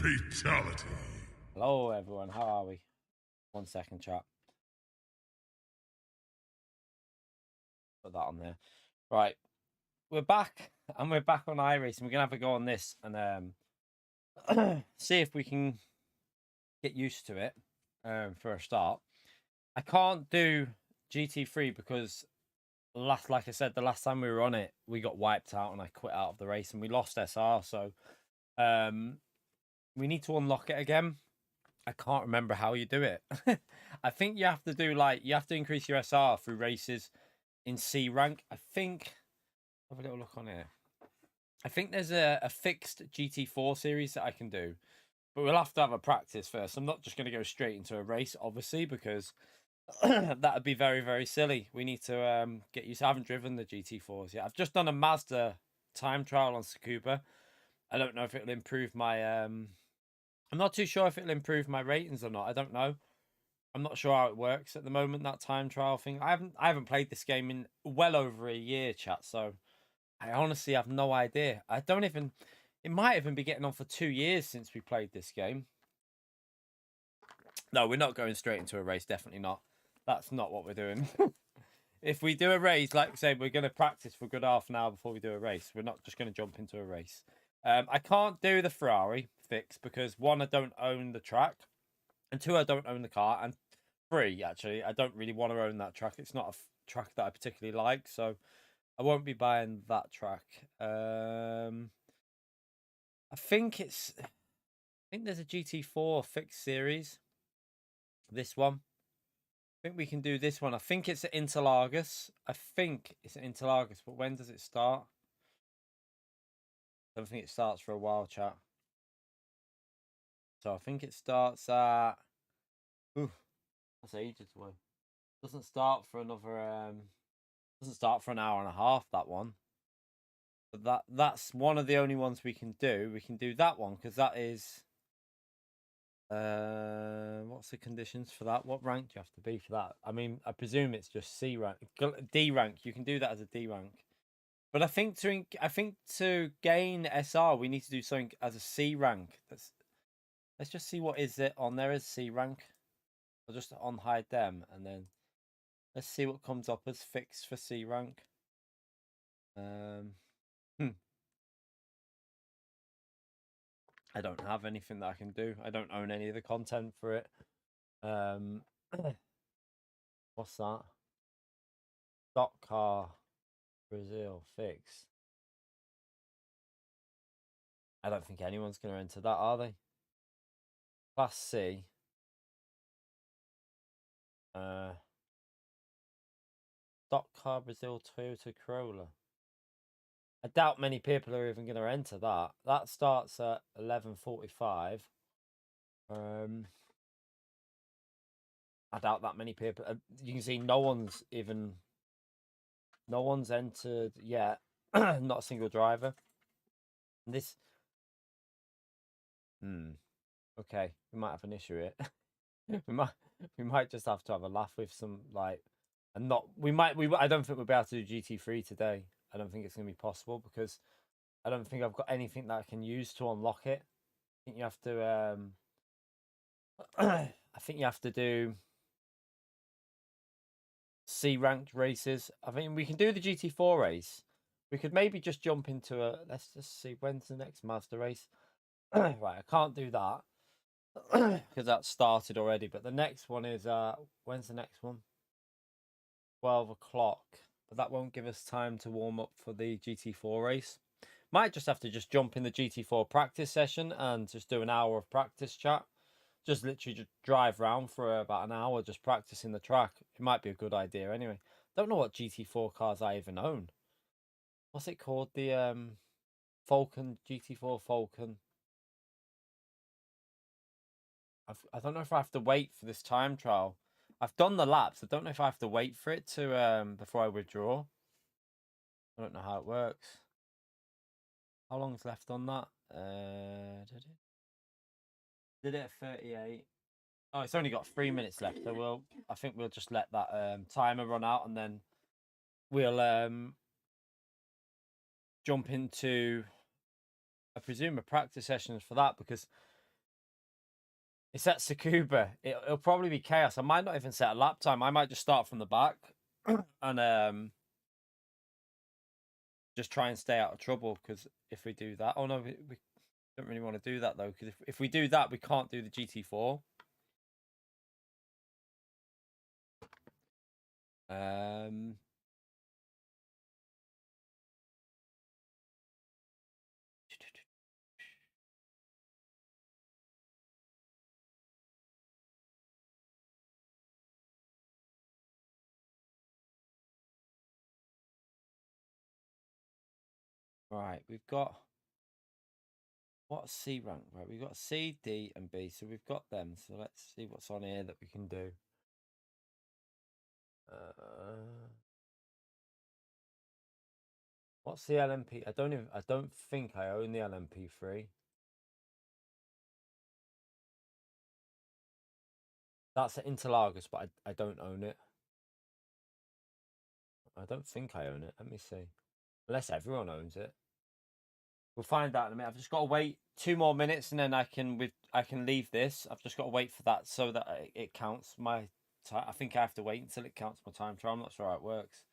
Fatality. Hello everyone, how are we? 1 second, chat. Put that on there. Right, we're back, and we're back on iRacing. We're gonna have a go on this and see if we can get used to it for a start. I can't do GT3 because like I said, the last time we were on it, we got wiped out and I quit out of the race and we lost SR. So we need to unlock it again. I can't remember how you do it. I think you have to do you have to increase your SR through races in C rank. I think, have a little look on here. I think there's a fixed GT4 series that I can do, but we'll have to have a practice first. I'm not just going to go straight into a race, obviously, because that would be very, very silly. We need to get used to. I haven't driven the GT4s yet. I've just done a Mazda time trial on Tsukuba. I don't know if it'll improve my I'm not too sure if it'll improve my ratings or not. I don't know. I'm not sure how it works at the moment, that time trial thing. I haven't played this game in well over a year, chat, so I honestly have no idea. I don't even, it might even be getting on for 2 years since we played this game. No, we're not going straight into a race, definitely not. That's not what we're doing. If we do a race, like I say, we're going to practice for a good half an hour before we do a race. We're not just going to jump into a race. I can't do the Ferrari fix because 1, I don't own the track, and 2, I don't own the car, and 3, actually, I don't really want to own that track. It's not a track that I particularly like, so I won't be buying that track. I think there's a GT4 fixed series. This one. I think we can do this one. I think it's at Interlagos. I think it's at Interlagos, but when does it start? I don't think it starts for a while, chat. So I think it starts at... Ooh, that's ages away. Doesn't start for another... doesn't start for an hour and a half, that one. But that's one of the only ones we can do. We can do that one, because that is... what's the conditions for that? What rank do you have to be for that? I mean, I presume it's just C rank. D rank. You can do that as a D rank. But I think to gain SR, we need to do something as a C rank. Let's just see what is it on there as C rank. I'll just unhide them and then let's see what comes up as fixed for C rank. I don't have anything that I can do. I don't own any of the content for it. What's that? Stock car Brazil fix. I don't think anyone's going to enter that, are they? Class C. Stock car Brazil Toyota Corolla. I doubt many people are even going to enter that. That starts at 11:45. I doubt that many people. You can see no one's entered yet. Not a single driver. This. Okay, we might have an issue here. we might just have to have a laugh with some I don't think we'll be able to do GT3 today. I don't think it's going to be possible because I don't think I've got anything that I can use to unlock it. I think you have to I think you have to do C ranked races. I think we can do the GT4 race. We could maybe just jump into let's just see, when's the next Mazda race? Right, I can't do that because that started already, but the next one is when's the next one? 12 o'clock, but that won't give us time to warm up for the GT4 race. Might just have to just jump in the GT4 practice session and just do an hour of practice, chat. Just literally just drive around for about an hour just practicing the track. It might be a good idea anyway. Don't know what GT4 cars I even own. What's it called? The Falcon, GT4 Falcon. I don't know if I have to wait for this time trial. I've done the laps. I don't know if I have to wait for it to before I withdraw. I don't know how it works. How long's left on that? Did it at 38. Oh, it's only got 3 minutes left. So I think we'll just let that timer run out and then we'll jump into, I presume, a practice session for that, because It's at Tsukuba. It'll probably be chaos. I might not even set a lap time. I might just start from the back and just try and stay out of trouble. Because if we do that, oh no, we don't really want to do that though. Because if we do that, we can't do the GT4. Right, we've got what's C rank? Right, we've got C, D, and B. So we've got them. So let's see what's on here that we can do. What's the LMP? I don't think I own the LMP3. That's at Interlagos, but I don't own it. I don't think I own it. Let me see. Unless everyone owns it. We'll find out in a minute. I've just got to wait 2 more minutes and then I can leave this. I've just got to wait for that so that it counts my time. I think I have to wait until it counts my time trial. I'm not sure how it works.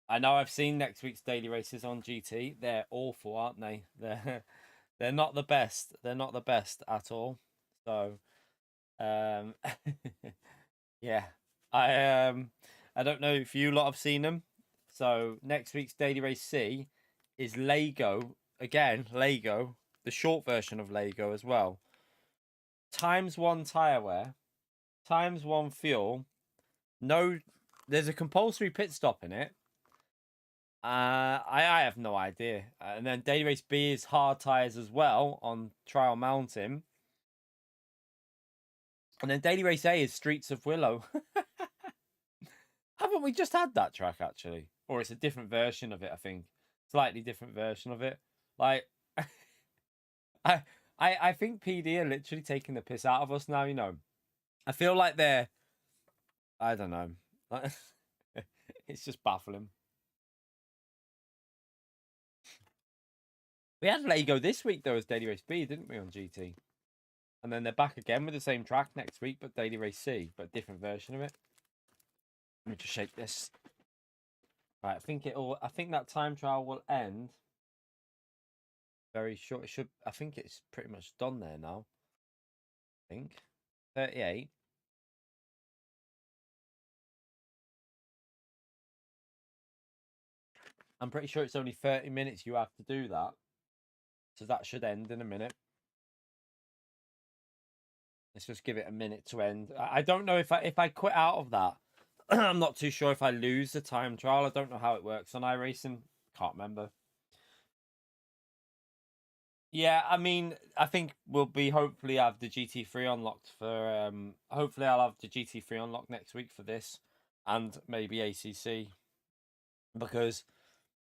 I know I've seen next week's daily races on GT. They're awful, aren't they? They're not the best. They're not the best at all. So yeah. I don't know if you lot have seen them. So next week's daily race C is Lego. Again, Lego, the short version of Lego as well. ×1 tire wear, ×1 fuel. No, there's a compulsory pit stop in it. I have no idea. And then daily race B is hard tires as well on Trial Mountain. And then daily race A is Streets of Willow. Haven't we just had that track actually? Or it's a different version of it, I think. Slightly different version of it. Like I think PD are literally taking the piss out of us now, you know. I feel like they're I don't know. It's just baffling. We had Lego this week though as Daily Race B, didn't we, on GT? And then they're back again with the same track next week, but Daily Race C, but a different version of it. Let me just shake this. Right, I think that time trial will end very short. I think it's pretty much done there now. I think 38. I'm pretty sure it's only 30 minutes you have to do that. So that should end in a minute. Let's just give it a minute to end. I don't know if I quit out of that. I'm not too sure if I lose the time trial. I don't know how it works on iRacing. Can't remember. Yeah, I mean, I think we'll be hopefully have the GT3 unlocked for hopefully I'll have the GT3 unlocked next week for this and maybe ACC because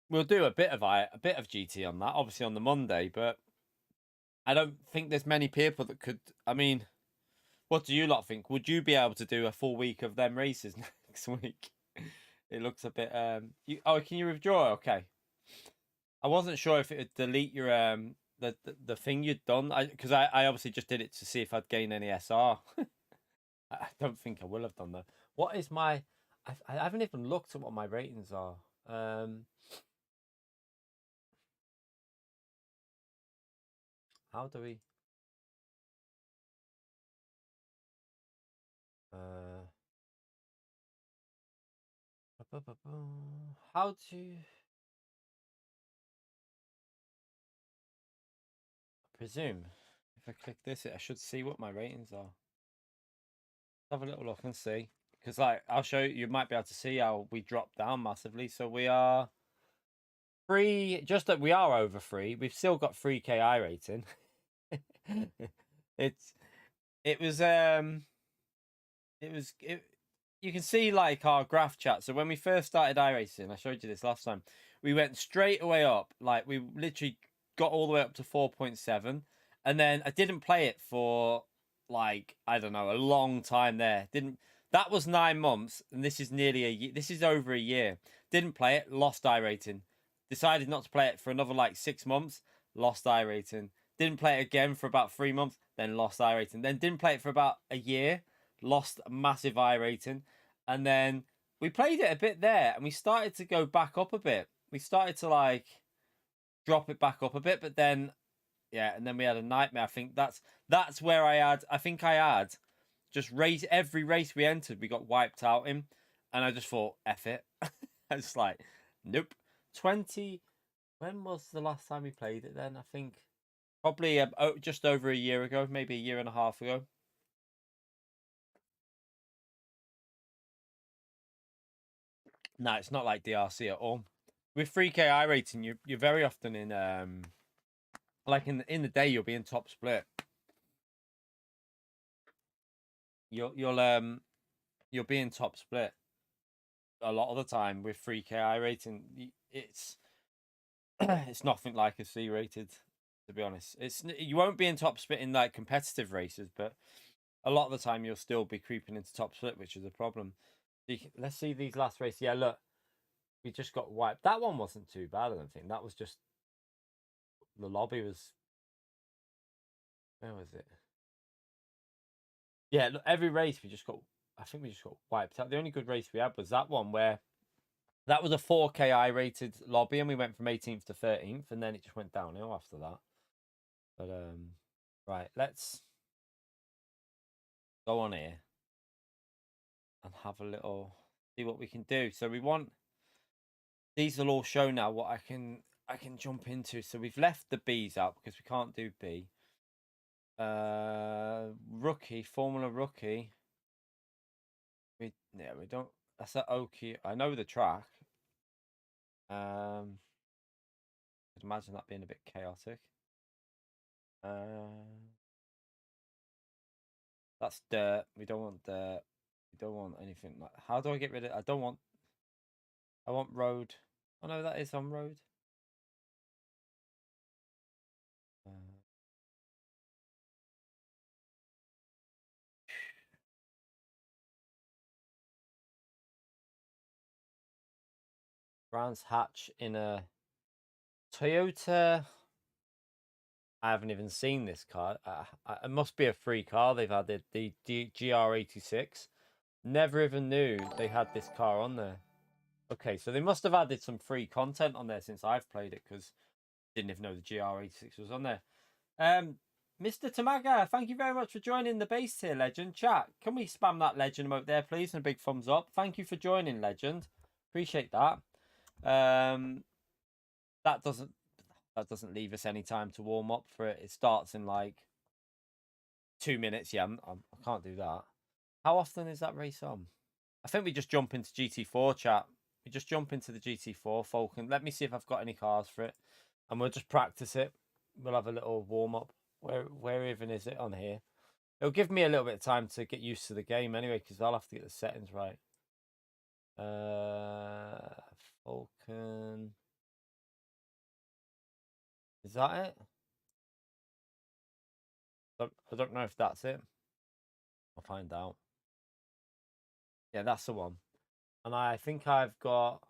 we'll do a bit of GT on that, obviously on the Monday, but I don't think there's many people that could. I mean, what do you lot think? Would you be able to do a full week of them races next week? It looks a bit. Can you withdraw? Okay. I wasn't sure if it would delete your the thing you'd done. Because I obviously just did it to see if I'd gain any SR. I don't think I will have done that. What is my? I haven't even looked at what my ratings are. How do we? How to? I presume if I click this, I should see what my ratings are. Have a little look and see, because like I'll show you. You might be able to see how we dropped down massively. So we are 3. Just that we are over 3. We've still got 3K iRating. You can see like our graph chat. So when we first started iRacing, I showed you this last time, we went straight away up. Like we literally got all the way up to 4.7. And then I didn't play it for like, I don't know, a long time there. That was 9 months. And this is nearly a year. This is over a year. Didn't play it, lost iRating. Decided not to play it for another like 6 months, lost iRating. Didn't play it again for about 3 months, then lost iRating. Then didn't play it for about a year, lost a massive iRating. And then we played it a bit there, and we started to go back up a bit. We started to like drop it back up a bit, but then yeah, and then we had a nightmare. I think that's where I think I had just every race we entered, we got wiped out in, and I just thought, F it. I was like, nope. 20. When was the last time we played it? Then I think probably just over a year ago, maybe a year and a half ago. No, it's not like DRC at all. With 3K iRating, you're very often in like in the day you'll be in top split. You'll be in top split a lot of the time with 3K iRating. It's it's nothing like a C rated, to be honest. You won't be in top split in like competitive races, but a lot of the time you'll still be creeping into top split, which is a problem. Let's see these last races. Yeah, look, we just got wiped. That one wasn't too bad, I don't think. That was just the lobby was. Where was it? Yeah, look, every race I think we just got wiped out. The only good race we had was that one where that was a 4K I-rated lobby, and we went from 18th to 13th, and then it just went downhill after that. But right, let's go on here and have a little see what we can do. So we want these will all show now what I can jump into. So we've left the B's out because we can't do B. Rookie, Formula Rookie. We don't. That's an Oki. I know the track. I'd imagine that being a bit chaotic. That's dirt. We don't want dirt. We don't want anything like. How do I get rid of? I want road. Oh no, that is on road. Brands Hatch in a Toyota. I haven't even seen this car. It must be a free car. They've added the GR86. Never even knew they had this car on there. Okay, so they must have added some free content on there since I've played it, because didn't even know the GR86 was on there. Mr. Tamaga, thank you very much for joining the base tier, legend. Chat, can we spam that legend emote there, please, and a big thumbs up? Thank you for joining, legend. Appreciate that. That doesn't leave us any time to warm up for it. It starts in like 2 minutes. Yeah, I can't do that. How often is that race on? I think we just jump into GT4, chat. We just jump into the GT4 Falcon. Let me see if I've got any cars for it, and we'll just practice it. We'll have a little warm up. Where even is it on here? It'll give me a little bit of time to get used to the game anyway, because I'll have to get the settings right. Falcon. Is that it? I don't know if that's it. I'll find out. Yeah, that's the one. And I think I've got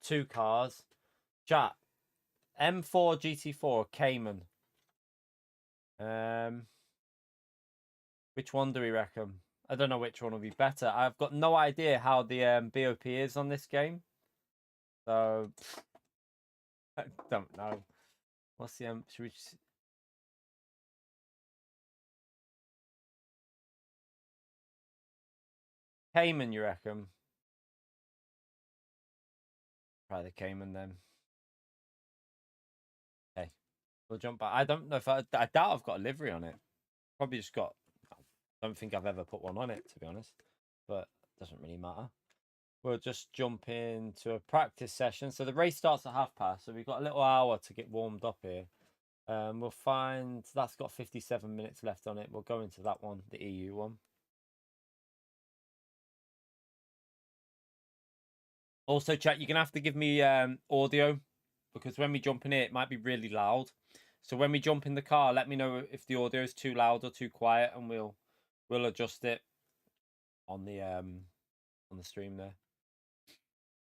2 cars. Chat. M4 GT4 Cayman. Which one do we reckon? I don't know which one will be better. I've got no idea how the BOP is on this game. So I don't know. What's the should we Cayman, you reckon? Try the Cayman then. Okay. We'll jump back. I don't know if I doubt I've got a livery on it. Probably just got. I don't think I've ever put one on it, to be honest. But it doesn't really matter. We'll just jump into a practice session. So the race starts at past. So we've got a little hour to get warmed up here. We'll find that's got 57 minutes left on it. We'll go into that one, the EU one. Also, chat, you're gonna have to give me audio, because when we jump in here, it might be really loud. So when we jump in the car, let me know if the audio is too loud or too quiet, and we'll adjust it on the stream there.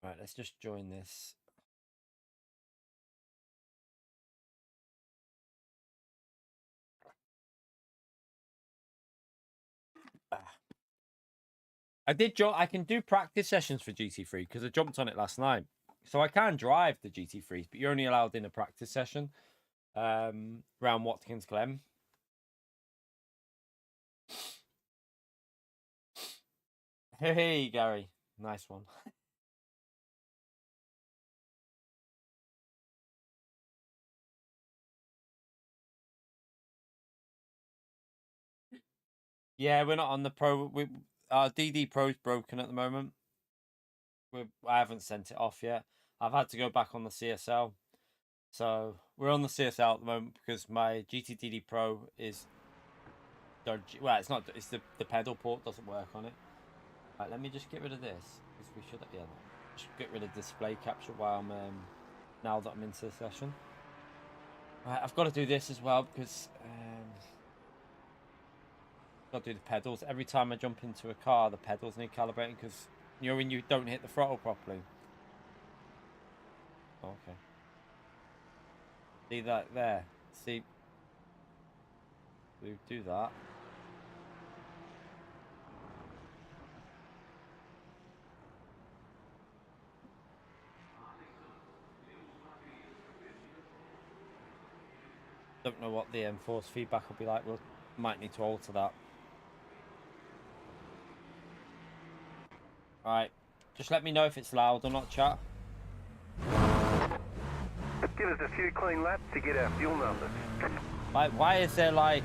Right, let's just join this. I can do practice sessions for GT3 because I jumped on it last night. So I can drive the GT3s, but you're only allowed in a practice session around Watkins Glen. Hey, Gary. Nice one. Yeah, we're not on the Pro. Our DD Pro's broken at the moment. I haven't sent it off yet. I've had to go back on the CSL. So we're on the CSL at the moment because my GTDD Pro is dodgy. Well, it's not. It's the pedal port doesn't work on it. Right, let me just get rid of this because we should. Yeah, just get rid of display capture while I'm now that I'm into the session. Right, I've got to do this as well because got to do the pedals. Every time I jump into a car, the pedals need calibrating because you know when you don't hit the throttle properly. Okay. See that there? See, we do that. Don't know what the force feedback will be like. We might need to alter that. Right, just let me know if it's loud or not, chat. Give us a few clean laps to get our fuel numbers. Like, why is there like...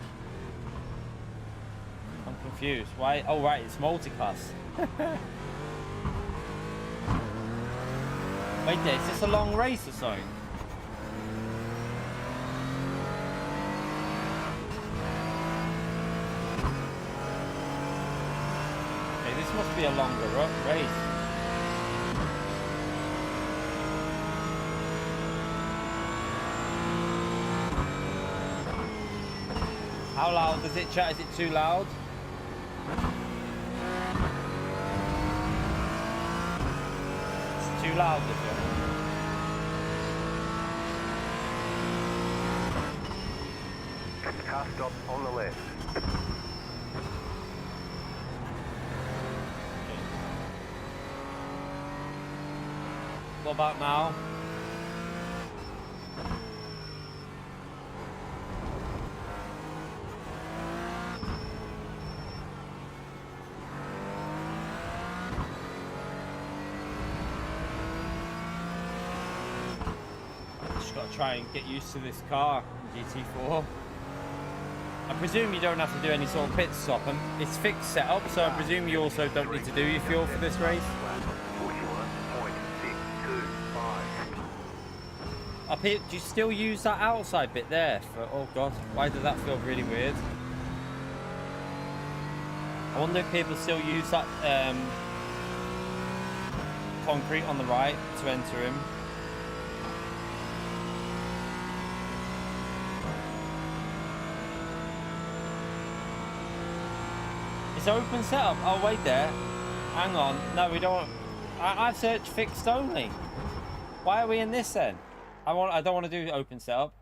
I'm confused. Why? Oh, right, it's multiclass. Wait there, is this a long race or something? Okay, this must be a longer race. How loud is it, chat? Is it too loud? It's too loud, this one. Car stop on the left. What about now? Just got to try and get used to this car, GT4. I presume you don't have to do any sort of pit stop, and it's fixed setup, so I presume you also don't need to do your fuel for this race. Up here, do you still use that outside bit there? Oh god, why does that feel really weird? I wonder if people still use that concrete on the right to enter in. It's open setup. Oh wait there. Hang on. No, we don't. I've searched fixed only. Why are we in this then? I don't want to do open setup.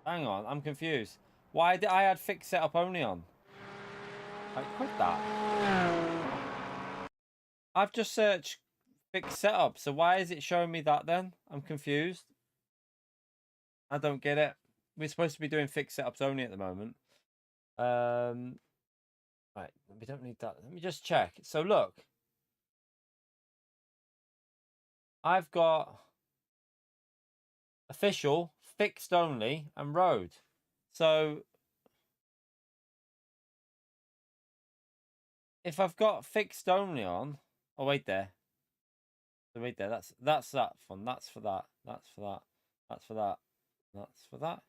Hang on, I'm confused. Why did I add fixed setup only on? I quit that. I've just searched fixed setup, so why is it showing me that then? I'm confused. I don't get it. We're supposed to be doing fixed setups only at the moment. Right, we don't need that. Let me just check. So look. I've got official, fixed only, and road. So if I've got fixed only on, oh wait there. So wait there. That's that one. That's for that. That's for that. That's for that. That's for that.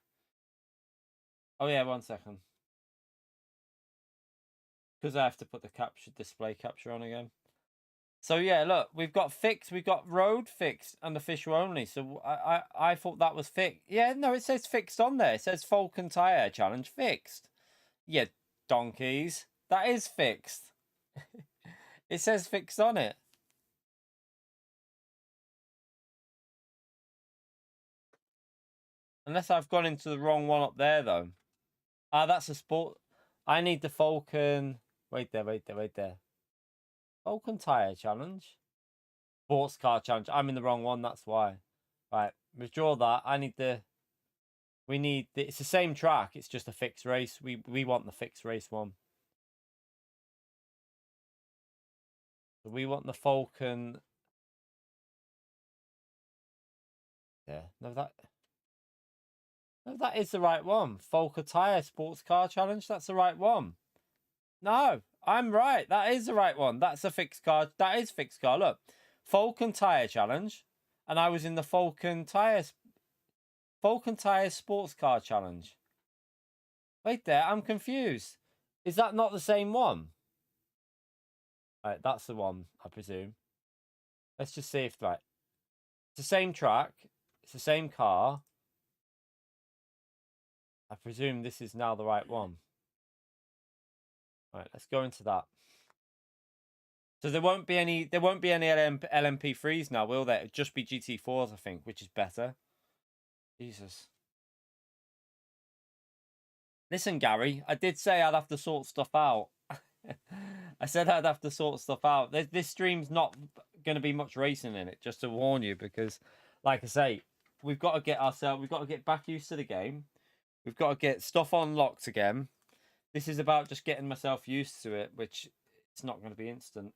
Oh yeah, 1 second. Because I have to put the display capture on again. So yeah, look, we've got fixed, we've got road fixed and official only. So I thought that was fixed. Yeah, no, it says fixed on there. It says Falcon Tire Challenge fixed. Yeah, donkeys. That is fixed. It says fixed on it. Unless I've gone into the wrong one up there though. Ah, that's a sport. I need the Falcon. Wait there, wait there, wait there. Vulcan Tire Challenge. Sports Car Challenge. I'm in the wrong one, that's why. Right, withdraw that. I need the... We need... It's the same track, it's just a fixed race. We want the fixed race one. So we want the Falcon... Yeah, no, that is the right one. Falcon Tire Sports Car Challenge, that's the right one. No, I'm right. That is the right one. That's a fixed car. That is fixed car. Look, Falcon Tire Challenge, and I was in the Falcon Tire Sports Car Challenge. Wait there, I'm confused. Is that not the same one? Right, that's the one, I presume. Let's just see if right. It's the same track. It's the same car. I presume this is now the right one. Right, let's go into that. So there won't be any LMP3s now, will there? It'll just be GT4s, I think, which is better. Jesus. Listen, Gary, I did say I'd have to sort stuff out. I said I'd have to sort stuff out. This stream's not going to be much racing in it, just to warn you, because, like I say, we've got to get back used to the game. We've got to get stuff unlocked again. This is about just getting myself used to it, which it's not going to be instant.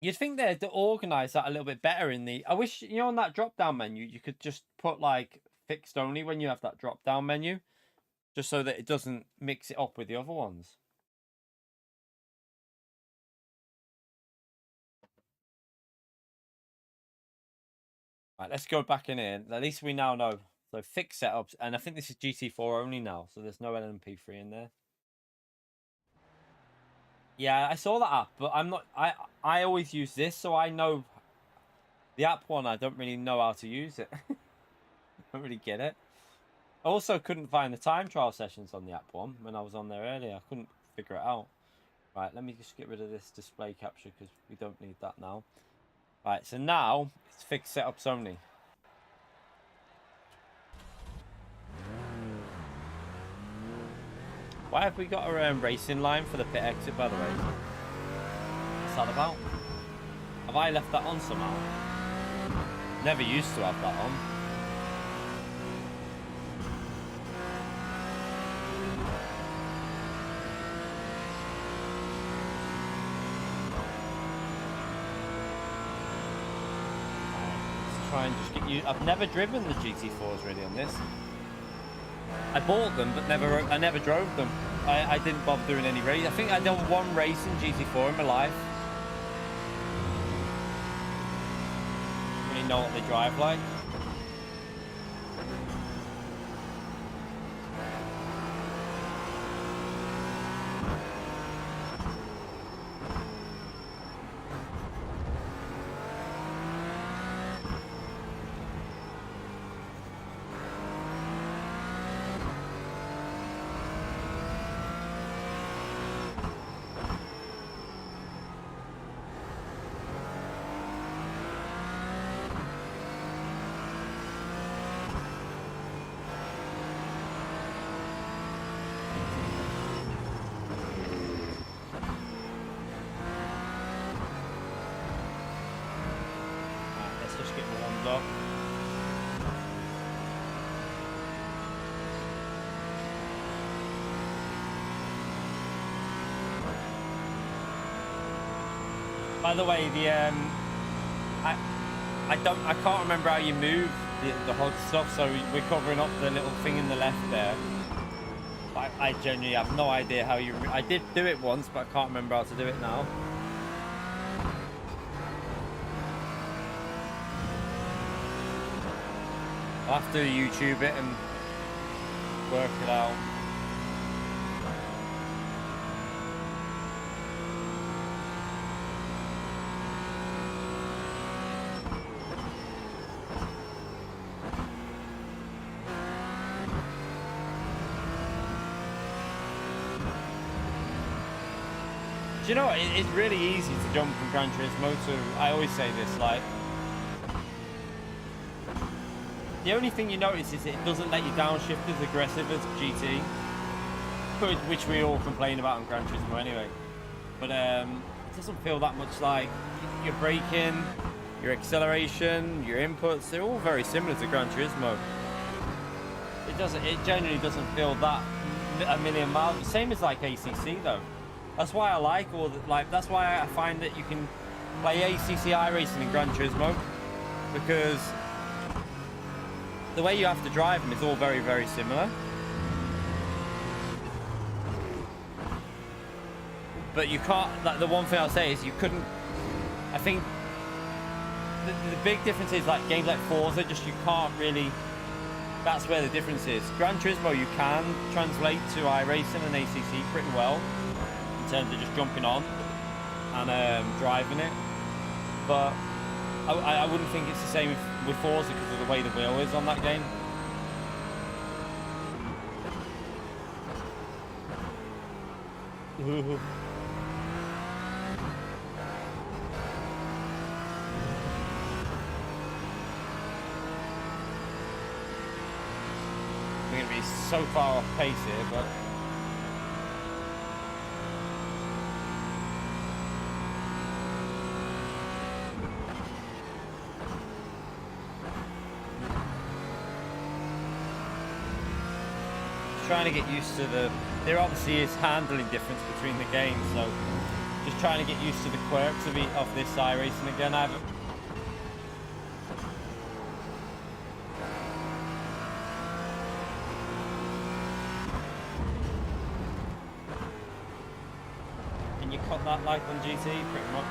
You'd think they'd organise that a little bit better in the... I wish, you know, on that drop-down menu, you could just put, like, fixed only when you have that drop-down menu, just so that it doesn't mix it up with the other ones. Right, let's go back in here. At least we now know. So fixed setups, and I think this is GT4 only now, so there's no LMP3 in there. Yeah, I saw that app, but I'm not... I always use this, so I know... The app one, I don't really know how to use it. I don't really get it. I also couldn't find the time trial sessions on the app one when I was on there earlier. I couldn't figure it out. Right, let me just get rid of this display capture because we don't need that now. Right, so now it's fixed setups only. Why have we got a racing line for the pit exit, by the way? What's that about? Have I left that on somehow? Never used to have that on. Let's try and just get you... I've never driven the GT4s really on this. I bought them, but I never drove them. I didn't bother doing any race. I think I've done one race in GT4 in my life. Really know what they drive like. By the way, the I can't remember how you move the HUD stuff, so we're covering up the little thing in the left there. I genuinely have no idea how you... I did do it once, but I can't remember how to do it now. I'll have to YouTube it and work it out. You know, it's really easy to jump from Gran Turismo to... I always say this, like... The only thing you notice is it doesn't let you downshift as aggressive as GT. which we all complain about on Gran Turismo anyway. But it doesn't feel that much like your braking, your acceleration, your inputs. They're all very similar to Gran Turismo. It generally doesn't feel that a million miles. Same as like ACC though. That's why I like that's why I find that you can play ACC iRacing in Gran Turismo, because the way you have to drive them is all very, very similar. But you can't, like, the one thing I'll say is you couldn't, I think the big difference is like games like Forza, just you can't really, that's where the difference is. Gran Turismo you can translate to iRacing and ACC pretty well in terms of just jumping on and driving it. But I wouldn't think it's the same with Forza because of the way the wheel is on that game. We're going to be so far off pace here, but... trying to get used to there obviously is handling difference between the games, so just trying to get used to the quirks of this iRacing again. Can you cut that like on GT pretty much?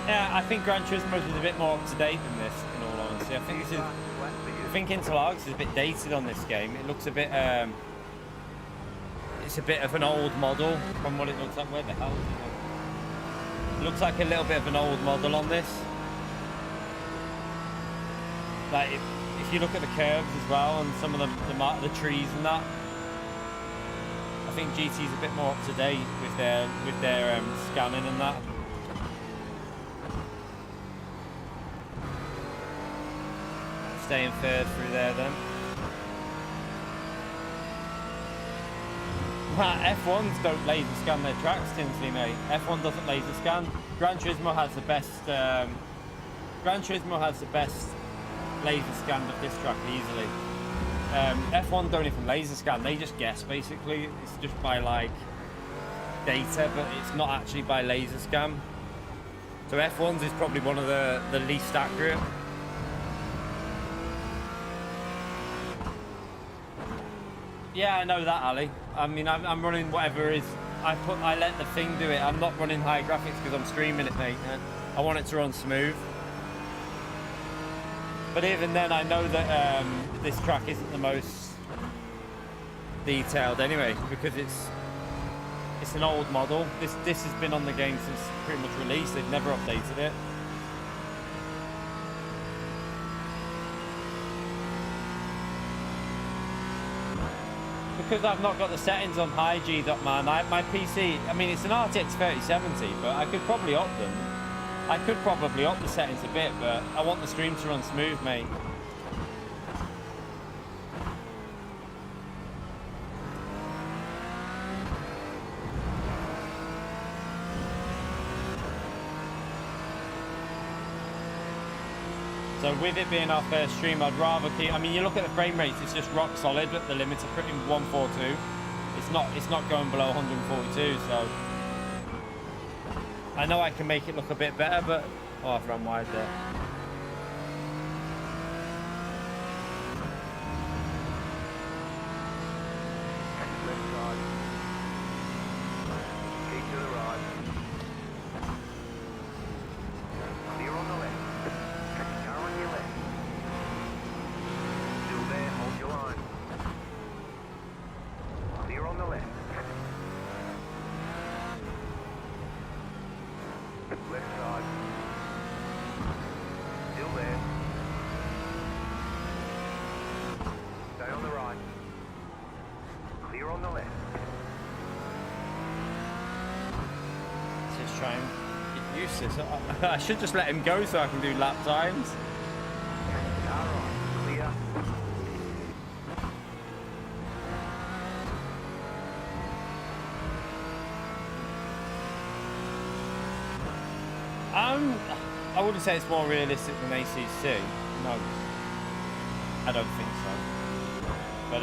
Yeah, I think Gran Turismo is a bit more up to date than this, in all honesty. I think Interlagos is a bit dated on this game. It looks a bit, it's a bit of an old model from what it looks like. Where the hell is it? It looks like a little bit of an old model on this. Like, if you look at the curves as well, and some of the trees and that, I think GT's a bit more up to date with their scanning and that. Staying third through there then. F1s don't laser scan their tracks, Tinsley, mate. F1 doesn't laser scan. Gran Turismo has the best. Gran Turismo has the best laser scan of this track easily. F1 don't even laser scan; they just guess basically. It's just by like data, but it's not actually by laser scan. So F1's is probably one of the least accurate. Yeah, I know that, Ali. I mean, I'm running whatever is. I let the thing do it. I'm not running high graphics because I'm streaming it, mate. I want it to run smooth. But even then, I know that this track isn't the most detailed anyway, because it's an old model. This has been on the game since pretty much release. They've never updated it. Because I've not got the settings on high G.man, my PC, I mean, it's an RTX 3070, but I could probably up them. I could probably up the settings a bit, but I want the stream to run smooth, mate. So with it being our first stream, I'd rather keep, I mean, you look at the frame rates, it's just rock solid, but the limits are pretty 142. It's not going below 142, so I know I can make it look a bit better, but oh, I've run wide there. Left side. Keep to the right. on the left. Let's just try and get used to this. I should just let him go so I can do lap times. Alright, clear. I wouldn't say it's more realistic than ACC. No, I don't think so. But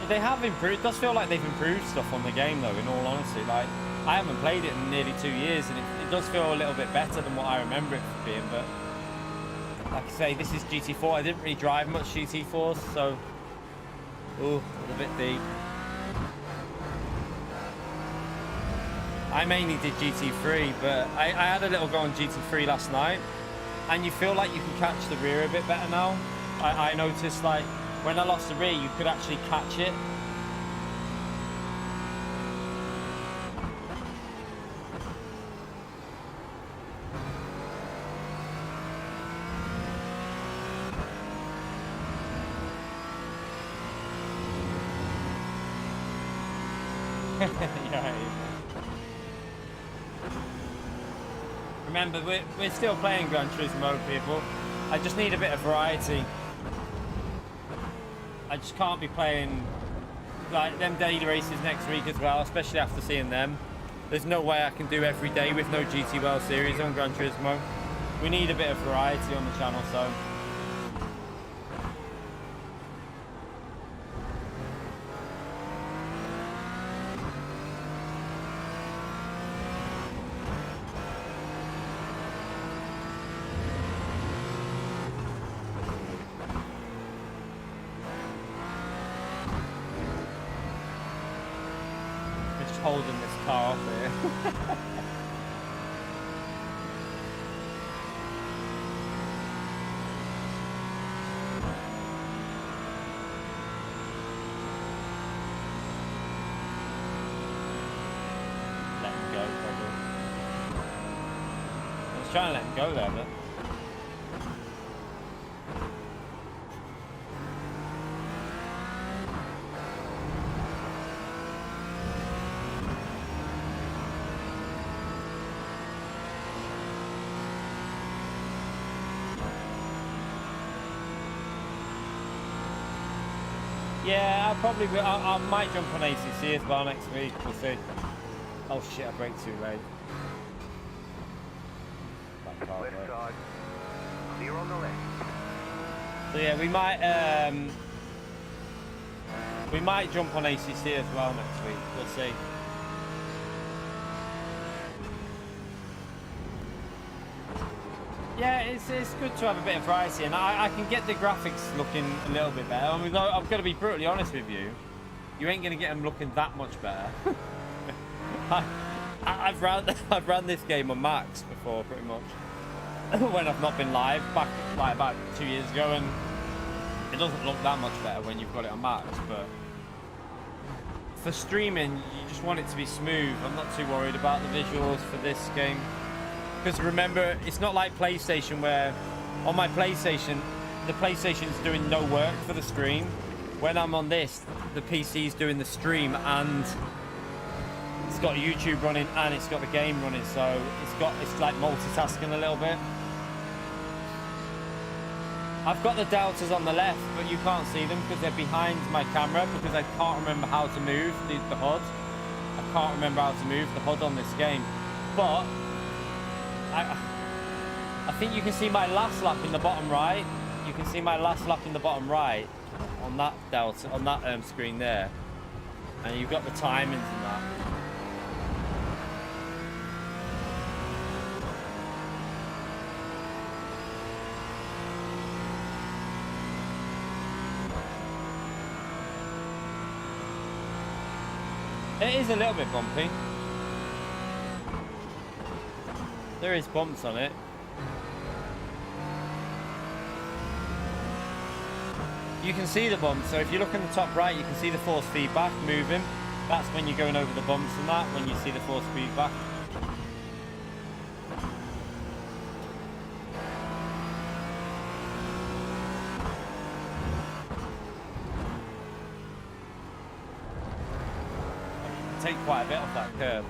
they have improved. It does feel like they've improved stuff on the game, though. In all honesty, like I haven't played it in nearly 2 years, and it does feel a little bit better than what I remember it being. But like I say, this is GT4. I didn't really drive much GT4s, so ooh, a little bit deep. I mainly did GT3, but I had a little go on GT3 last night, and you feel like you can catch the rear a bit better now. I noticed, like, when I lost the rear, you could actually catch it. Yeah. Remember, we're still playing Gran Turismo, people. I just need a bit of variety. I just can't be playing like them daily races next week as well, especially after seeing them. There's no way I can do every day with no GT World Series on Gran Turismo. We need a bit of variety on the channel, so. Holding this car off here. Let him go, probably. I was trying to let him go there, but. Yeah, I probably will. I might jump on ACC as well next week. We'll see. Oh shit, I braked too late. Left side. Clear on the left. So yeah, we might jump on ACC as well next week. We'll see. Yeah, it's good to have a bit of variety, and I can get the graphics looking a little bit better. I mean, I'm going to be brutally honest with you. You ain't going to get them looking that much better. I've ran this game on max before, pretty much, when I've not been live, back like about 2 years ago, and it doesn't look that much better when you've got it on max. But for streaming, you just want it to be smooth. I'm not too worried about the visuals for this game. Because remember, it's not like PlayStation where, on my PlayStation, the PlayStation's doing no work for the stream. When I'm on this, the PC's doing the stream, and it's got YouTube running and it's got the game running, so it's like multitasking a little bit. I've got the deltas on the left, but you can't see them because they're behind my camera, because I can't remember how to move the HUD. I can't remember how to move the HUD on this game, but I think you can see my last lap in the bottom right. You can see my last lap in the bottom right on that delta, on that screen there, and you've got the timings and that. It is a little bit bumpy. There is bumps on it. You can see the bumps, so if you look in the top right, you can see the force feedback moving. That's when you're going over the bumps and that, when you see the force feedback. take quite a bit off that curb.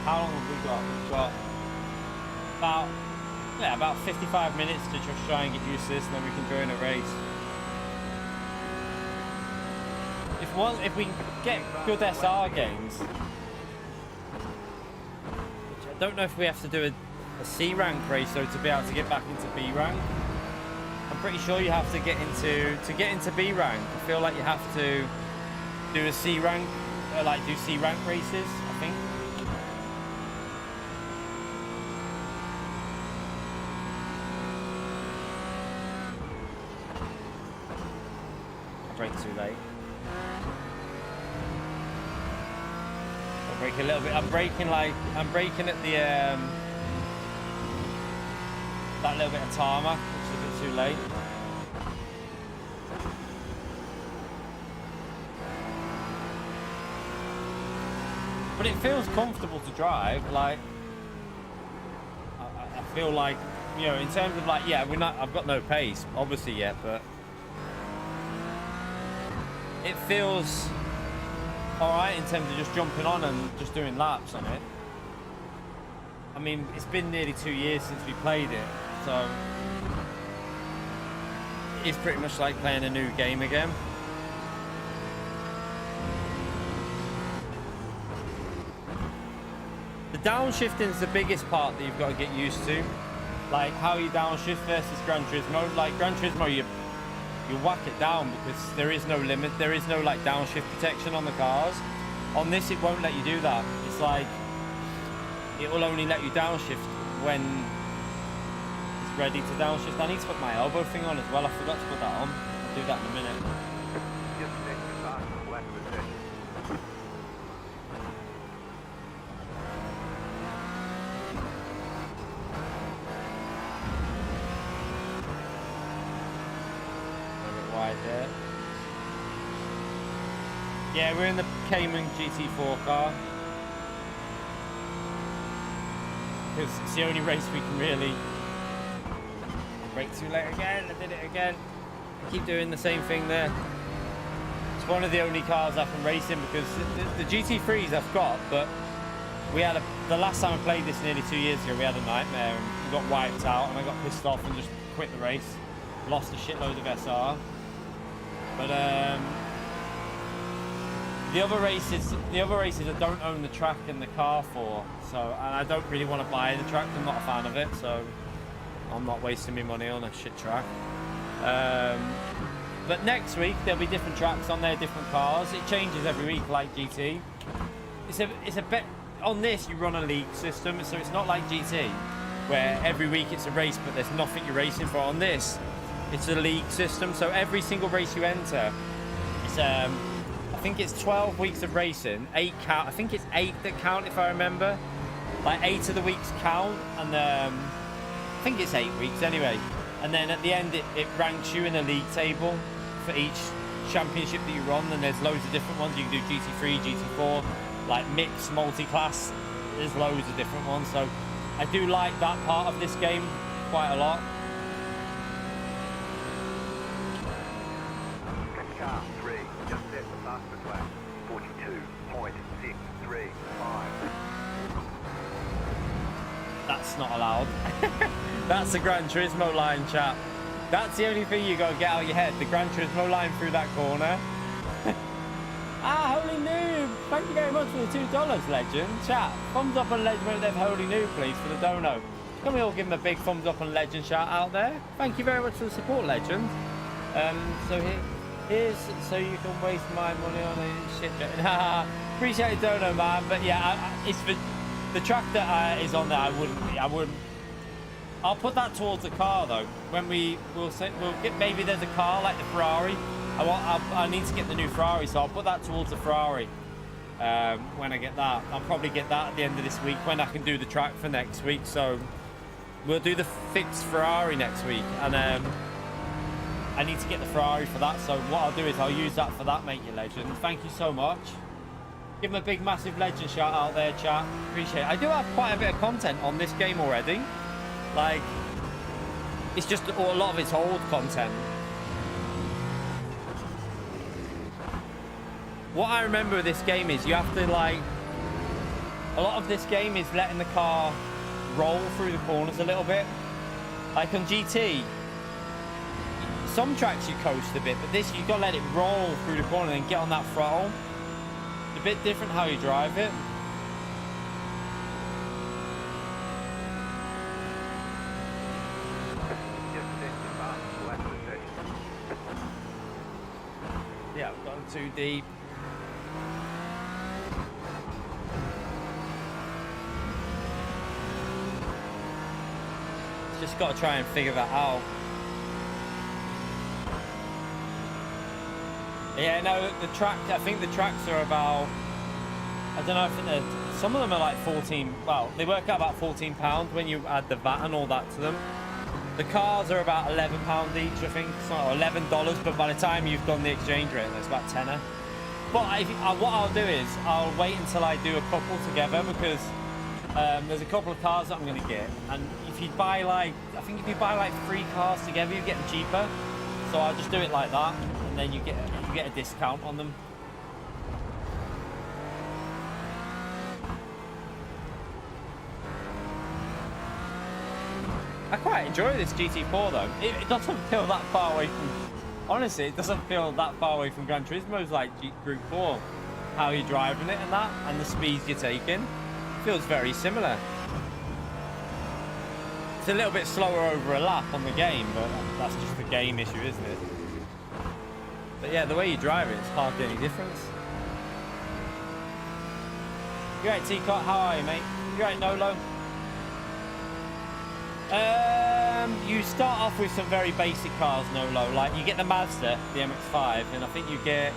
How long have we got? We've got about 55 minutes to just try and get used to this, and then we can join a race. If we get good SR games, which I don't know if we have to do a C rank race though to be able to get back into B rank. I'm pretty sure you have to get into B rank. I feel like you have to do a C rank, like do C rank races, I think. Brake too late. I'll brake a little bit. I'm braking at the that little bit of tarmac, which is a bit too late. But it feels comfortable to drive. Like I feel like, you know, in terms of like, yeah, I've got no pace, obviously yet, but it feels alright in terms of just jumping on and just doing laps on it. I mean, it's been nearly 2 years since we played it, so it's pretty much like playing a new game again. The downshifting is the biggest part that you've got to get used to. Like how you downshift versus Gran Turismo. Like Gran Turismo, you whack it down because there is no limit, there is no like downshift protection on the cars. On this it won't let you do that. It's like it will only let you downshift when it's ready to downshift. I need to put my elbow thing on as well, I forgot to put that on. I'll do that in a minute. Just next to pass the black position. Wide there. Yeah, we're in the Cayman GT4 car because it's the only race we can really. Brake too late again. I did it again. I keep doing the same thing there. It's one of the only cars I can race in because the GT3s I've got, but we had the last time I played this nearly 2 years ago, we had a nightmare and we got wiped out, and I got pissed off and just quit the race. Lost a shitload of SR. But the other races I don't own the track and the car for, so, and I don't really want to buy the track. I'm not a fan of it, so I'm not wasting my money on a shit track. But next week there'll be different tracks on there, different cars. It changes every week, like GT. It's a bit on this. You run a league system, so it's not like GT where every week it's a race, but there's nothing you're racing for. On this, it's a league system, so every single race you enter, it's I think it's 12 weeks of racing, 8 count. I think it's 8 that count if I remember. Like 8 of the weeks count, and I think it's 8 weeks anyway. And then at the end, it ranks you in a league table for each championship that you run. And there's loads of different ones. You can do GT3, GT4, like mixed, multi-class. There's loads of different ones. So I do like that part of this game quite a lot. Car 3, just set the faster class. 42.635. That's not allowed. That's the Gran Turismo line, chap. That's the only thing you got to get out of your head. The Gran Turismo line through that corner. Ah, Holy Noob! Thank you very much for the $2, Legend. Chat, thumbs up on Legend when they've Holy Noob, please, for the dono. Can we all give him a big thumbs up on Legend shout out there? Thank you very much for the support, Legend. So here's so you can waste my money on a shit. Appreciate it, dono, man. But yeah, it's the track that is on there. I I'll put that towards the car though. When we'll get, maybe there's a car like the Ferrari. I need to get the new Ferrari, so I'll put that towards the Ferrari. When I get that, I'll probably get that at the end of this week when I can do the track for next week. So we'll do the fixed Ferrari next week, and I need to get the Ferrari for that. So what I'll do is I'll use that for that, mate. You legend. Thank you so much. Give him a big massive legend shout out there, chat. Appreciate it. I do have quite a bit of content on this game already. Like, it's just a lot of it's old content. What I remember of this game is you have to, like, a lot of this game is letting the car roll through the corners a little bit. Like on GT, some tracks you coast a bit, but this, you've got to let it roll through the corner and get on that throttle. It's a bit different how you drive it. Yeah, I've gone too deep. Just got to try and figure that out. Yeah, no, the track, I think the tracks are about, I don't know, I think some of them are like 14, well, they work out about £14 when you add the VAT and all that to them. The cars are about £11 each, I think, or $11, but by the time you've done the exchange rate, it's about tenner. But what I'll do is, I'll wait until I do a couple together, because there's a couple of cars that I'm going to get, and if you buy like, I think if you buy like 3 cars together, you get them cheaper. So I'll just do it like that, and then you get a discount on them. I quite enjoy this GT4 though. It doesn't feel that far away from, honestly, it doesn't feel that far away from Gran Turismo's like Group 4. How you're driving it and that, and the speeds you're taking. It feels very similar. It's a little bit slower over a lap on the game, but that's just the game issue, isn't it? But yeah, the way you drive it, it's hardly any difference. You right, T-Cot? How are you, mate? You right, Nolo? You start off with some very basic cars, Nolo. Like, you get the Mazda, the MX-5, and I think you get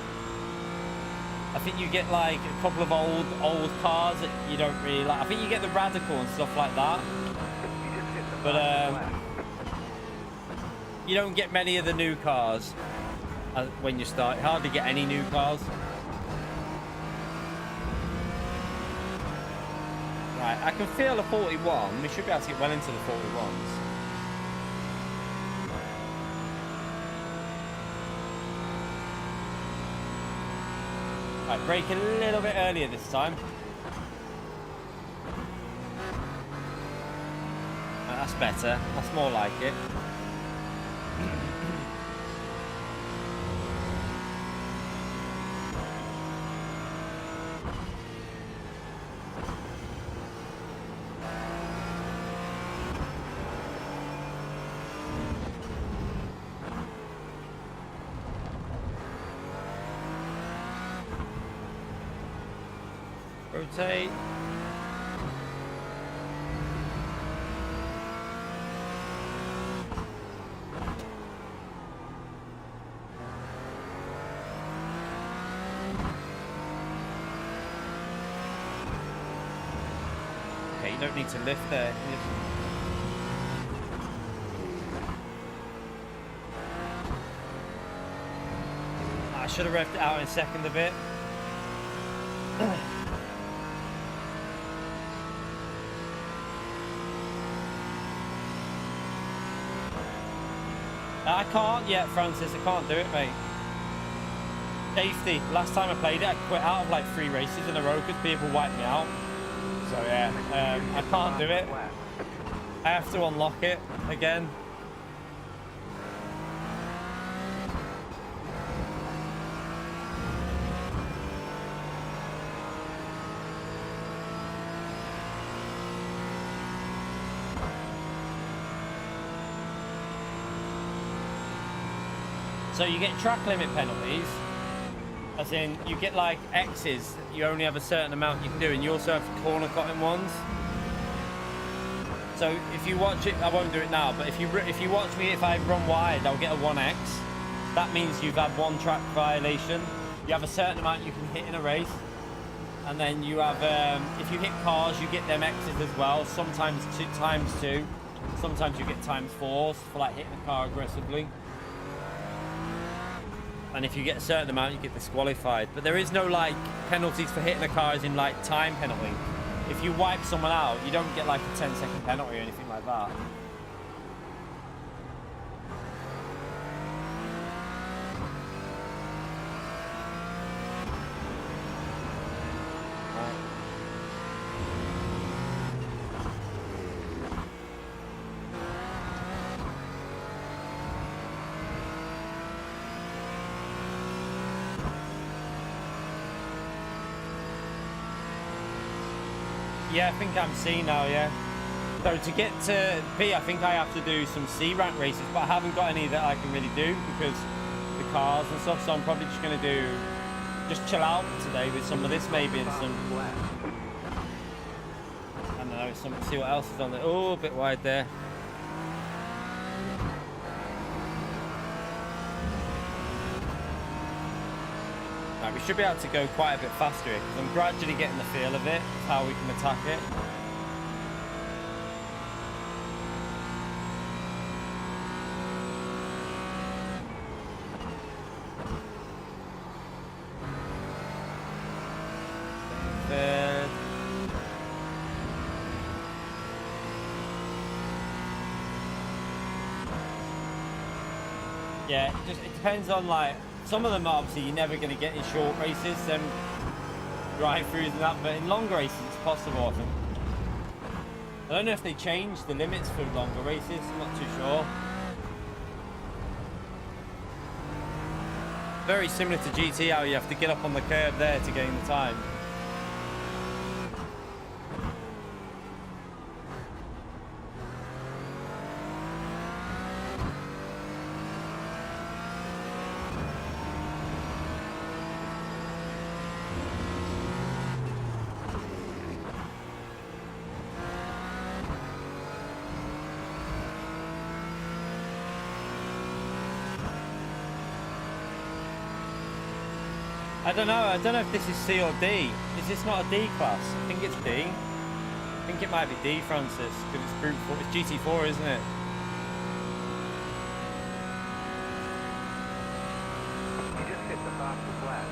like a couple of old cars that you don't really like. I think you get the Radical and stuff like that. But you don't get many of the new cars when you start. You hardly get any new cars. Right, I can feel a 41. We should be able to get well into the 41s. Right, brake a little bit earlier this time. That's better. That's more like it. Rotate. Okay, you don't need to lift there. I should have revved it out in second a bit. I can't yet, Francis. I can't do it, mate. Safety. Last time I played it, I quit out of like 3 races in a row because people wiped me out. So yeah, I can't do it. I have to unlock it again. So you get track limit penalties, as in you get like X's, you only have a certain amount you can do, and you also have corner cutting ones. So if you watch it, I won't do it now, but if you watch me, if I run wide, I'll get a 1x. That means you've had one track violation. You have a certain amount you can hit in a race. And then you have, if you hit cars, you get them X's as well. Sometimes times 2. Sometimes you get times 4s for like hitting a car aggressively. And if you get a certain amount, you get disqualified. But there is no like penalties for hitting a car as in like time penalty. If you wipe someone out, you don't get like a 10-second penalty or anything like that. Yeah, I think I'm C now, yeah. So to get to B, I think I have to do some C rank races, but I haven't got any that I can really do because the cars and stuff, so I'm probably just going to just chill out today with some of this maybe and some, I don't know, see what else is on there. Oh, a bit wide there. Right, we should be able to go quite a bit faster here because I'm gradually getting the feel of it, of how we can attack it. Third. Yeah, it depends on like, some of them obviously you're never going to get in short races, them drive-throughs and that, but in longer races it's possible, I think. I don't know if they changed the limits for longer races, I'm not too sure. Very similar to GT, how you have to get up on the curb there to gain the time. I don't know if this is C or D. Is this not a D class? I think it's D. I think it might be D, Francis, because it's Group 4. It's GT4, isn't it? You just hit the fastest lap.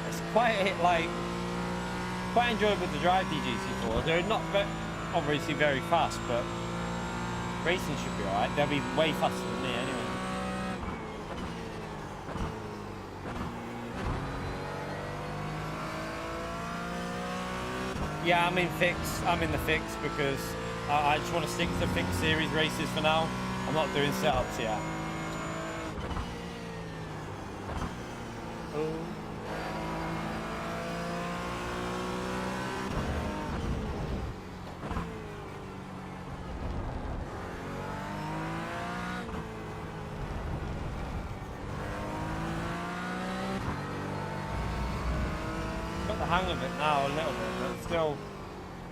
It's quite a hit, like, quite enjoyable to drive the GT4. They're not obviously very fast, but racing should be alright. They'll be way faster than me anyway. Yeah, I'm in the fix because I just want to stick to fixed series races for now. I'm not doing setups yet. Oh. Hang of it now a little bit, but still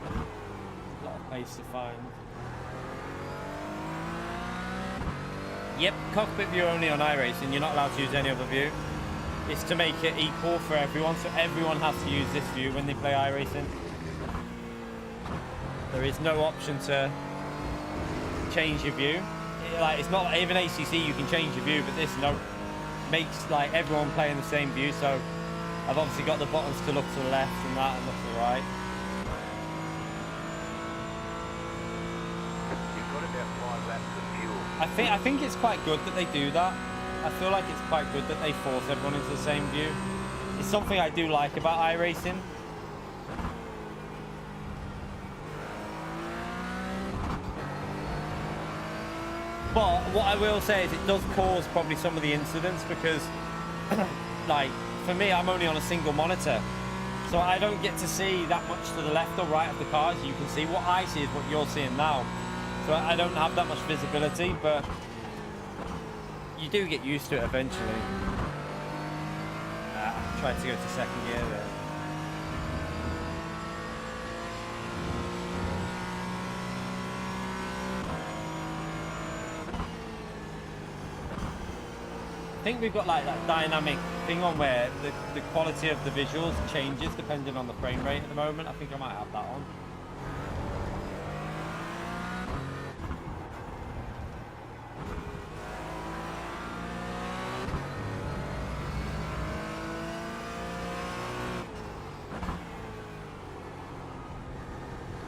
a lot of pace to find. Yep, cockpit view only on iRacing. You're not allowed to use any other view. It's to make it equal for everyone, so everyone has to use this view when they play iRacing. There is no option to change your view. Like, it's not even ACC you can change your view, but this makes like everyone playing the same view. So I've obviously got the buttons to look to the left and that and look to the right. You've got about 5 laps of fuel. I think it's quite good that they do that. I feel like it's quite good that they force everyone into the same view. It's something I do like about iRacing. But what I will say is it does cause probably some of the incidents because like, for me, I'm only on a single monitor, so I don't get to see that much to the left or right of the cars. You can see what I see is what you're seeing now, so I don't have that much visibility. But you do get used to it eventually. I tried to go to second gear there. I think we've got like that dynamic thing on where the quality of the visuals changes depending on the frame rate at the moment. I think I might have that on.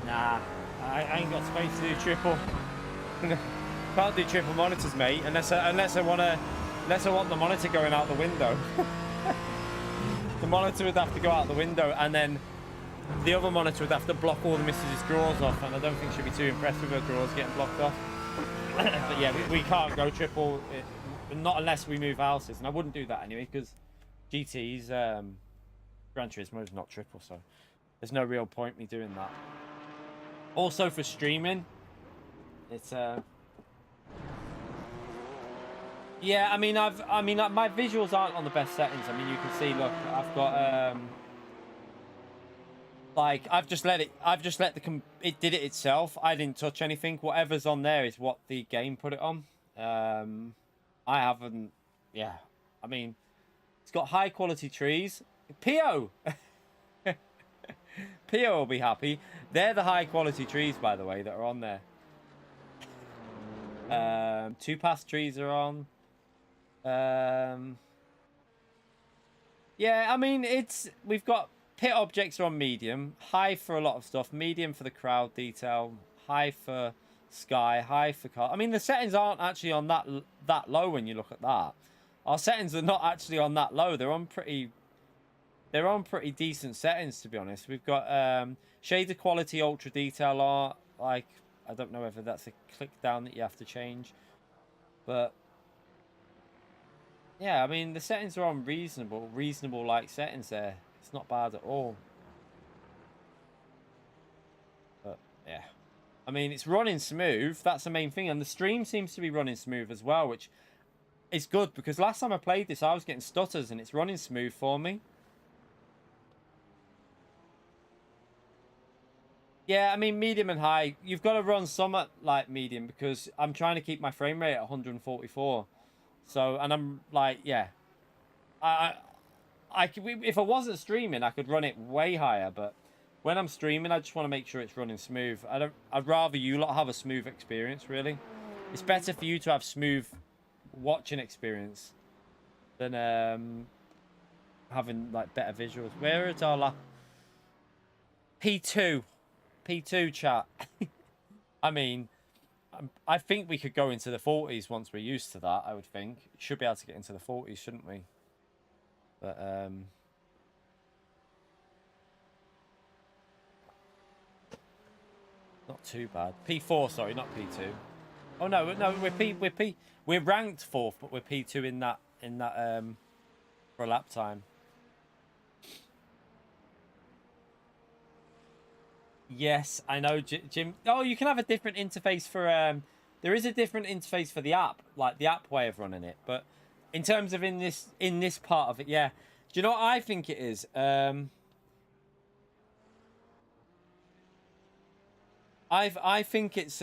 Nah, I ain't got space to do triple. Can't do triple monitors, mate, unless I want the monitor going out the window. The monitor would have to go out the window, and then the other monitor would have to block all the missus's drawers off, and I don't think she'd be too impressed with her drawers getting blocked off. But yeah, we can't go triple, not unless we move houses, and I wouldn't do that anyway, because GT's Gran Turismo is not triple, so there's no real point me doing that. Also for streaming, it's yeah, I mean my visuals aren't on the best settings. I mean, you can see, look, I've got like I've just let it did it itself. I didn't touch anything. Whatever's on there is what the game put it on. I haven't, yeah, I mean, it's got high quality trees. Pio Pio will be happy. They're the high quality trees, by the way, that are on there. 2 pass trees are on. Yeah, I mean, we've got pit objects are on medium, high for a lot of stuff, medium for the crowd detail, high for sky, high for car. I mean, the settings aren't actually on that low when you look at that. Our settings are not actually on that low. They're on pretty decent settings, to be honest. We've got shader quality, ultra detail art. Like, I don't know whether that's a click down that you have to change, but yeah, I mean, the settings are on reasonable like settings there. It's not bad at all. But yeah, I mean, it's running smooth. That's the main thing, and the stream seems to be running smooth as well, which is good, because last time I played this, I was getting stutters, and it's running smooth for me. Yeah, I mean, medium and high. You've got to run some at like medium, because I'm trying to keep my frame rate at 144. So, and I'm like, yeah, if I wasn't streaming, I could run it way higher. But when I'm streaming, I just want to make sure it's running smooth. I'd rather you lot have a smooth experience. Really, it's better for you to have smooth watching experience than having like better visuals. Where is our P2 chat? I mean, I think we could go into the 40s once we're used to that. I would think should be able to get into the 40s, shouldn't we? But not too bad. P4, sorry, not P2. Oh no, we're ranked 4th, but we're P2 in that for a lap time. Yes, I know, Jim. Oh, you can have a different interface for there is a different interface for the app, like the app way of running it. But in terms of in this part of it, yeah. Do you know what I think it is? I think it's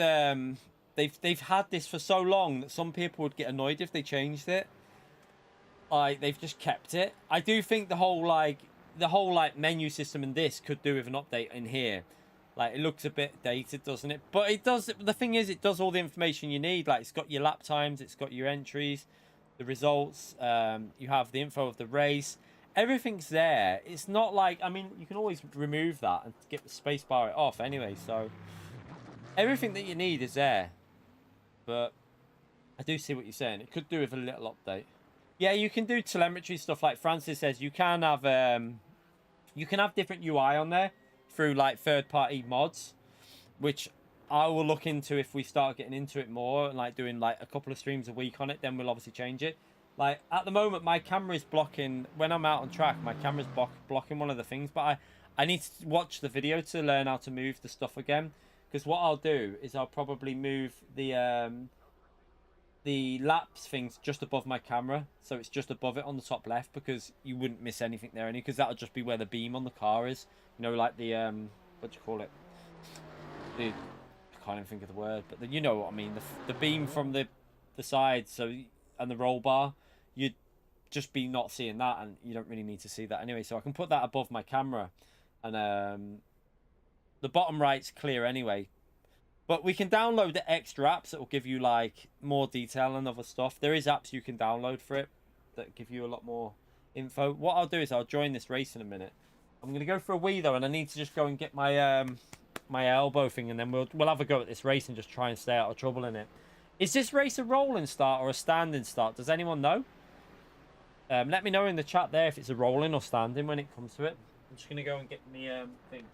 they've had this for so long that some people would get annoyed if they changed it. Like, they've just kept it. I do think the whole menu system in this could do with an update in here. Like, it looks a bit dated, doesn't it? But it does. The thing is, it does all the information you need. Like, it's got your lap times, it's got your entries, the results. You have the info of the race. Everything's there. It's not like, I mean, you can always remove that and get the spacebar it off anyway. So everything that you need is there. But I do see what you're saying. It could do with a little update. Yeah, you can do telemetry stuff. Like Francis says, you can have different UI on there through like third-party mods, which I will look into if we start getting into it more and like doing like a couple of streams a week on it. Then we'll obviously change it. Like at the moment, my camera is blocking when I'm out on track. My camera's blocking one of the things, but I need to watch the video to learn how to move the stuff again. Because what I'll do is I'll probably move the the laps thing's just above my camera, so it's just above it on the top left, because you wouldn't miss anything there, because that'll just be where the beam on the car is. You know, like the what do you call it? The, I can't even think of the word, but you know what I mean. The beam from the side, so, and the roll bar, you'd just be not seeing that, and you don't really need to see that anyway. So I can put that above my camera, and the bottom right's clear anyway. But we can download the extra apps that will give you like more detail and other stuff. There is apps you can download for it that give you a lot more info. What I'll do is I'll join this race in a minute. I'm going to go for a wee though, and I need to just go and get my my elbow thing, and then we'll have a go at this race and just try and stay out of trouble in it. Is this race a rolling start or a standing start? Does anyone know? Let me know in the chat there if it's a rolling or standing when it comes to it. I'm just going to go and get me thing.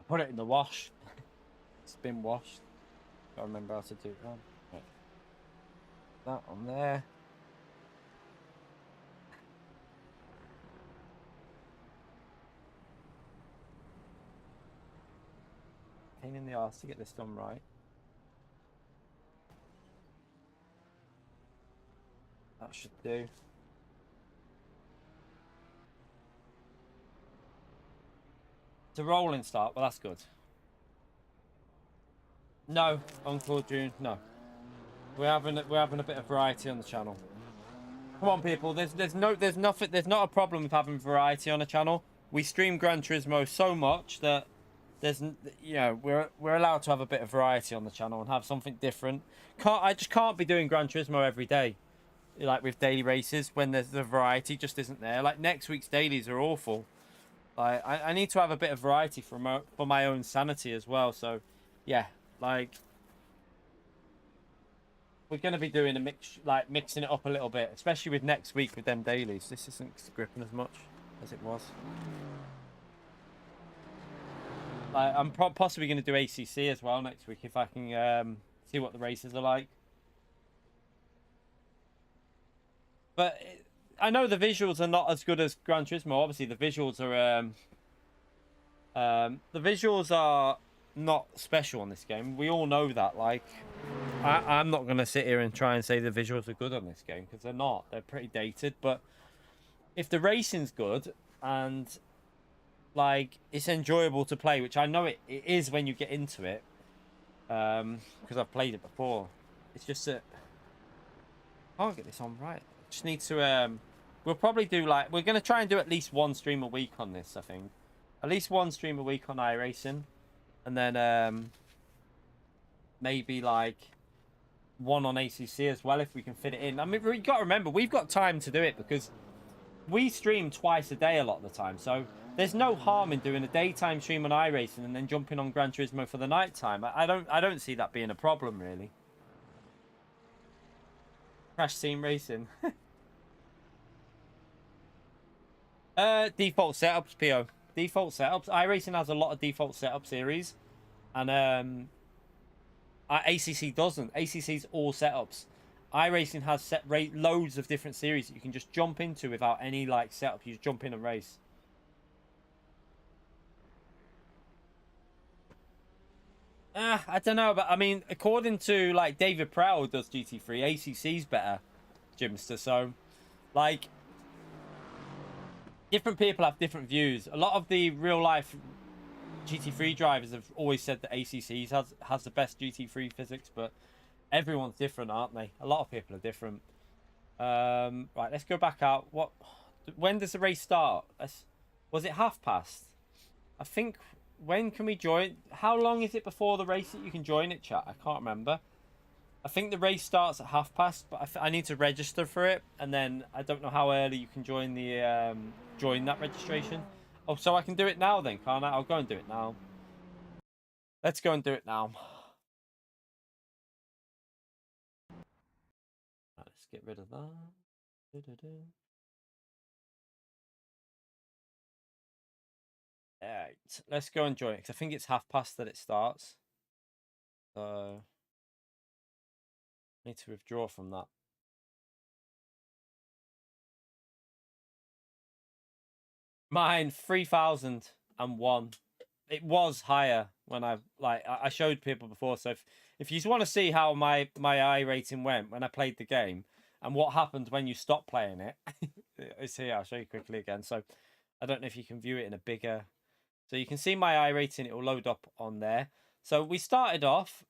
Put it in the wash. It's been washed. I remember how to do that. Right. That on there. Pain in the arse to get this done right. That should do. It's a rolling start. Well, that's good. No, Uncle June. No, we're having a bit of variety on the channel. Come on, people. There's not a problem with having variety on the channel. We stream Gran Turismo so much that we're allowed to have a bit of variety on the channel and have something different. I just can't be doing Gran Turismo every day, like with daily races, when the variety just isn't there. Like next week's dailies are awful. Like I need to have a bit of variety for my own sanity as well. So yeah, like we're gonna be doing a mix, like mixing it up a little bit, especially with next week with them dailies. This isn't gripping as much as it was. Like I'm possibly gonna do ACC as well next week if I can see what the races are like. But I know the visuals are not as good as Gran Turismo. Obviously, the visuals are not special on this game. We all know that. Like, I'm not gonna sit here and try and say the visuals are good on this game because they're not. They're pretty dated. But if the racing's good and like it's enjoyable to play, which I know it is when you get into it, because I've played it before. It's just that I can't get this on right. Just need to we'll probably do like we're gonna try and do at least one stream a week on this. I think at least one stream a week on iRacing, and then maybe like one on ACC as well if we can fit it in. I mean, we got to remember we've got time to do it because we stream twice a day a lot of the time. So there's no harm in doing a daytime stream on iRacing and then jumping on Gran Turismo for the nighttime. I don't see that being a problem really. Crash Team Racing. Default setups, PO. Default setups. iRacing has a lot of default setup series, and ACC doesn't. ACC's all setups. iRacing has set loads of different series that you can just jump into without any like setup. You just jump in and race. I don't know, but I mean, according to like David Prowl does GT3, ACC's better, Jimster. So, like, different people have different views. A lot of the real life GT3 drivers have always said that ACC's has the best GT3 physics, but everyone's different, aren't they? A lot of people are different. Right, let's go back out. When does the race start? Was it 30:30? I think. When can we join? How long is it before the race that you can join it, chat? I can't remember. I think the race starts at 30:30, but I need to register for it, and then I don't know how early you can join the join that registration. Oh, so I can do it now then, can't I? I'll go and do it now. Let's go and do it now. Right, let's get rid of that. Alright, let's go and join it, because I think it's 30:30 that it starts. So I need to withdraw from that. Mine 3001. It was higher when I showed people before. So if you want to see how my I rating went when I played the game and what happened when you stop playing it, it's here. I'll show you quickly again. So I don't know if you can view it in a bigger. So you can see my I rating. It will load up on there. So we started off.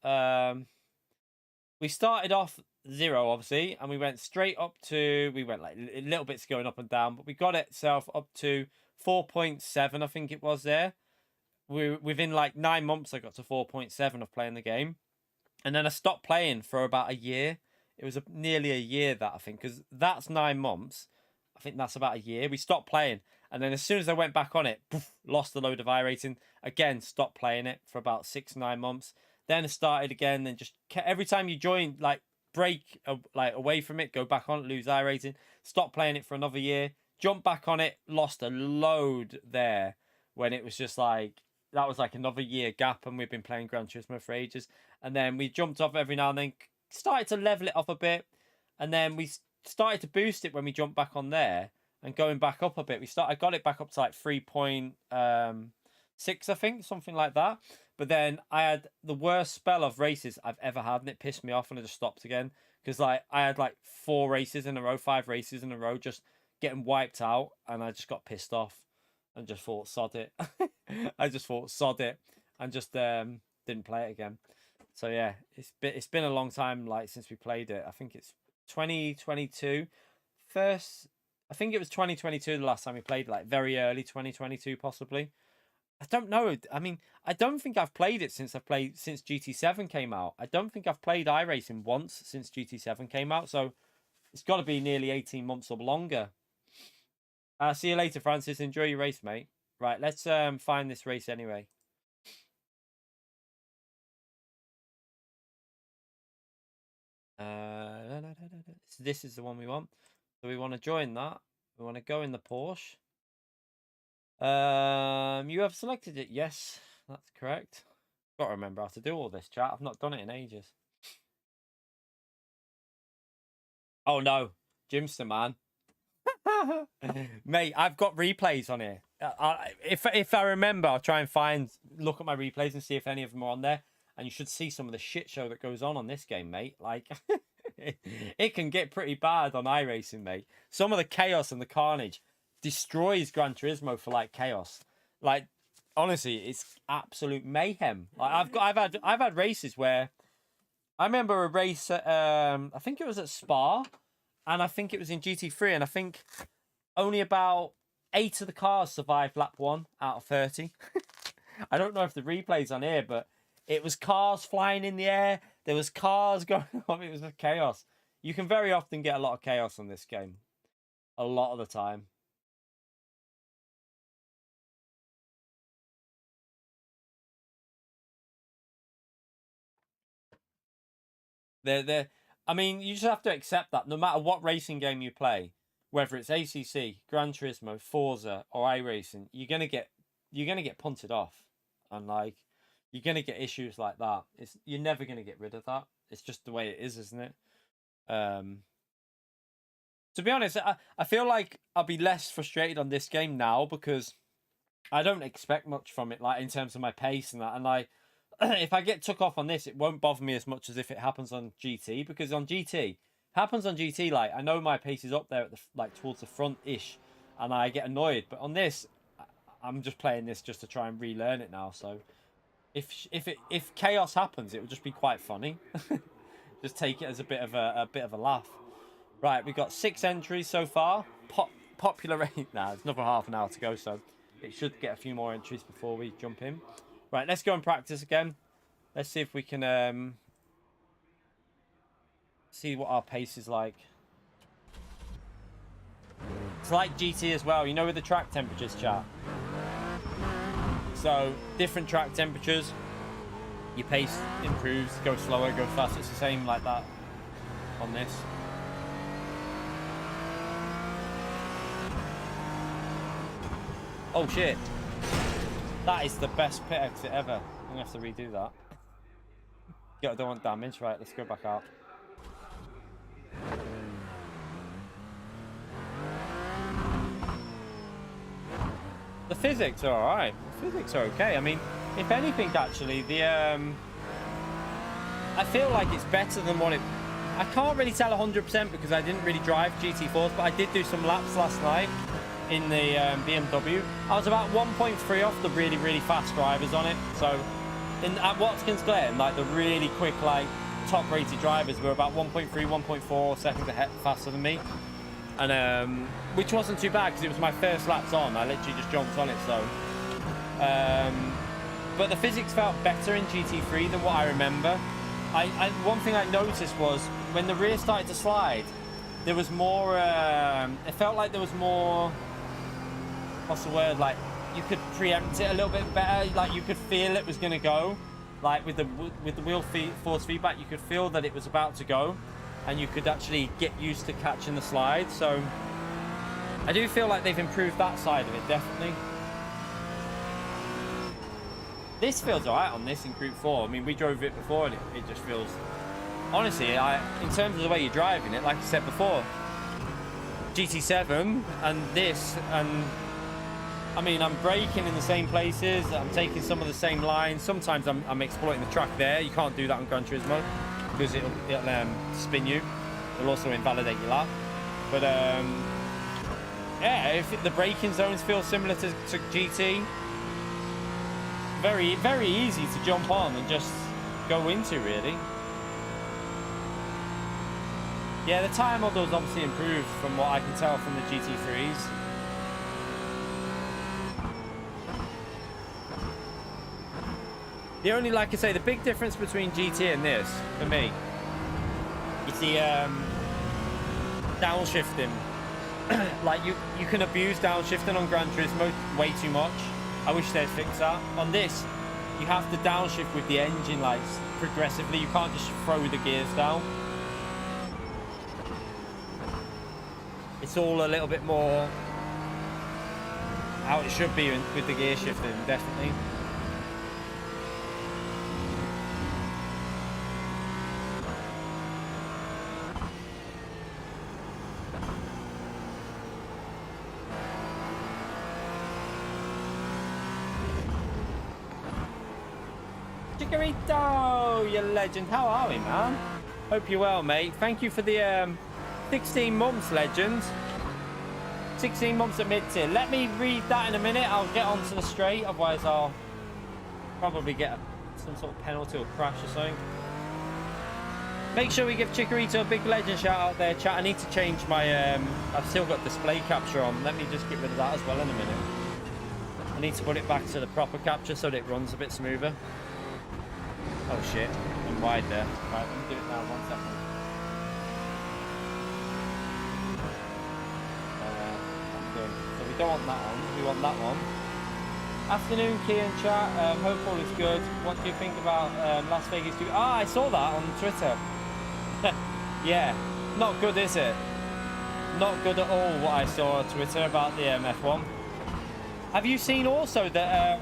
We started off 0, obviously, and we went straight up to. We went like little bits going up and down, but we got itself up to 4.7, I think it was there. Within like 9 months, I got to 4.7 of playing the game, and then I stopped playing for about a year. It was nearly a year that I think, because that's 9 months. I think that's about a year. We stopped playing, and then as soon as I went back on it, poof, lost a load of iRating. Again, stopped playing it for about 6-9 months. Then I started again, and just every time you join, like break like away from it, go back on it, lose iRating, stop playing it for another year, jump back on it, lost a load there when it was just like that was like another year gap, and we've been playing Gran Turismo for ages. And then we jumped off every now and then, started to level it off a bit, and then we started to boost it when we jumped back on there and going back up a bit. I got it back up to like 3.6, I think, something like that. But then I had the worst spell of races I've ever had, and it pissed me off, and I just stopped again. Because like I had like 4 races in a row, 5 races in a row, just getting wiped out, and I just got pissed off and just thought, sod it. I just thought, sod it, and just didn't play it again. So yeah, it's been a long time like since we played it. I think it's 2022. I think it was 2022 the last time we played, like very early 2022 possibly. I don't know. I mean, I don't think I've played it since GT7 came out. I don't think I've played iRacing once since GT7 came out. So it's got to be nearly 18 months or longer. See you later, Francis. Enjoy your race, mate. Right, let's find this race anyway. This is the one we want. So we want to join that. We want to go in the Porsche. You have selected it. Yes, that's correct. Got to remember how to do all this, chat. I've not done it in ages. Oh no, Jimster, man. Mate, I've got replays on here. If I remember, I'll try and look at my replays and see if any of them are on there. And you should see some of the shit show that goes on this game, mate. Like, it can get pretty bad on iRacing, mate. Some of the chaos and the carnage destroys Gran Turismo for like chaos. Like, honestly, it's absolute mayhem. Like, I've had races where I remember a race at, I think it was at Spa, and I think it was in GT3, and I think only about 8 of the cars survived lap 1 out of 30. I don't know if the replay's on here, but it was cars flying in the air. There was cars going on. It was chaos. You can very often get a lot of chaos on this game. A lot of the time. I mean, you just have to accept that no matter what racing game you play, whether it's ACC, Gran Turismo, Forza, or iRacing, you're gonna get punted off, and like you're gonna get issues like that. You're never gonna get rid of that. It's just the way it is, isn't it? To be honest, I feel like I'll be less frustrated on this game now because I don't expect much from it, like in terms of my pace and that. And like, if I get took off on this, it won't bother me as much as if it happens on GT, because on GT, happens on GT, like I know my pace is up there at the like towards the front ish, and I get annoyed. But on this, I'm just playing this just to try and relearn it now. So if chaos happens, it will just be quite funny. Just take it as a bit of a laugh. Right, we've got 6 entries so far. Popular rate. Nah, there's another half an hour to go, so it should get a few more entries before we jump in. Right, let's go and practice again. Let's see if we can see what our pace is like. It's like GT as well, you know, with the track temperatures, chat. So different track temperatures, your pace improves, goes slower, goes faster. It's the same like that on this. Oh shit. That is the best pit exit ever. I'm gonna have to redo that. Yeah, I don't want damage. Right, let's go back out. The physics are alright. The physics are okay. I mean, if anything, actually, the I feel like it's better than what it... I can't really tell 100% because I didn't really drive GT4s, but I did do some laps last night in the BMW. I was about 1.3 off the really, really fast drivers on it. So at Watkins Glen, like the really quick, like top rated drivers were about 1.3, 1.4 seconds ahead faster than me. And which wasn't too bad because it was my first laps on. I literally just jumped on it. So but the physics felt better in GT3 than what I remember. One thing I noticed was when the rear started to slide, there was more it felt like there was more, what's the word, like you could preempt it a little bit better. Like you could feel it was going to go, like with the wheel force feedback, you could feel that it was about to go, and you could actually get used to catching the slide. So I do feel like they've improved that side of it, definitely. This feels alright on this in Group 4. I mean, we drove it before and it just feels... Honestly, in terms of the way you're driving it, like I said before, GT7 and this, and I mean, I'm braking in the same places, I'm taking some of the same lines. Sometimes I'm exploiting the track there. You can't do that on Gran Turismo because it'll spin you. It'll also invalidate your lap. But yeah, if the braking zones feel similar to GT, very, very easy to jump on and just go into, really. Yeah, the tyre model's obviously improved from what I can tell from the GT3s. The only, like I say, the big difference between GT and this, for me, is the downshifting. Like, you can abuse downshifting on Gran Turismo way too much. I wish they'd fix that. On this, you have to downshift with the engine, like, progressively. You can't just throw the gears down. It's all a little bit more how it should be with the gear shifting, definitely. Chikorito, you legend. How are we, man? Hope you're well, mate. Thank you for the 16 months, legend. 16 months at mid-tier. Let me read that in a minute. I'll get onto the straight. Otherwise, I'll probably get some sort of penalty or crash or something. Make sure we give Chikorito a big legend shout out there, chat. I need to change my... I've still got display capture on. Let me just get rid of that as well in a minute. I need to put it back to the proper capture so that it runs a bit smoother. Oh shit, I'm wide there. Right, let me do it now, 1 second. So we don't want that one, we want that one. Afternoon, Key and chat. Hope all is good. What do you think about Las Vegas 2? Ah, I saw that on Twitter. Yeah, not good, is it? Not good at all what I saw on Twitter about the F1. Have you seen also that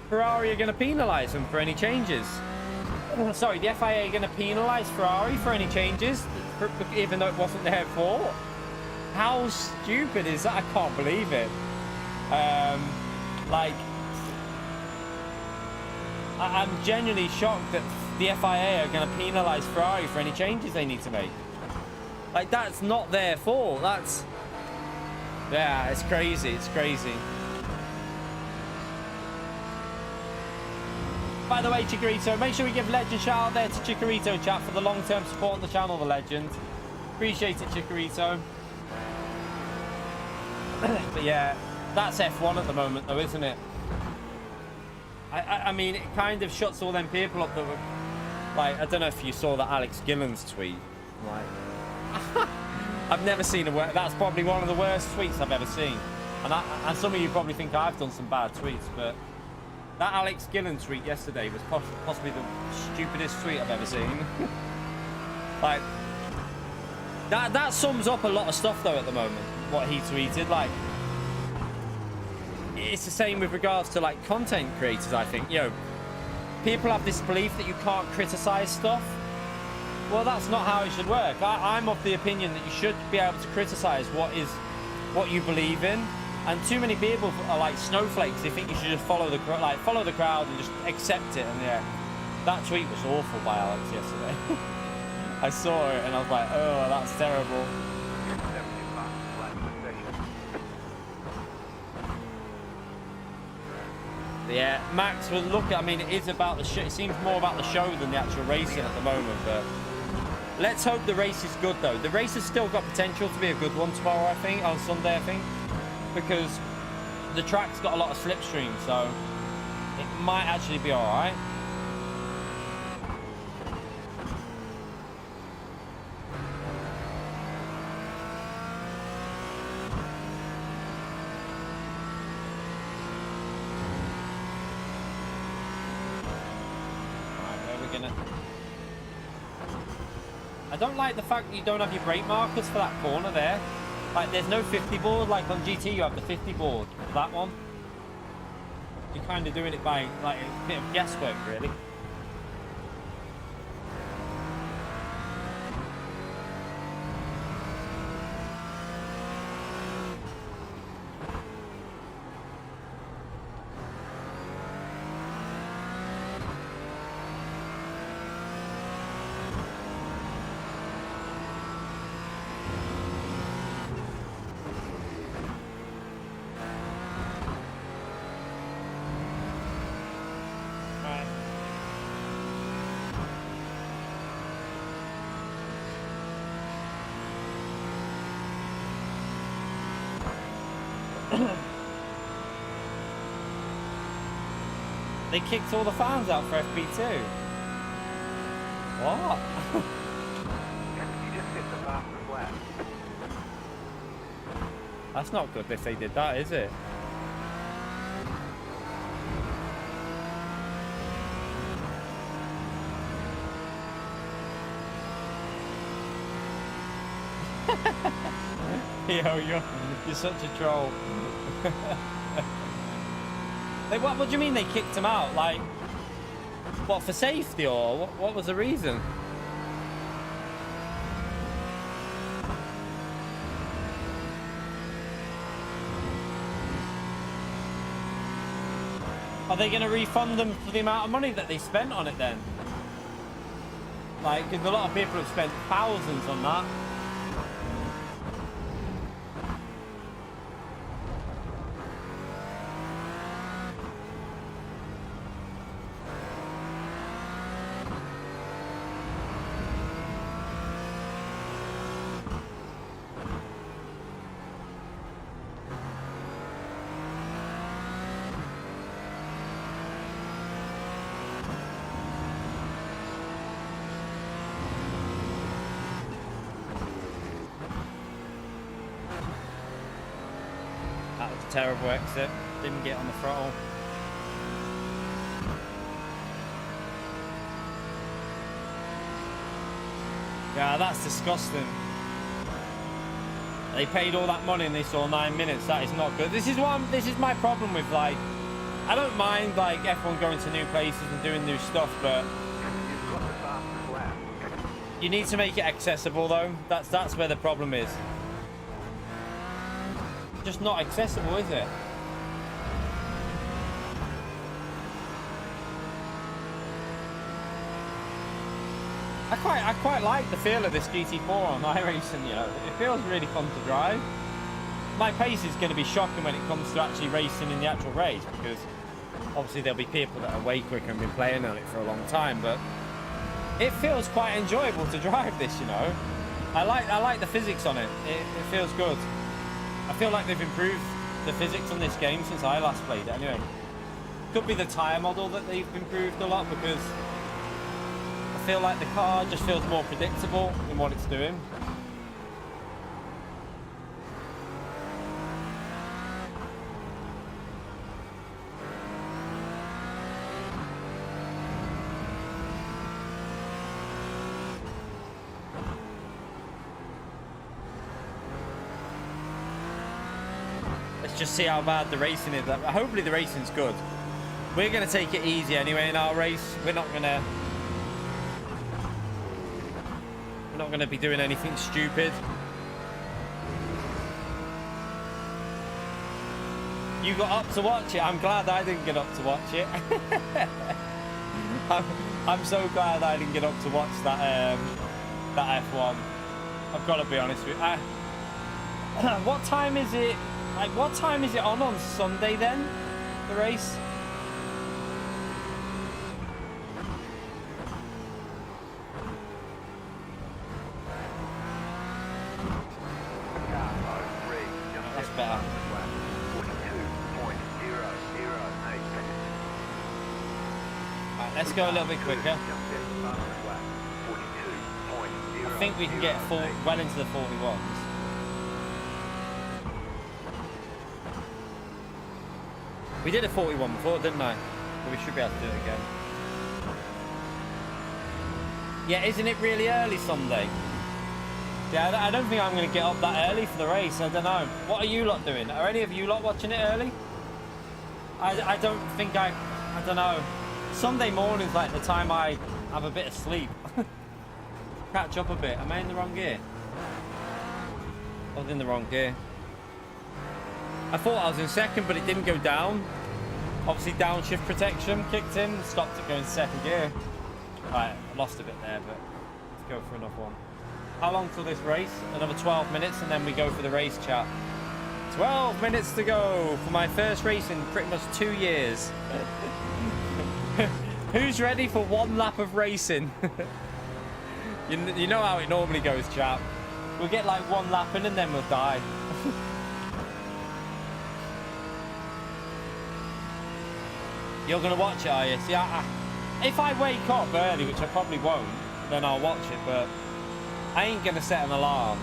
Ferrari are going to penalise them for any changes? Sorry, the FIA are going to penalise Ferrari for any changes even though it wasn't their fault. How stupid is that? I can't believe it. Like, I'm genuinely shocked that the FIA are going to penalise Ferrari for any changes they need to make. Like, that's not their fault. That's... Yeah, it's crazy. It's crazy. By the way, Chikorito, make sure we give Legend a shout out there to Chikorito, chat, for the long-term support on the channel, the Legend. Appreciate it, Chikorito. But yeah, that's F1 at the moment, though, isn't it? I mean, it kind of shuts all them people up that were... Like, I don't know if you saw that Alex Gillen's tweet. Like... I've never seen a... That's probably one of the worst tweets I've ever seen. And some of you probably think I've done some bad tweets, but... That Alex Gillen tweet yesterday was possibly the stupidest tweet I've ever seen. Like, that sums up a lot of stuff, though, at the moment, what he tweeted. Like, it's the same with regards to, like, content creators, I think. You know, people have this belief that you can't criticize stuff. Well, that's not how it should work. I'm of the opinion that you should be able to criticize what you believe in. And too many people are like snowflakes. They think you should just follow the crowd and just accept it. And yeah, that tweet was awful by Alex yesterday. I saw it and I was like, oh, that's terrible. Yeah, Max was looking. I mean, it is about the show. It seems more about the show than the actual racing at the moment. But let's hope the race is good, though. The race has still got potential to be a good one tomorrow, I think, on Sunday, I think. Because the track's got a lot of slipstream, so it might actually be all right. Alright, where are we gonna... I don't like the fact that you don't have your brake markers for that corner there. Like, there's no 50 board. Like on GT, you have the 50 board for that one. You're kind of doing it by, like, a bit of guesswork, really. They kicked all the fans out for FP2. What? You just hit the fastest lap. That's not good if they did that, is it? Yo, you're such a troll. What do you mean they kicked him out? Like, what, for safety, or what was the reason? Are they going to refund them for the amount of money that they spent on it then? Like, because a lot of people have spent thousands on that. Terrible exit, didn't get on the throttle. Yeah, that's disgusting. They paid all that money and they saw 9 minutes. That is not good. This is my problem with, like, I don't mind, like, F1 going to new places and doing new stuff, but You need to make it accessible though. That's where the problem is. Just not accessible, is it? I quite like the feel of this GT4 on iRacing, you know. It feels really fun to drive. My pace is going to be shocking when it comes to actually racing in the actual race, because obviously there'll be people that are way quicker and been playing on it for a long time, but it feels quite enjoyable to drive this, you know. I like the physics on it. It feels good. I feel like they've improved the physics on this game since I last played it anyway. Could be the tyre model that they've improved a lot, because I feel like the car just feels more predictable in what it's doing. Just see how bad the racing is. Hopefully the racing's good. We're going to take it easy anyway in our race. We're not going to be doing anything stupid. You got up to watch it. I'm glad I didn't get up to watch it. I'm so glad I didn't get up to watch that F1. I've got to be honest with you. What time is it? Like, what time is it on Sunday then? The race? That's better. Right, let's go a little bit quicker. I think we can get well into the 41s. We did a 41 before, didn't I? But we should be able to do it again. Yeah, isn't it really early Sunday? Yeah, I don't think I'm going to get up that early for the race. I don't know. What are you lot doing? Are any of you lot watching it early? I don't think I don't know. Sunday morning's like the time I have a bit of sleep. Catch up a bit. Am I in the wrong gear? I was in the wrong gear. I thought I was in second, but it didn't go down. Obviously, downshift protection kicked in, stopped it going second gear. Right, I lost a bit there, but let's go for another one. How long till this race? Another 12 minutes, and then we go for the race chat. 12 minutes to go for my first race in pretty much 2 years. Who's ready for one lap of racing? You know how it normally goes, chap. We'll get like one lap in, and then we'll die. You're going to watch it, are you? See, if I wake up early, which I probably won't, then I'll watch it, but I ain't going to set an alarm.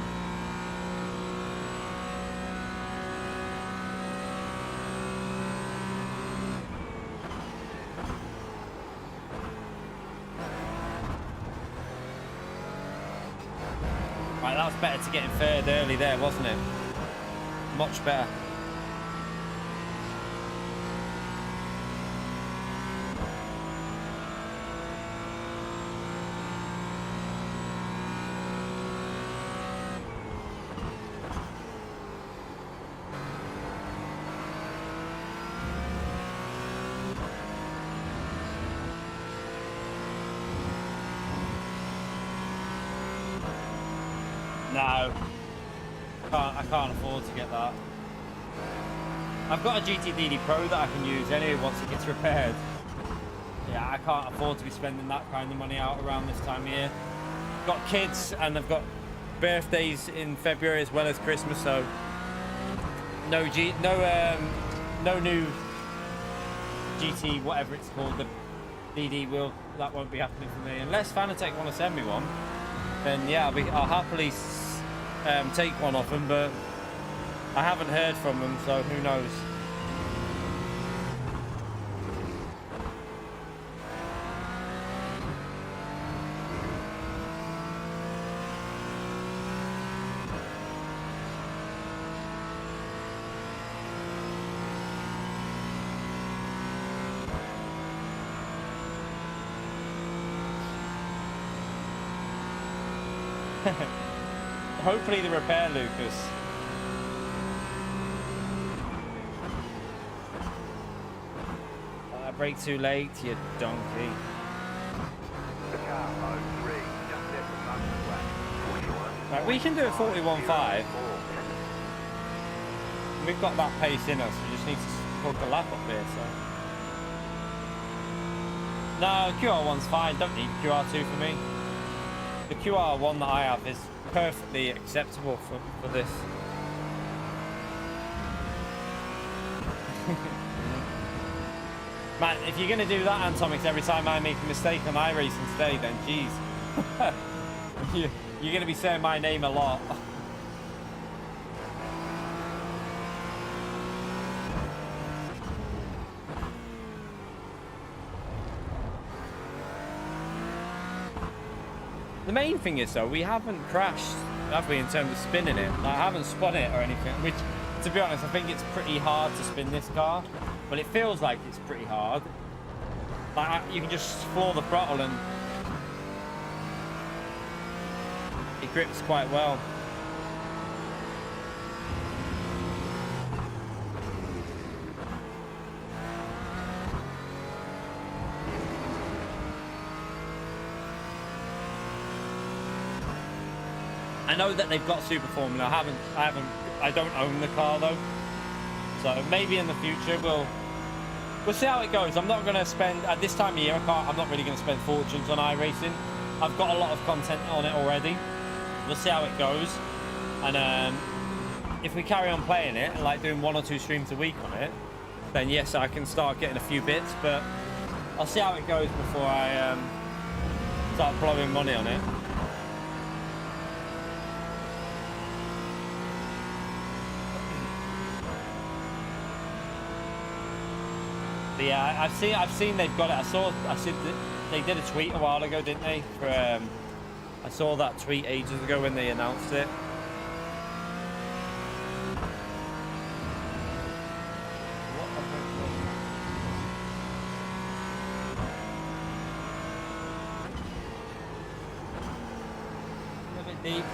Right, that was better to get in third early there, wasn't it? Much better. No, I can't afford to get that. I've got a GTDD Pro that I can use anyway once it gets repaired. Yeah, I can't afford to be spending that kind of money out around this time of year. Got kids and I've got birthdays in February as well as Christmas, so no new GT, whatever it's called, the DD that won't be happening for me unless Fanatec want to send me one. Then yeah, I'll happily take one off them, but I haven't heard from them, so who knows. Hopefully the repair, Lucas. Brake too late, you donkey. Right, we can do it 41.5. We've got that pace in us. We just need to hook a lap up here. So. No, QR1's fine. Don't need QR2 for me. The QR1 that I have is perfectly acceptable for this. Man, if you're going to do that, Antomics, every time I make a mistake on iRacing today, then geez. You're going to be saying my name a lot. The main thing is, though, we haven't crashed, have we, in terms of spinning it? Like, I haven't spun it or anything, which, to be honest, I think it's pretty hard to spin this car. But it feels like it's pretty hard. Like, you can just floor the throttle and it grips quite well. I know that they've got Super Formula. I don't own the car though. So maybe in the future we'll see how it goes. I'm not going to spend at this time of year. I'm not really going to spend fortunes on iRacing. I've got a lot of content on it already. We'll see how it goes, and if we carry on playing it and like doing 1 or 2 streams a week on it, then yes, I can start getting a few bits. But I'll see how it goes before I start blowing money on it. But yeah, I've seen they've got it. I said they did a tweet a while ago, didn't they? For I saw that tweet ages ago when they announced it. A bit deep.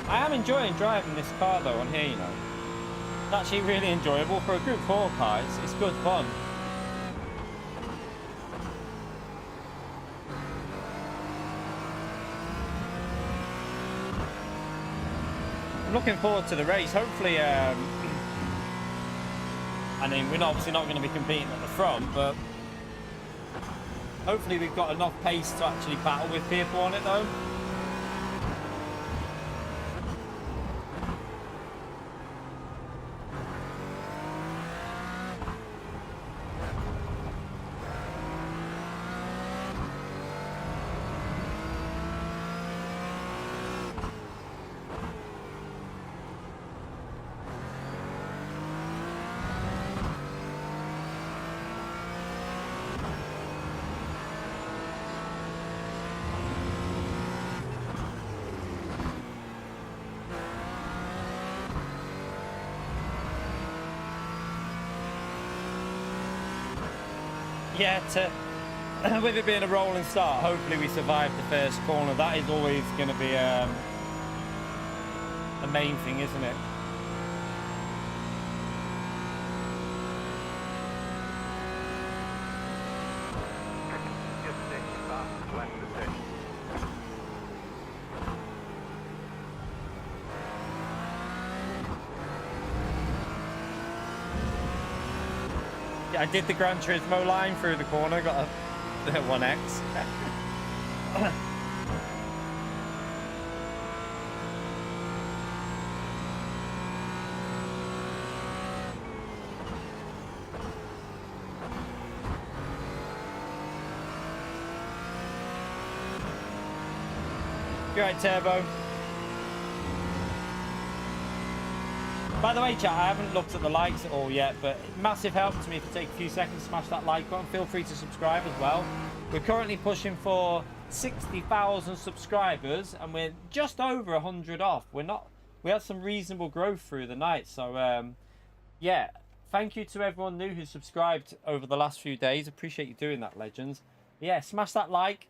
I am enjoying driving this car though on here, you know. It's actually really enjoyable for a Group 4 car. It's good fun. I'm looking forward to the race. Hopefully, I mean, we're obviously not going to be competing at the front, but hopefully we've got enough pace to actually battle with people on it though. Yeah, with it being a rolling start, hopefully we survive the first corner. That is always going to be the main thing, isn't it? Just six, fast, left to six. Yeah, I did the Gran Turismo line through the corner, got a 1x. You're right, Turbo. By the way, chat, I haven't looked at the likes at all yet, but massive help to me if you take a few seconds to smash that like button. Feel free to subscribe as well. We're currently pushing for 60,000 subscribers, and we're just over 100 off. We had some reasonable growth through the night, so yeah. Thank you to everyone new who subscribed over the last few days. Appreciate you doing that, legends. Yeah, smash that like.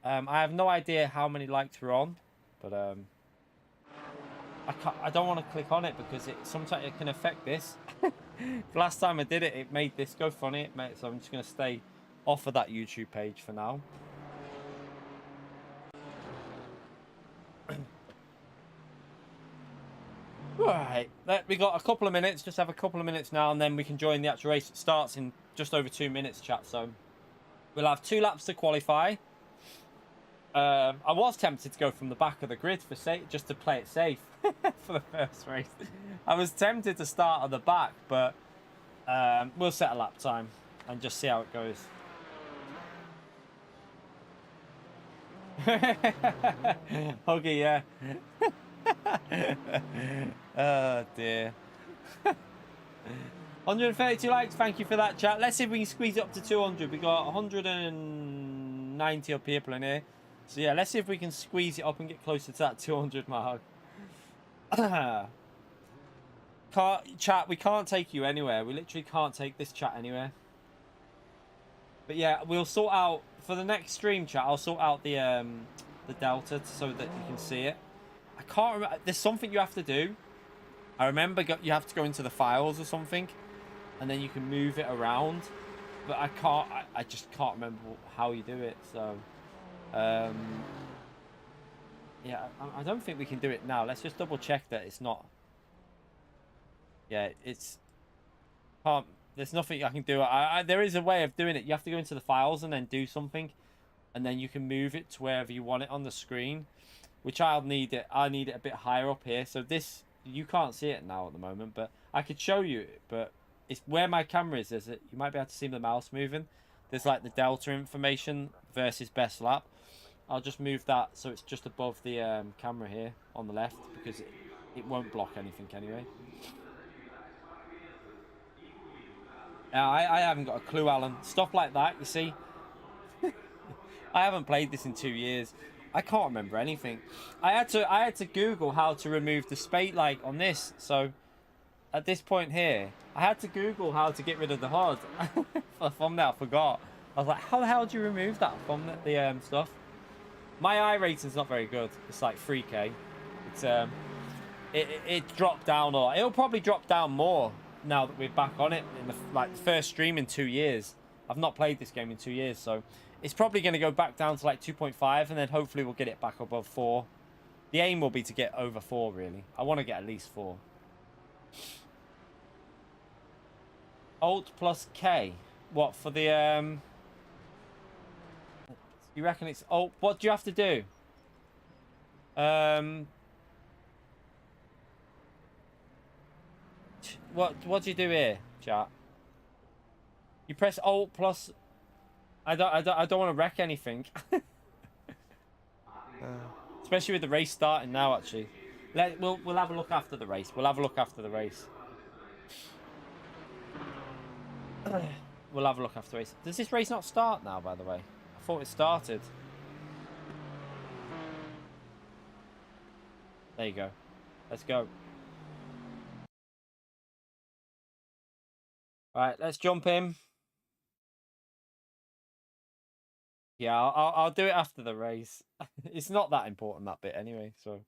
I have no idea how many likes we're on, but I don't want to click on it because sometimes it can affect this. Last time I did it, it made this go funny. So I'm just going to stay off of that YouTube page for now. Alright, we got a couple of minutes. Just have a couple of minutes now, and then we can join the actual race. It starts in just over 2 minutes, chat. So we'll have 2 laps to qualify. I was tempted to go from the back of the grid for just to play it safe for the first race. I was tempted to start at the back, but we'll set a lap time and just see how it goes. Okay, yeah. Oh dear. 132 likes, thank you for that, chat. Let's see if we can squeeze it up to 200. We got 190 up people in here. So yeah, let's see if we can squeeze it up and get closer to that 200 mark. Chat, we can't take you anywhere. We literally can't take this chat anywhere. But yeah, we'll sort out for the next stream, chat. I'll sort out the delta so that you can see it. I can't remember. There's something you have to do. I remember you have to go into the files or something, and then you can move it around. But I can't. I just can't remember how you do it. So. Yeah, I don't think we can do it now. Let's just double check that it's not. Yeah, it's can't. There's nothing I can do. There is a way of doing it. You have to go into the files and then do something, and then you can move it to wherever you want it on the screen. Which I'll need it. I need it a bit higher up here. So this you can't see it now at the moment, but I could show you it. But it's where my camera is. You might be able to see the mouse moving. There's like the delta information versus best lap. I'll just move that so it's just above the camera here on the left because it won't block anything anyway. I haven't got a clue, Alan. Stuff like that, you see. I haven't played this in 2 years. I can't remember anything. I had to Google how to remove the space like on this. So at this point here, I had to Google how to get rid of the HUD. For the thumbnail, I forgot. I was like, how the hell do you remove that from the stuff? My iRating's not very good. It's like 3K. It's it dropped down, or it'll probably drop down more now that we're back on it in the first stream in 2 years. I've not played this game in 2 years, so it's probably going to go back down to like 2.5, and then hopefully we'll get it back above 4. The aim will be to get over 4, really. I want to get at least 4. Alt plus K. What for the You reckon it's alt? What do you have to do? What do you do here, chat? You press alt plus. I don't want to wreck anything. Especially with the race starting now. Actually, we'll have a look after the race. We'll have a look after the race. We'll have a look after the race. Does this race not start now? By the way, I thought it started. There you go. Let's go. All right, let's jump in. Yeah, I'll do it after the race. It's not that important, that bit anyway, so.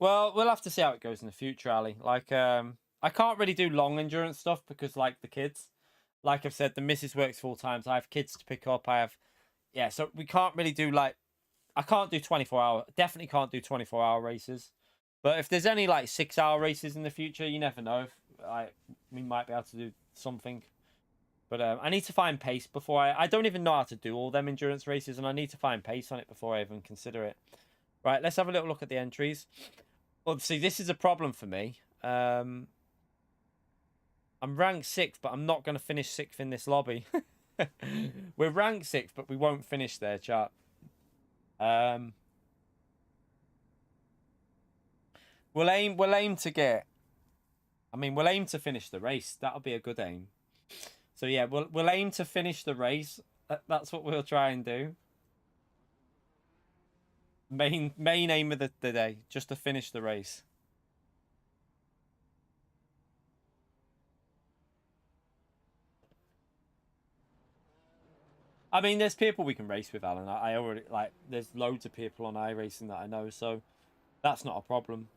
Well, we'll have to see how it goes in the future, Ali. Like, I can't really do long endurance stuff because, like, the kids. Like I've said, the missus works full time, so I have kids to pick up. Yeah, so we can't really do, like, I can't do 24-hour, definitely can't do 24-hour races. But if there's any, like, 6-hour races in the future, you never know. We might be able to do something. But I need to find pace before I don't even know how to do all them endurance races, and I need to find pace on it before I even consider it. Right, let's have a little look at the entries. Obviously, this is a problem for me. I'm ranked 6th, but I'm not going to finish 6th in this lobby. We're ranked 6th, but we won't finish there, chat. We'll aim to get. I mean, we'll aim to finish the race. That'll be a good aim. So yeah, we'll aim to finish the race. That's what we'll try and do. Main aim of the day, just to finish the race. I mean, there's people we can race with, Alan. I already, like, there's loads of people on iRacing that I know, so that's not a problem.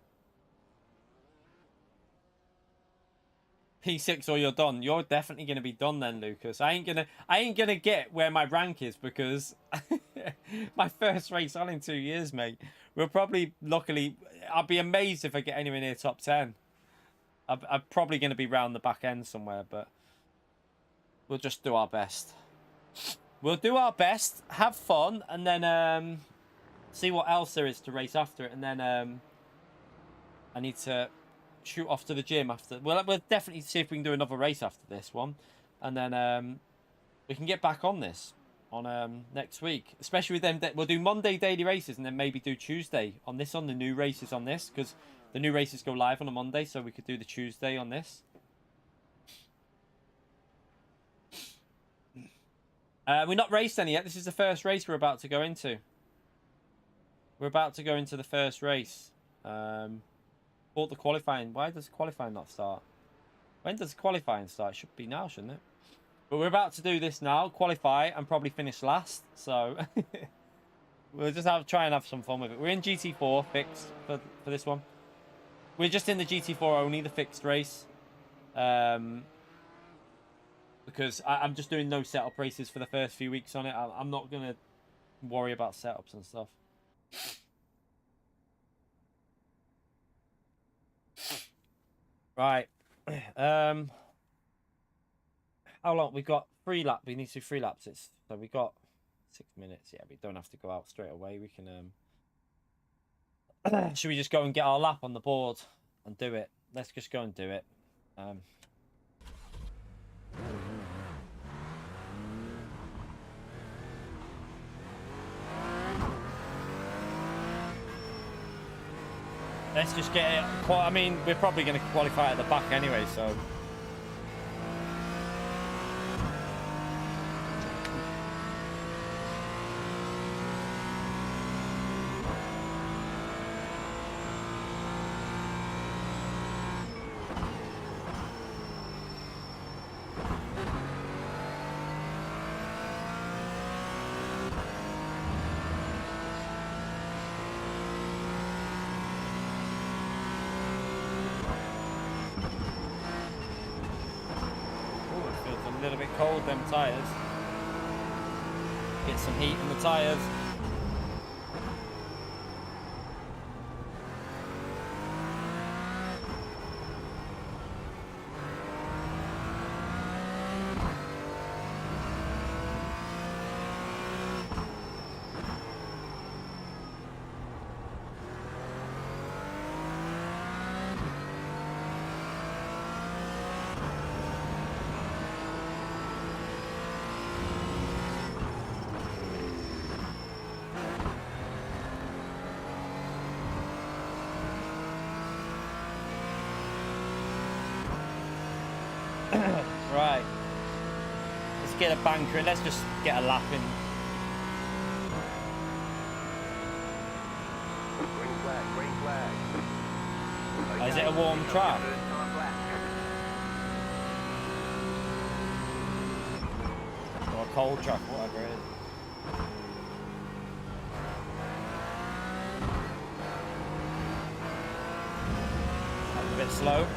P6 or you're done. You're definitely gonna be done then, Lucas. I ain't gonna get where my rank is because my first race on in 2 years, mate. We'll probably, luckily, I'll be amazed if I get anywhere near top 10. I'm probably gonna be round the back end somewhere, but we'll just do our best. We'll do our best, have fun, and then see what else there is to race after it, and then I need to shoot off to the gym after. We'll definitely see if we can do another race after this one, and then we can get back on this on next week, especially with them. We'll do Monday daily races, and then maybe do Tuesday on this, on the new races on this, because the new races go live on a Monday, so we could do the Tuesday on this. We're not raced any yet. This is the first race we're about to go into. We're about to go into the first race. Bought the qualifying. Why does qualifying not start? When does qualifying start? It should be now, shouldn't it? But we're about to do this now. Qualify and probably finish last. So we'll just try and have some fun with it. We're in GT4 fixed for this one. We're just in the GT4 only, the fixed race. Because I'm just doing no setup races for the first few weeks on it. I'm not going to worry about setups and stuff. Right. How long? We've got 3 laps. We need to do 3 laps. So we got 6 minutes. Yeah, we don't have to go out straight away. We can... Should we just go and get our lap on the board and do it? Let's just go and do it. Let's just get it. I mean, we're probably going to qualify at the back anyway, so. A little bit cold, them tyres. Get some heat in the tyres. Right. Let's get a banker in. Let's just get a lap in. Green flag, green flag. Is it a warm track? cold track, whatever it is. That's a bit slow.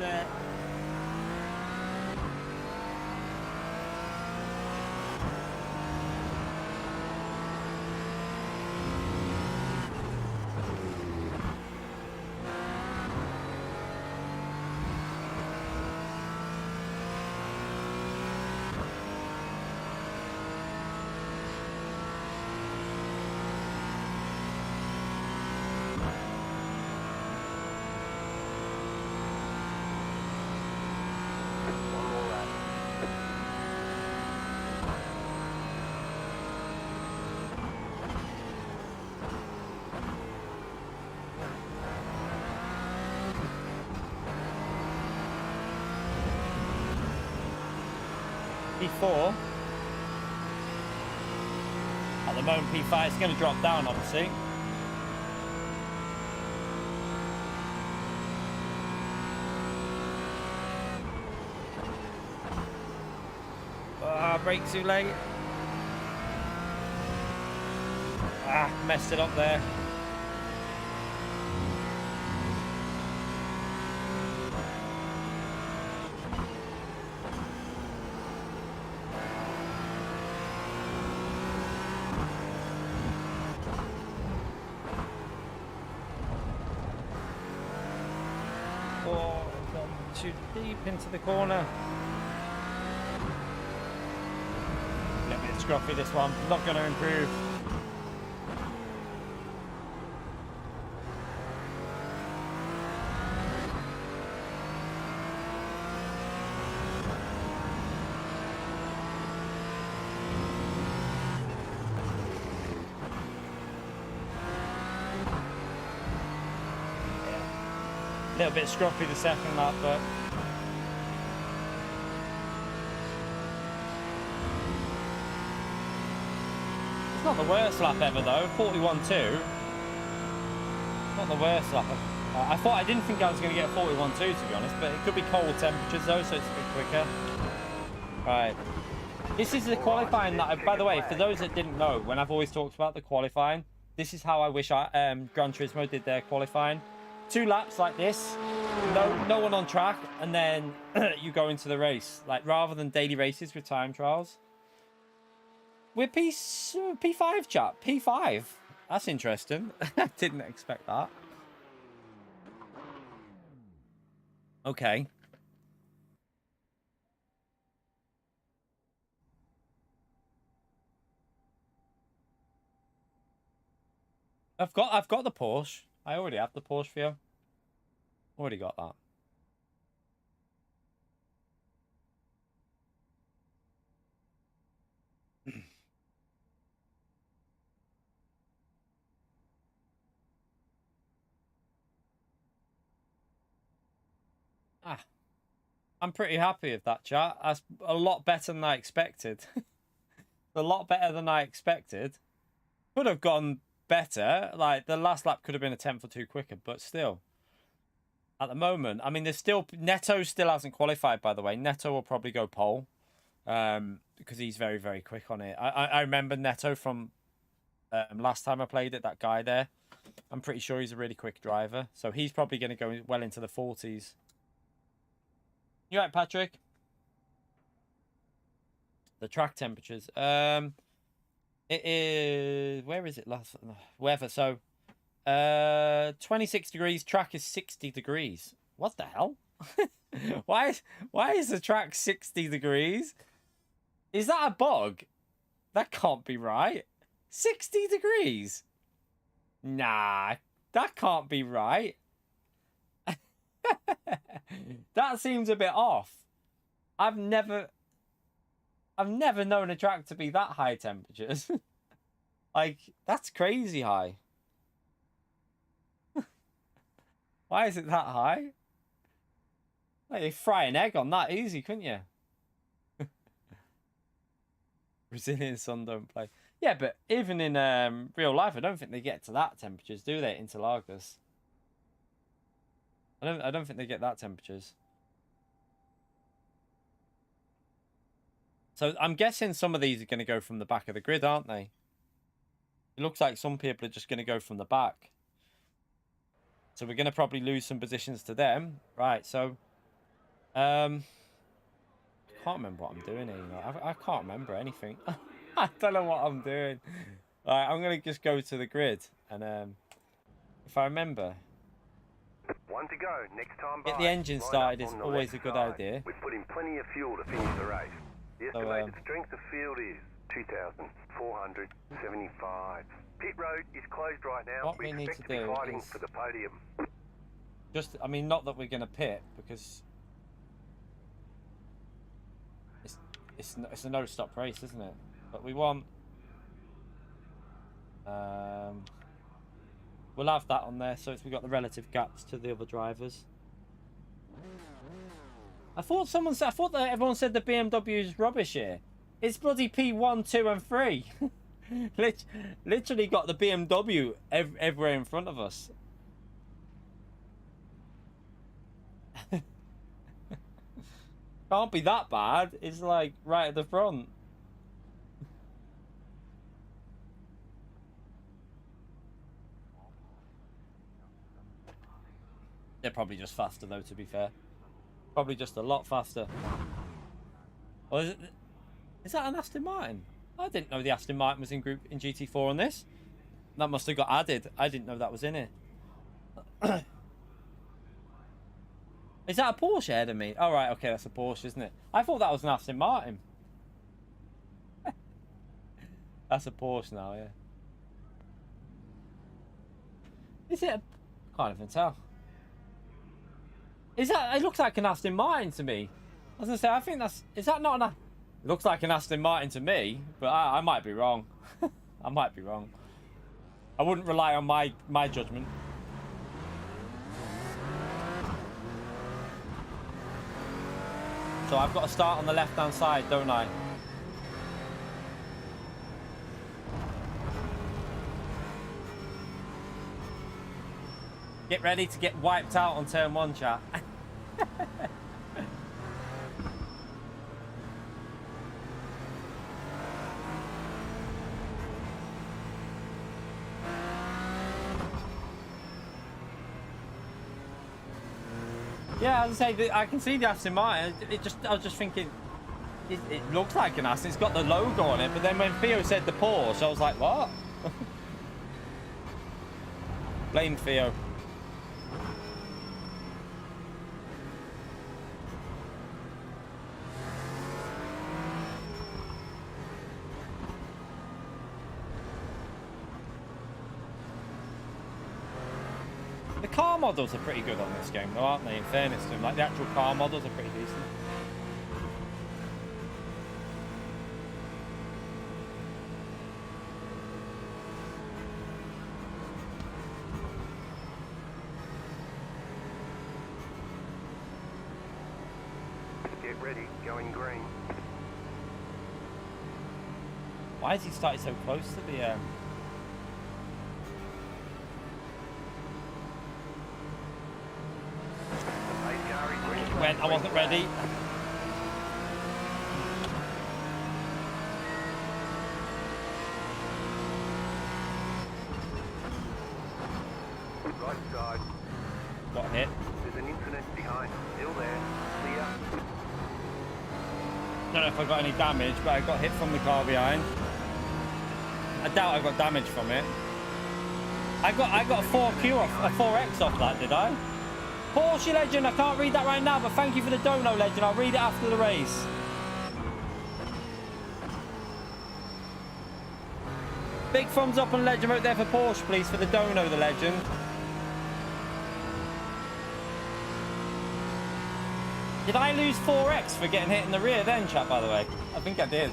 There. P4. At the moment, P5 is going to drop down, obviously. Brake too late. Messed it up there. Oh, gone too deep into the corner. A little bit scruffy this one. Not going to improve. A little bit scruffy the second lap, but it's not the worst lap ever though. 41.2. Not the worst lap. I didn't think I was going to get 41.2 to be honest, but it could be cold temperatures though, so it's a bit quicker. Right. This is the qualifying that by the way, for those that didn't know, when I've always talked about the qualifying, this is how I wish Gran Turismo did their qualifying. 2 laps like this, no one on track, and then you go into the race. Like, rather than daily races with time trials. We're P5, chat. P5. That's interesting. I didn't expect that. Okay. I've got the Porsche. I already have the Porsche for you. Already got that. I'm pretty happy with that, chat. That's a lot better than I expected. A lot better than I expected. Could have gone better. Like, the last lap could have been a 10th or 2 quicker, but still. At the moment, I mean, there's still... Neto still hasn't qualified, by the way. Neto will probably go pole. Because he's very, very quick on it. I remember Neto from last time I played it, that guy there. I'm pretty sure he's a really quick driver. So he's probably going to go well into the 40s. You right, Patrick? The track temperatures. It is... Where is it? Weather. So, 26 degrees. Track is 60 degrees. What the hell? Why is the track 60 degrees? Is that a bug? That can't be right. 60 degrees? Nah, that can't be right. That seems a bit off. I've never known a track to be that high temperatures. Like, that's crazy high. Why is it that high? Like, you fry an egg on that easy, couldn't you? Brazilian sun don't play. Yeah, but even in real life, I don't think they get to that temperatures, do they? Interlagos. I don't think they get that temperatures. So I'm guessing some of these are going to go from the back of the grid, aren't they? It looks like some people are just going to go from the back. So we're going to probably lose some positions to them. Right, so... I can't remember what I'm doing here, you know. I can't remember anything. I don't know what I'm doing. Right, I'm going to just go to the grid. And if I remember... One to go. Next time get the engine started is always a good idea. We've put in plenty of fuel to finish the race. The estimated strength of field is 2,475. Pit road is closed right now. What we need to do fighting is for the podium. Just, I mean, not that we're going to pit, because it's a no-stop race, isn't it? But we want... we'll have that on there, so we've got the relative gaps to the other drivers. I thought that everyone said the BMW is rubbish here. It's bloody P1, 2 and 3. Literally got the BMW everywhere in front of us. Can't be that bad. It's like right at the front. They're probably just faster though, to be fair. Probably just a lot faster. Or is that an Aston Martin? I didn't know the Aston Martin was in GT4 on this. That must have got added. I didn't know that was in it. Is that a Porsche ahead of me? Oh, right, okay, that's a Porsche, isn't it? I thought that was an Aston Martin. That's a Porsche now, yeah. Is it? Can't even tell. Is that? It looks like an Aston Martin to me. I was gonna say, I think that's. Is that not an? It looks like an Aston Martin to me, but I might be wrong. I might be wrong. I wouldn't rely on my judgment. So I've got to start on the left-hand side, don't I? Get ready to get wiped out on turn 1, chat. Yeah, as I say, I can see the Aston Martin. I was just thinking, it looks like an Aston. It's got the logo on it, but then when Theo said the Porsche, I was like, what? Blame Theo. The car models are pretty good on this game, though, aren't they? In fairness to them, like the actual car models are pretty decent. Get ready, going green. Why has he started so close to the? When I wasn't ready. Right side. Got hit. There's an incident behind. Still there. Clear. Don't know if I got any damage, but I got hit from the car behind. I doubt I got damage from it. I got a 4Q off, a 4X off that, did I? Porsche Legend, I can't read that right now, but thank you for the dono, Legend. I'll read it after the race. Big thumbs up on Legend right there for Porsche, please, for the dono, the Legend. Did I lose 4X for getting hit in the rear then, chat, by the way? I think I did.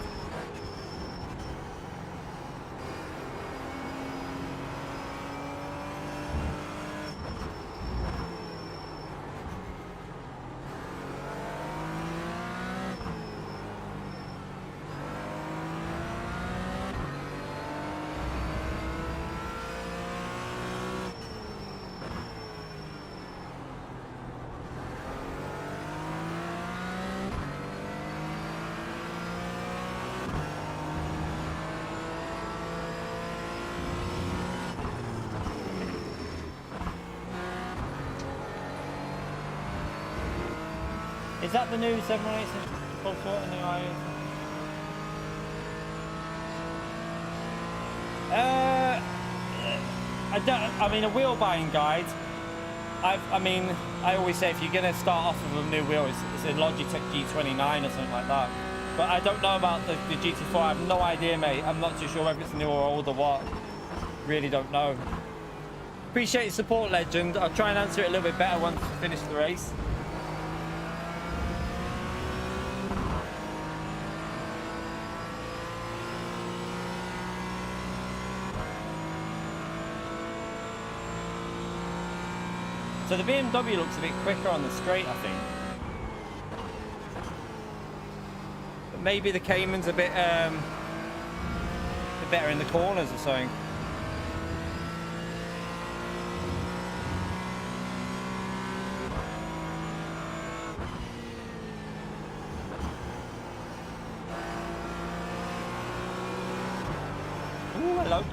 Is that the new 718 Corsair and the IRacing? I mean, a wheel buying guide. I always say if you're gonna start off with a new wheel, it's a Logitech G922 or something like that. But I don't know about the GT4. I have no idea, mate. I'm not too sure whether it's new or old or what. Really don't know. Appreciate your support, Legend. I'll try and answer it a little bit better once we finish the race. So the BMW looks a bit quicker on the straight, I think. But maybe the Cayman's a bit better in the corners or something. Ooh, hello.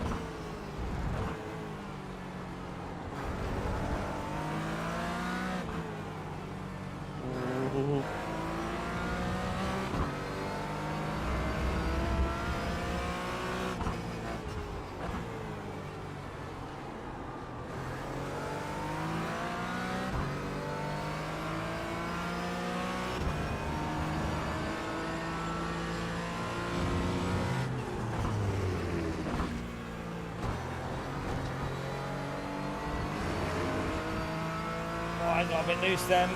I got a bit loose then.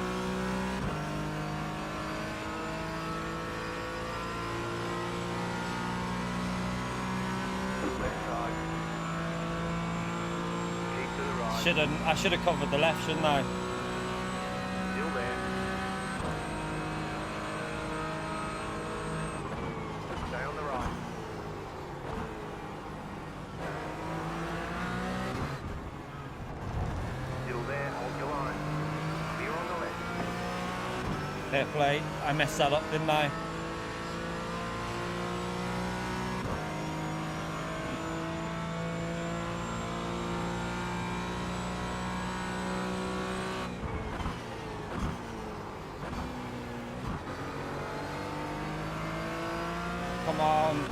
I should have covered the left, shouldn't I? Still there. Stay on the right. Still there, hold your line. Clear on the left. Fair play. I messed that up, didn't I? Come on.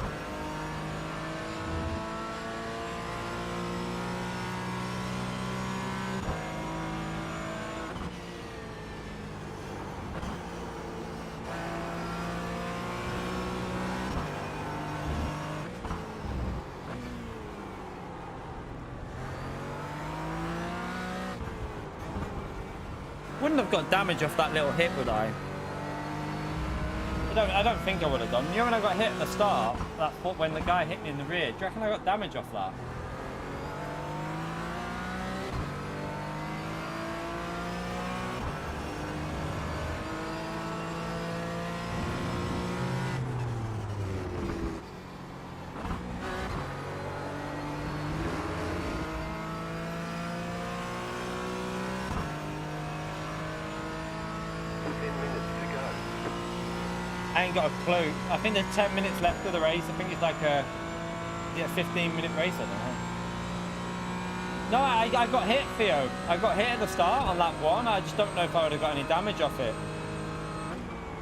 Wouldn't have got damage off that little hit, would I? I don't think I would have done. You know when I got hit at the start, when the guy hit me in the rear, do you reckon I got damage off that? I ain't got a clue. I think there's 10 minutes left of the race. I think it's like a 15-minute race, I don't know. No, I got hit, Theo. I got hit at the start on lap 1. I just don't know if I would have got any damage off it.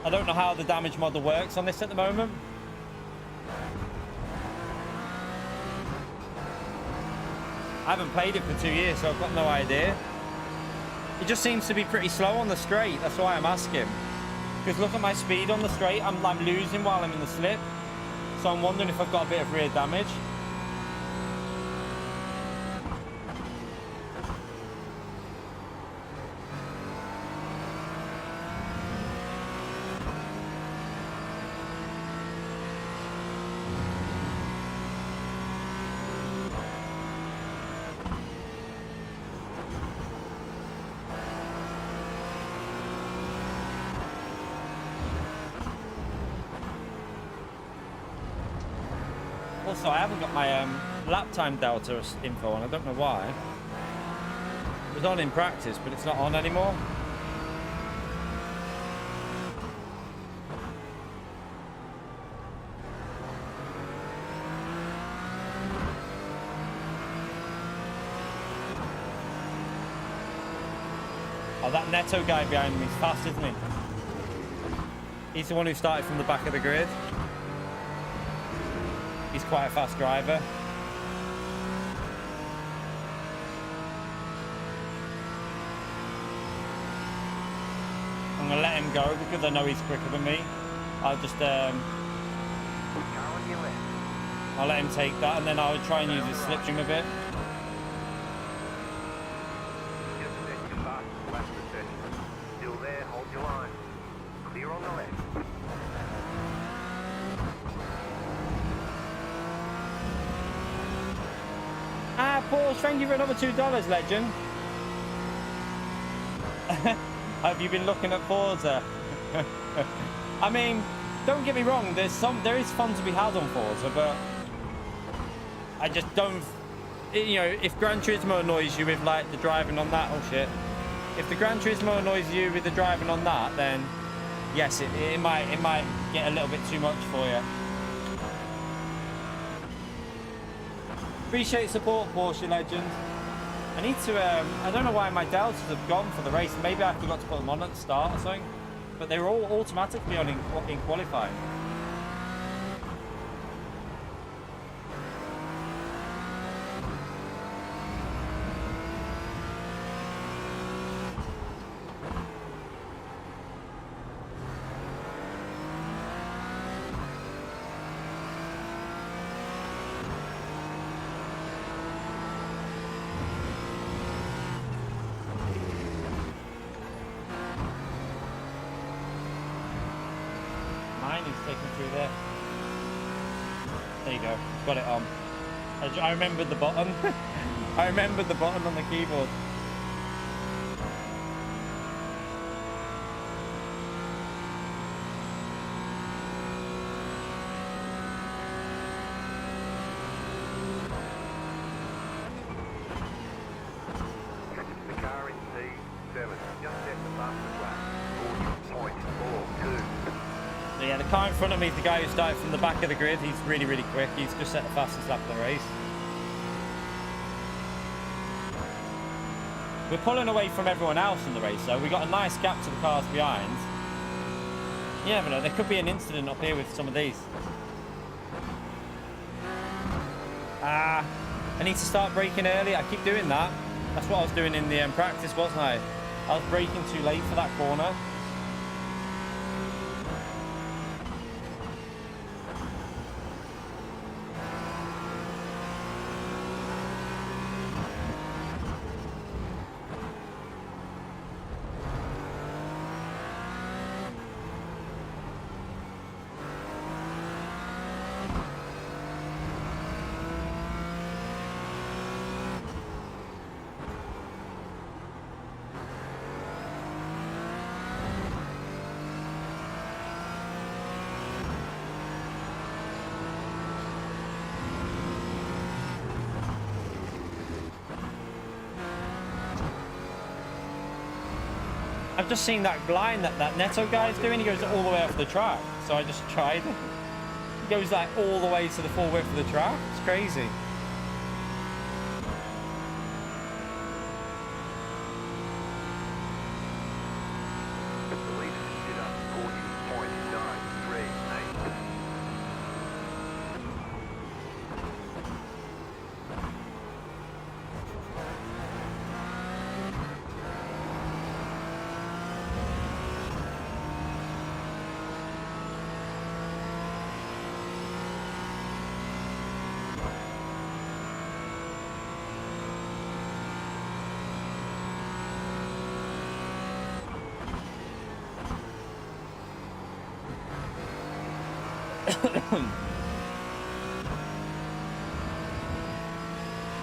I don't know how the damage model works on this at the moment. I haven't played it for 2 years, so I've got no idea. It just seems to be pretty slow on the straight. That's why I'm asking. Because look at my speed on the straight. I'm losing while I'm in the slip. So I'm wondering if I've got a bit of rear damage. Also, I haven't got my lap time delta info on. I don't know why. It was on in practice, but it's not on anymore. Oh, that Netto guy behind me is fast, isn't he? He's the one who started from the back of the grid. He's quite a fast driver. I'm gonna let him go because I know he's quicker than me. I'll just I'll let him take that, and then I'll try and use his slipstream a bit. Still there, hold your line. Clear on the left. Ah, Paul, thank you for another $2, legend. Have you been looking at Forza? I mean, don't get me wrong, there is fun to be had on Forza, but I just don't, you know, if Gran Turismo annoys you with like the driving on that, oh shit. If the Gran Turismo annoys you with the driving on that, then yes, it might get a little bit too much for you. Appreciate support, Porsche legend. I need to, I don't know why my deltas have gone for the race. Maybe I forgot to put them on at the start or something. But they were all automatically on in qualifying. Got it on. I remembered the button. I remembered the button on the keyboard. The car in C7 just set the fastest lap. 40.42. So yeah, the car in front of me is the guy who started from the back of the grid. He's really, really quick. He's just set the fastest lap of the race. We're pulling away from everyone else in the race, though. We've got a nice gap to the cars behind. You never know. There could be an incident up here with some of these. I need to start braking early. I keep doing that. That's what I was doing in the practice, wasn't I? I was braking too late for that corner. I've just seen that line that Netto guy's doing. He goes all the way off the track. So I just tried. He goes like all the way to the full width of the track. It's crazy.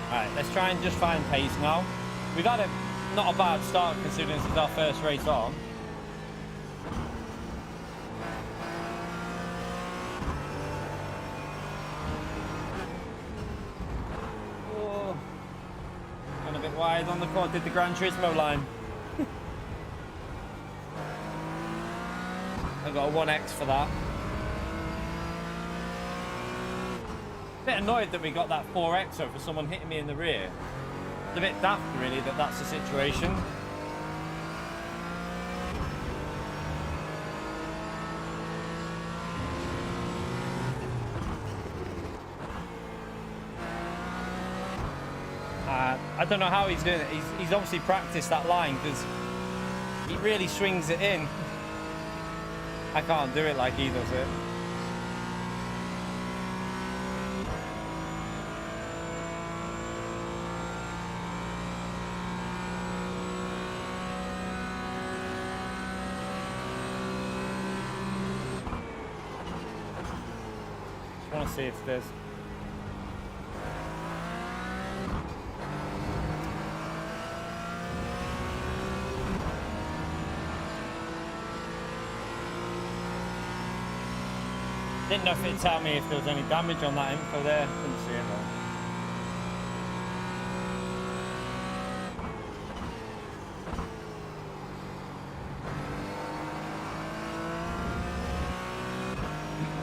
Alright, let's try and just find pace now. We've had not a bad start considering this is our first race on. Oh, gone a bit wide on the corner, did the Gran Turismo line. I got a 1x for that. Bit annoyed that we got that 4x over someone hitting me in the rear. It's a bit daft, really, that that's the situation. I don't know how he's doing it. He's obviously practiced that line because he really swings it in. I can't do it like he does it. I want to see if there's... Didn't know if it'd tell me if there was any damage on that info there. Couldn't see it though.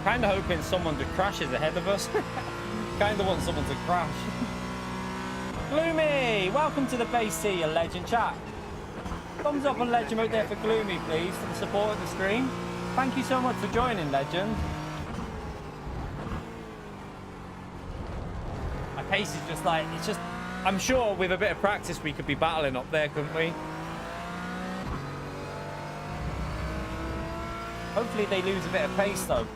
Kind of hoping someone to crashes ahead of us. Kind of want someone to crash. Gloomy, welcome to the base here, you legend chat. Thumbs up on Legend out there for Gloomy, please, for the support of the stream. Thank you so much for joining, Legend. My pace is just like, it's just, I'm sure with a bit of practice we could be battling up there, couldn't we? Hopefully they lose a bit of pace though,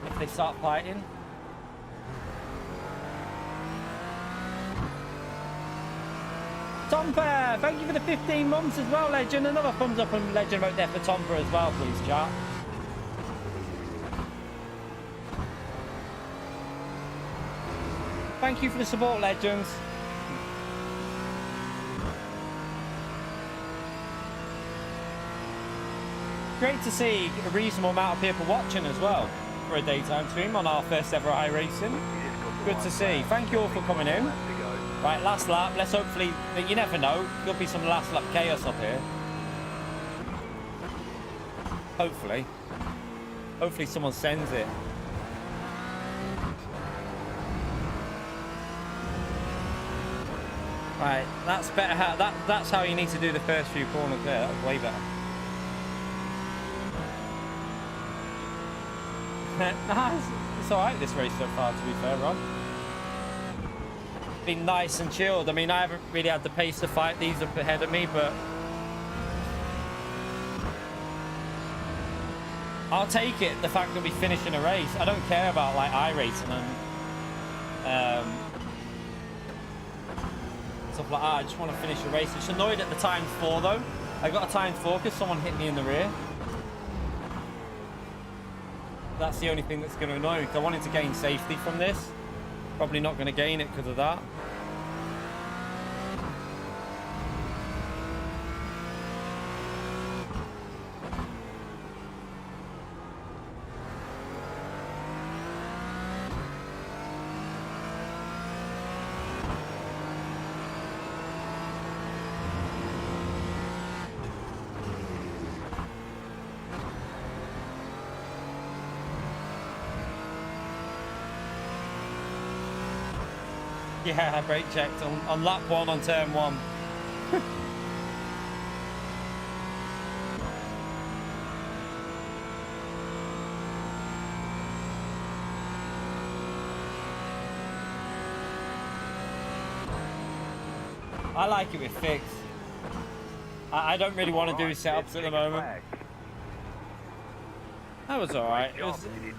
if they start fighting. Tomper, thank you for the 15 months as well, Legend. Another thumbs up on Legend out there for Tomper as well, please, chat. Thank you for the support, Legends. Great to see a reasonable amount of people watching as well for a daytime stream on our first ever iRacing. Good to see. Thank you all for coming in. Right, last lap. Let's hopefully, you never know, there'll be some last lap chaos up here. Hopefully. Hopefully someone sends it. Right, that's better. That's how you need to do the first few corners there. That's way better. Nice. It's alright this race so far, to be fair, Ron. Been nice and chilled. I mean, I haven't really had the pace to fight these up ahead of me, but I'll take it, the fact that we finish in a race. I don't care about like iRacing and stuff like that. I just want to finish a race. It's annoyed at the times 4 though. I got a times 4 because someone hit me in the rear. That's the only thing that's going to annoy me, because I wanted to gain safety from this. Probably not going to gain it because of that. Yeah, I brake checked on lap 1 on turn 1. I like it with fixed. I don't really want to do setups at the moment. That was alright.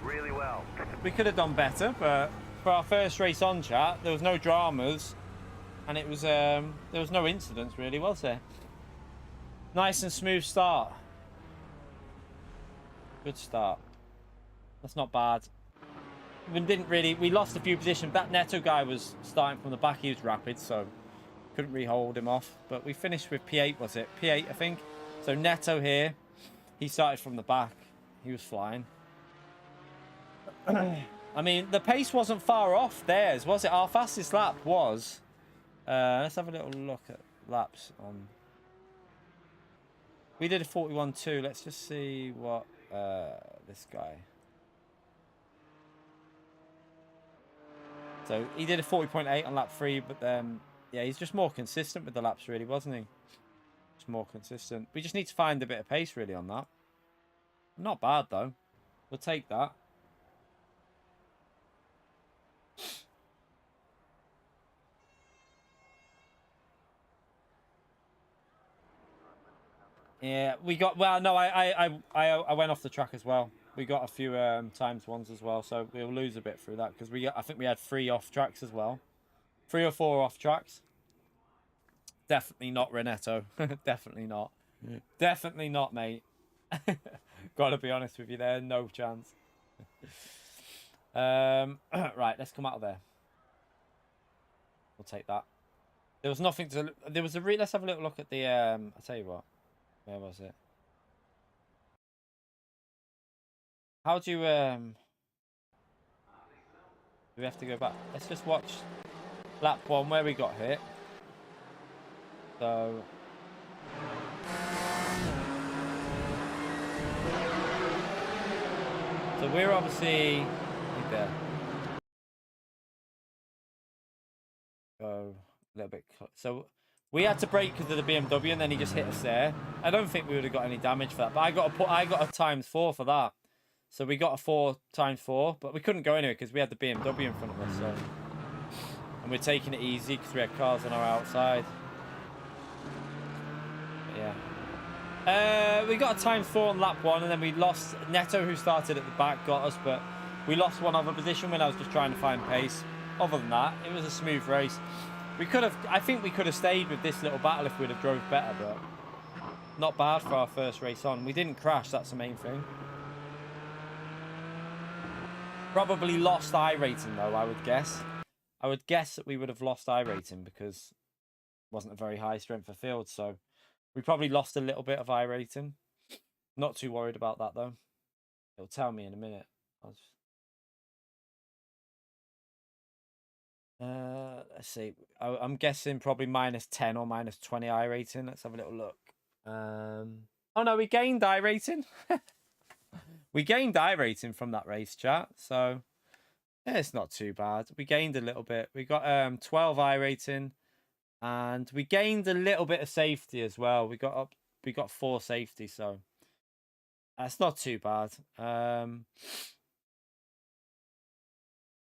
Really well. We could have done better, but for our first race on, chat, there was no dramas, and it was there was no incidents really, was there? Nice and smooth start. Good start. That's not bad. We didn't really. We lost a few positions. That Neto guy was starting from the back. He was rapid, so couldn't really hold him off. But we finished with P8, was it? P8, I think. So Neto here, he started from the back. He was flying. I mean, the pace wasn't far off theirs, was it? Our fastest lap was... let's have a little look at laps on... We did a 41.2. Let's just see what this guy... So he did a 40.8 on lap 3, but then... Yeah, he's just more consistent with the laps, really, wasn't he? Just more consistent. We just need to find a bit of pace, really, on that. Not bad, though. We'll take that. Yeah, we got... Well, no, I went off the track as well. We got a few times ones as well, so we'll lose a bit through that, because I think we had 3 off tracks as well. 3 or 4 off tracks. Definitely not Reneto. Definitely not. Definitely not, mate. Gotta be honest with you there. No chance. Right, let's come out of there. We'll take that. There was nothing to... There was a... Let's have a little look at the... I'll tell you what. Where was it? How do you... Do we have to go back? Let's just watch lap 1 where we got hit. So... So we're obviously... there. Go a little bit... So we had to brake because of the BMW and then he just hit us there. I don't think we would have got any damage for that. But I got a ×4 for that. So we got a 4 ×4. But we couldn't go anywhere because we had the BMW in front of us. So... And we're taking it easy because we had cars on our outside. But yeah. We got a ×4 on lap 1 and then we lost... Neto, who started at the back, got us. But we lost one other position when I was just trying to find pace. Other than that, it was a smooth race. We could have... I think we could have stayed with this little battle if we'd have drove better. But not bad for our first race on. We didn't crash. That's the main thing. Probably lost iRating though, I would guess. I would guess that we would have lost iRating because it wasn't a very high strength of field. So we probably lost a little bit of iRating. Not too worried about that though. It'll tell me in a minute. Let's see. I'm guessing probably -10 or -20 iRating. Let's have a little look. Oh no, we gained iRating. We gained iRating from that race, chat. So yeah, it's not too bad. We gained a little bit. We got 12 iRating, and we gained a little bit of safety as well. We got 4 safety, so that's not too bad.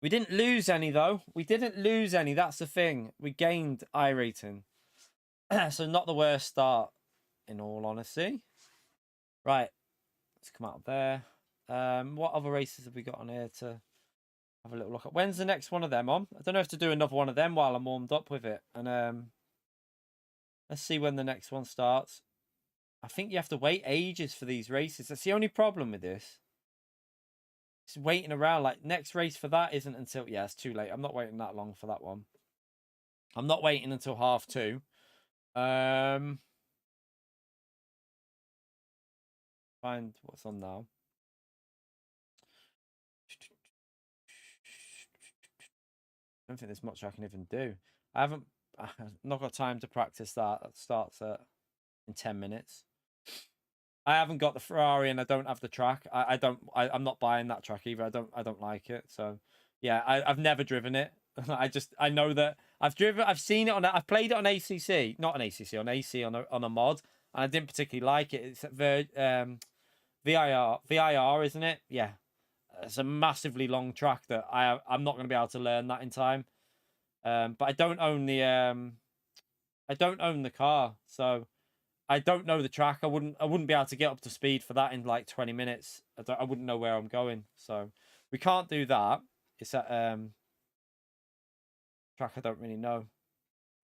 We didn't lose any though. We didn't lose any. That's the thing. We gained iRating, so not the worst start, in all honesty. Right, let's come out of there. What other races have we got on here to have a little look at? When's the next one of them on? I don't know if to do another one of them while I'm warmed up with it. And let's see when the next one starts. I think you have to wait ages for these races. That's the only problem with this. It's waiting around. Like, next race for that isn't until... Yeah, it's too late. I'm not waiting that long for that one. I'm not waiting until 2:30. Find what's on now. I don't think there's much I can even do. I've not got time to practice that. That starts in 10 minutes. I haven't got the Ferrari and I don't have the track. I'm not buying that track either. I don't like it. So yeah, I've never driven it. I know that I've seen it I've played it on ACC, not on ACC, on AC on a mod, and I didn't particularly like it. It's VIR, isn't it? Yeah. It's a massively long track that I'm not going to be able to learn that in time. But I don't own the car, so I don't know the track. I wouldn't be able to get up to speed for that in like 20 minutes. I wouldn't know where I'm going, so we can't do that. It's that track I don't really know.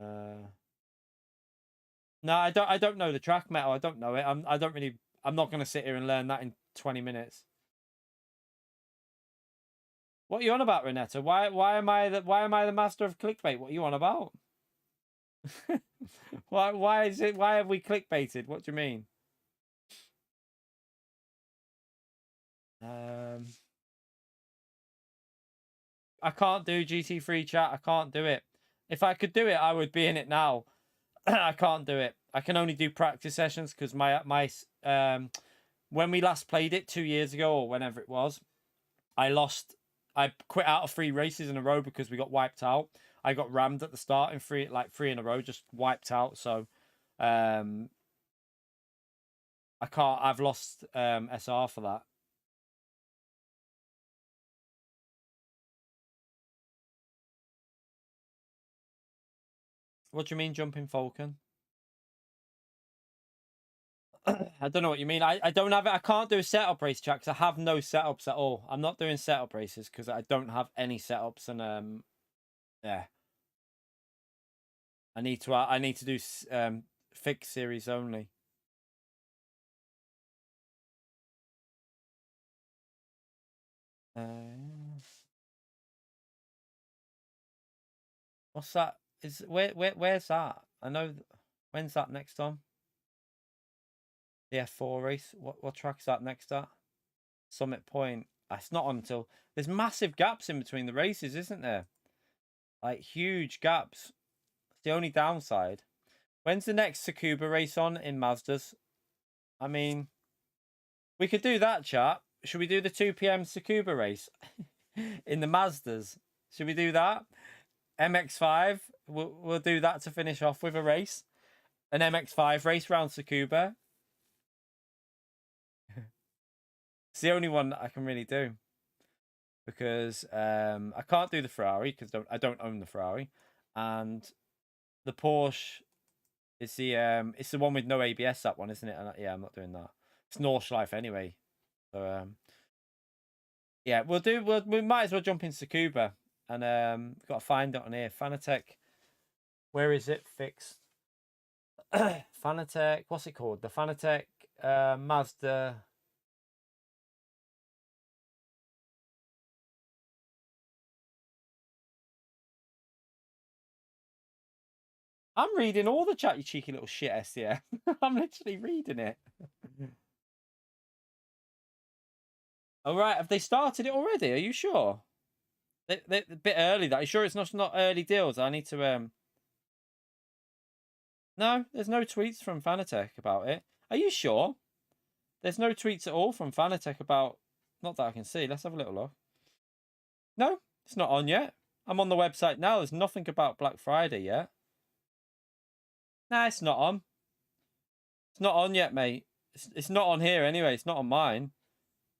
No, I don't know the track, Metal. I don't know it. I'm not going to sit here and learn that in 20 minutes. What are you on about, Renetta? Why am I the master of clickbait? What are you on about? why have we clickbaited? What do you mean? I can't do GT3 chat. I can't do it. If I could do it, I would be in it now. I can't do it. I can only do practice sessions because my when we last played it 2 years ago or whenever it was, I quit out of 3 races in a row because we got wiped out. I got rammed at the start in 3 in a row, just wiped out. So I can't. I've lost SR for that. What do you mean jumping Falcon? I don't know what you mean. I don't have it. I can't do a setup race chat because I have no setups at all. I'm not doing setup races because I don't have any setups, and yeah. I need to do fixed series only. What's that? Where's that? I know. When's that next on? The F4 race. What track is that next at? Summit Point. It's not on until there's massive gaps in between the races, isn't there? Like huge gaps. It's the only downside. When's the next Tsukuba race on in Mazdas? I mean, we could do that, chat. Should we do the 2 p.m. Tsukuba race in the Mazdas? Should we do that? MX5. We'll do that to finish off with a race. An MX5 race round Tsukuba. It's the only one that I can really do. Because I can't do the Ferrari because I don't own the Ferrari. And the Porsche is it's the one with no ABS, that one, isn't it? And yeah, I'm not doing that. It's Nordschleife anyway. So yeah, we might as well jump in Tsukuba. And got to find it on here. Fanatec. Where is it? Fixed. Fanatec. What's it called? The Fanatec Mazda. I'm reading all the chat, you cheeky little shit, SDF. I'm literally reading it. All right, have they started it already? Are you sure? They're a bit early. That are you sure it's not early deals? I need to No, there's no tweets from Fanatec about it. Are you sure? There's no tweets at all from Fanatec about. Not that I can see. Let's have a little look. No, it's not on yet. I'm on the website now. There's nothing about Black Friday yet. Nah, it's not on. It's not on yet, mate. It's not on here anyway. It's not on mine.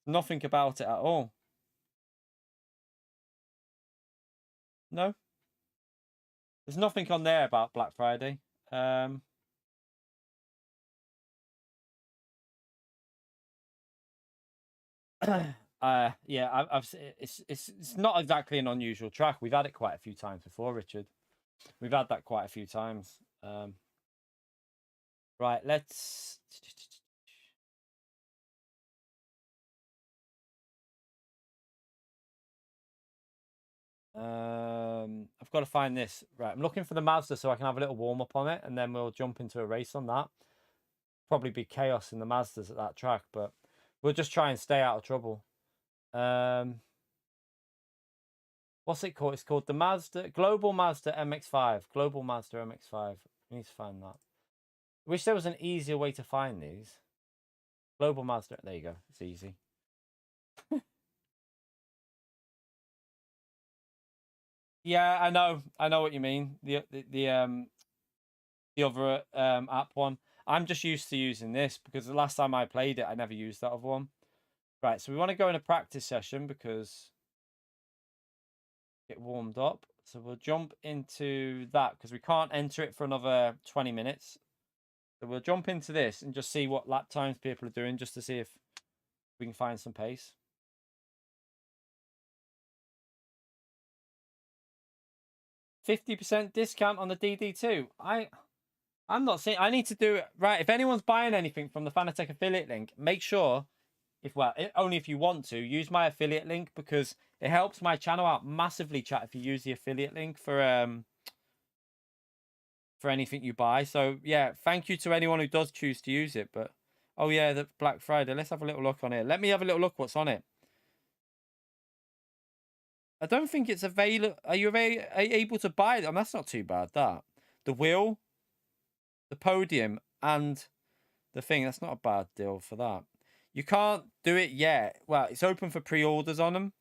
Nothing about it at all. No. There's nothing on there about Black Friday. Yeah, it's not exactly an unusual track. We've had it quite a few times before, Richard. We've had that quite a few times. Right, let's. I've got to find this. Right, I'm looking for the Mazda so I can have a little warm up on it, and then we'll jump into a race on that. Probably be chaos in the Mazdas at that track, but we'll just try and stay out of trouble. What's it called? It's called the Mazda Global Mazda MX-5. Global Mazda MX-5. I need to find that. I wish there was an easier way to find these. Global Mazda. There you go. It's easy. Yeah, I know. I know what you mean. The other app one. I'm just used to using this because the last time I played it, I never used that other one. Right, so we want to go in a practice session because get warmed up. So we'll jump into that because we can't enter it for another 20 minutes. So we'll jump into this and just see what lap times people are doing just to see if we can find some pace. 50% discount on the DD2. I'm not saying I need to do it right. If anyone's buying anything from the Fanatec affiliate link, make sure only if you want to use my affiliate link, because It helps my channel out massively, chat, if you use the affiliate link for anything you buy. So yeah, thank you to anyone who does choose to use it. But oh yeah, the Black Friday. Let's have a little look on it. Let me have a little look what's on it. I don't think it's available. Are you able to buy it? And that's not too bad. That the wheel, the podium, and the thing. That's not a bad deal for that. You can't do it yet. Well, it's open for pre-orders on them.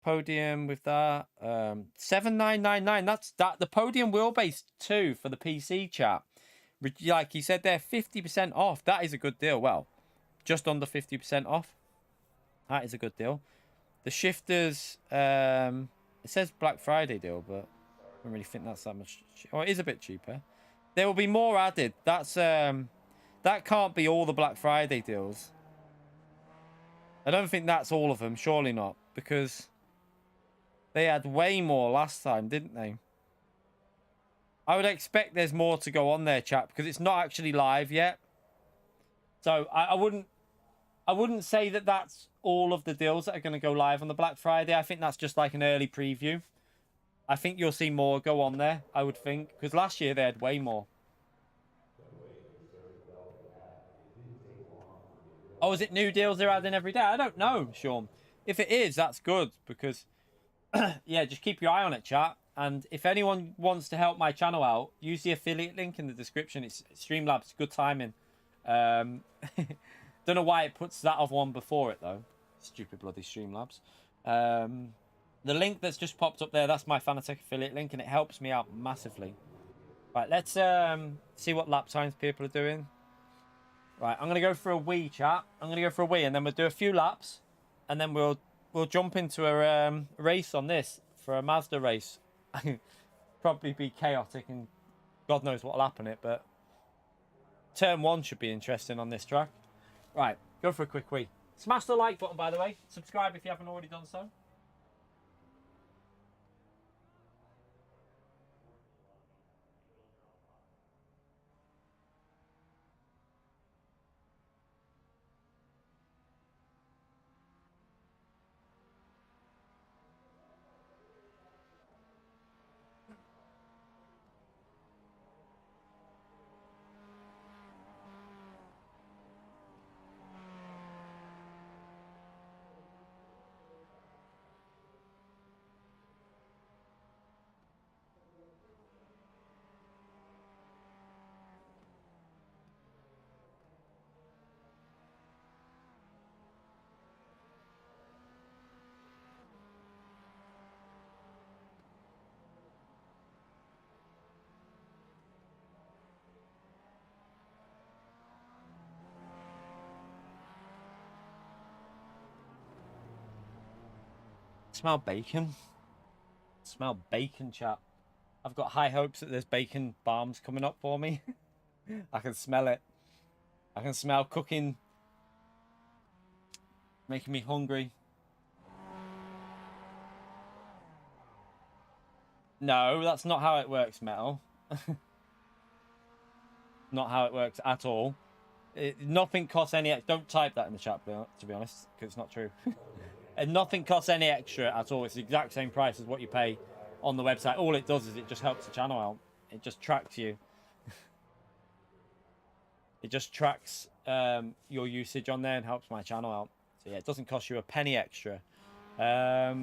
Podium with that. 7999. That's that. The podium wheelbase 2 for the PC, chat. Like you said, they're 50% off. That is a good deal. Well, just under 50% off. That is a good deal. The shifters, it says Black Friday deal, but I don't really think that's that much. Oh, it is a bit cheaper. There will be more added. That's that can't be all the Black Friday deals. I don't think that's all of them. Surely not, because they had way more last time, didn't they? I would expect there's more to go on there, chap, because it's not actually live yet. So I wouldn't say that that's all of the deals that are going to go live on the Black Friday. I think that's just like an early preview. I think you'll see more go on there, I would think, because last year they had way more. Oh, is it new deals they're adding every day? I don't know, Sean. If it is, that's good, because, yeah, just keep your eye on it, chat. And if anyone wants to help my channel out, use the affiliate link in the description. It's Streamlabs, good timing. Don't know why it puts that other one before it, though. Stupid bloody Streamlabs. The link that's just popped up there, that's my Fanatec affiliate link, and it helps me out massively. Right, let's see what lap times people are doing. Right, I'm going to go for a wee, chat. I'm going to go for a wee, and then we'll do a few laps, and then we'll jump into a race on this, for a Mazda race. Probably be chaotic, and God knows what will happen it, but turn 1 should be interesting on this track. Right, go for a quick wee. Smash the like button, by the way. Subscribe if you haven't already done so. Smell bacon. Smell bacon, chat. I've got high hopes that there's bacon bombs coming up for me. I can smell it. I can smell cooking. Making me hungry. No, that's not how it works, Metal. Not how it works at all. Nothing costs any... Don't type that in the chat, to be honest, because it's not true. And nothing costs any extra at all. It's the exact same price as what you pay on the website. All it does is it just helps the channel out. It just tracks you. It just tracks your usage on there and helps my channel out. So yeah, it doesn't cost you a penny extra. I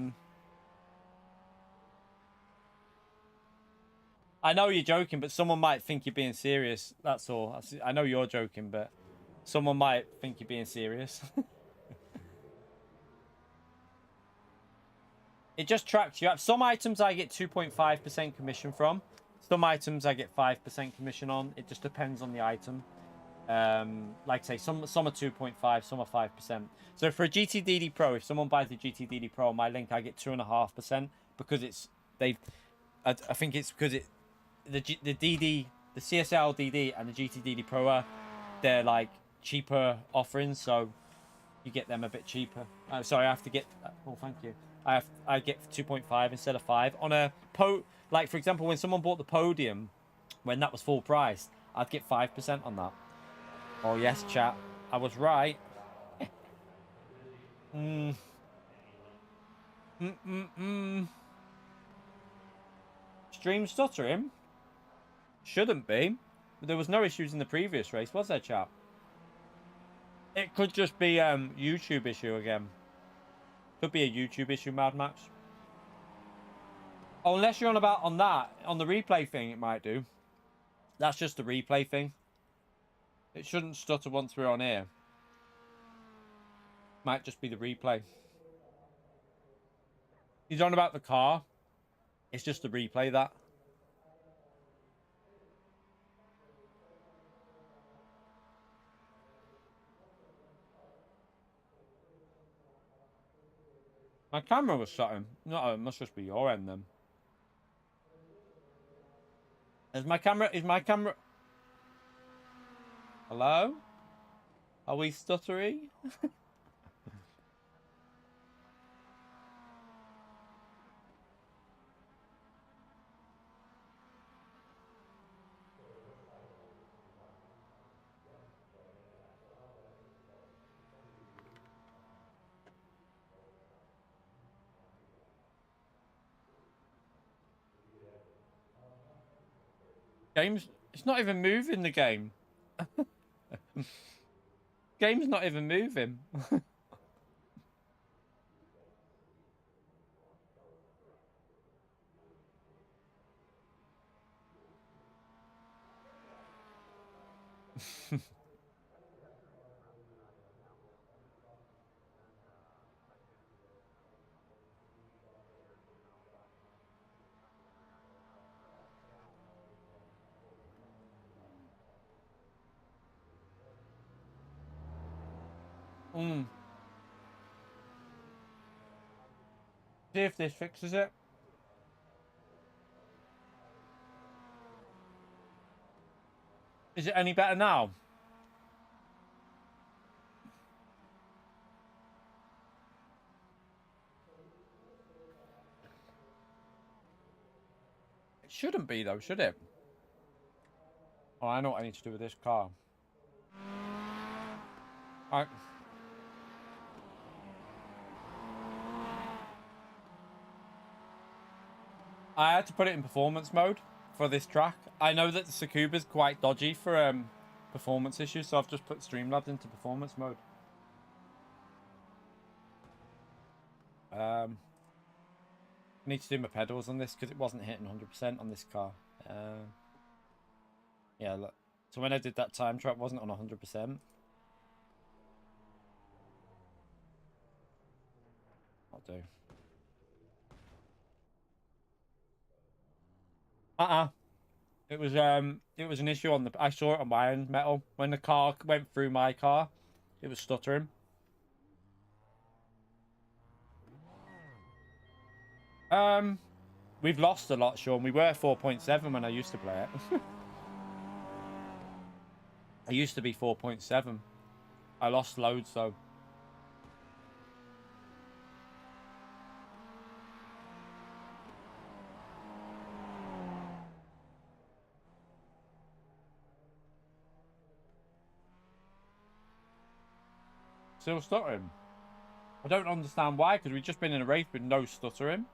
know you're joking, but someone might think you're being serious. That's all. I know you're joking, but someone might think you're being serious. It just tracks you. Some items I get 2.5% commission from. Some items I get 5% commission on. It just depends on the item. Like I say, some are 2.5, some are 5%. So for a GTDD Pro, if someone buys the GTDD Pro on my link, I get 2.5% because I think it's because the CSL DD and the GTDD Pro they're like cheaper offerings, so you get them a bit cheaper. Sorry, I have to get. Oh, thank you. I get 2.5 instead of 5 on a like for example, when someone bought the podium when that was full price, I'd get 5% on that. Oh yes, chat, I was right. Stream stuttering? Shouldn't be. There was no issues in the previous race, was there, chat? It could just be YouTube issue again. Could be a YouTube issue, Mad Max. Oh, unless you're on about on the replay thing, it might do. That's just the replay thing. It shouldn't stutter once we're on here. Might just be the replay. He's on about the car. It's just the replay that. My camera was shutting. No, it must just be your end then. Is my camera... Hello? Are we stuttery? Game's... It's not even moving, the game. Game's not even moving. See if this fixes it. Is it any better now? It shouldn't be though, should it? Oh, I know what I need to do with this car. Alright. I had to put it in performance mode for this track. I know that the Tsukuba's quite dodgy for performance issues, so I've just put Streamlabs into performance mode. I need to do my pedals on this because it wasn't hitting 100% on this car. Yeah, look. So when I did that time trap, wasn't on 100%. I'll do. It was an issue on the... I saw it on my end metal. When the car went through my car, it was stuttering. We've lost a lot, Sean. We were 4.7 when I used to play it. I used to be 4.7. I lost loads, though. Still stuttering. I don't understand why, because we've just been in a race with no stuttering.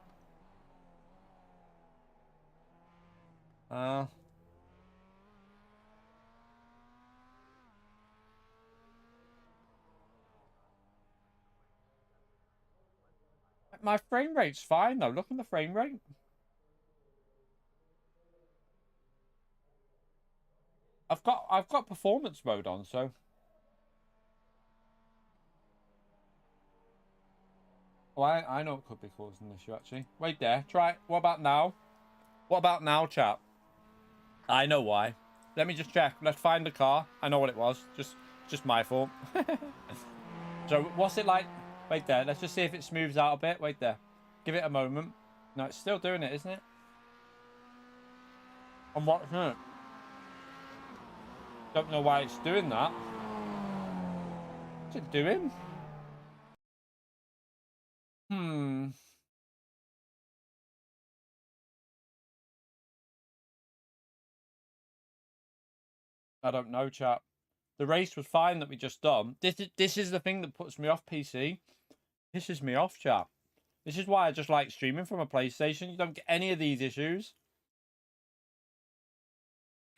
My frame rate's fine though. Look at the frame rate. I've got performance mode on, so. Oh, I know it could be causing an issue actually. Wait there. Try it. What about now? What about now, chat? I know why. Let me just check. Let's find the car. I know what it was. Just my fault. So what's it like? Wait there. Let's just see if it smooths out a bit. Wait there. Give it a moment. No, it's still doing it, isn't it? I'm watching it. Don't know why it's doing that. What's it doing? I don't know, chat. The race was fine that we just done. This is the thing that puts me off, PC. Pisses me off, chat. This is why I just like streaming from a PlayStation. You don't get any of these issues.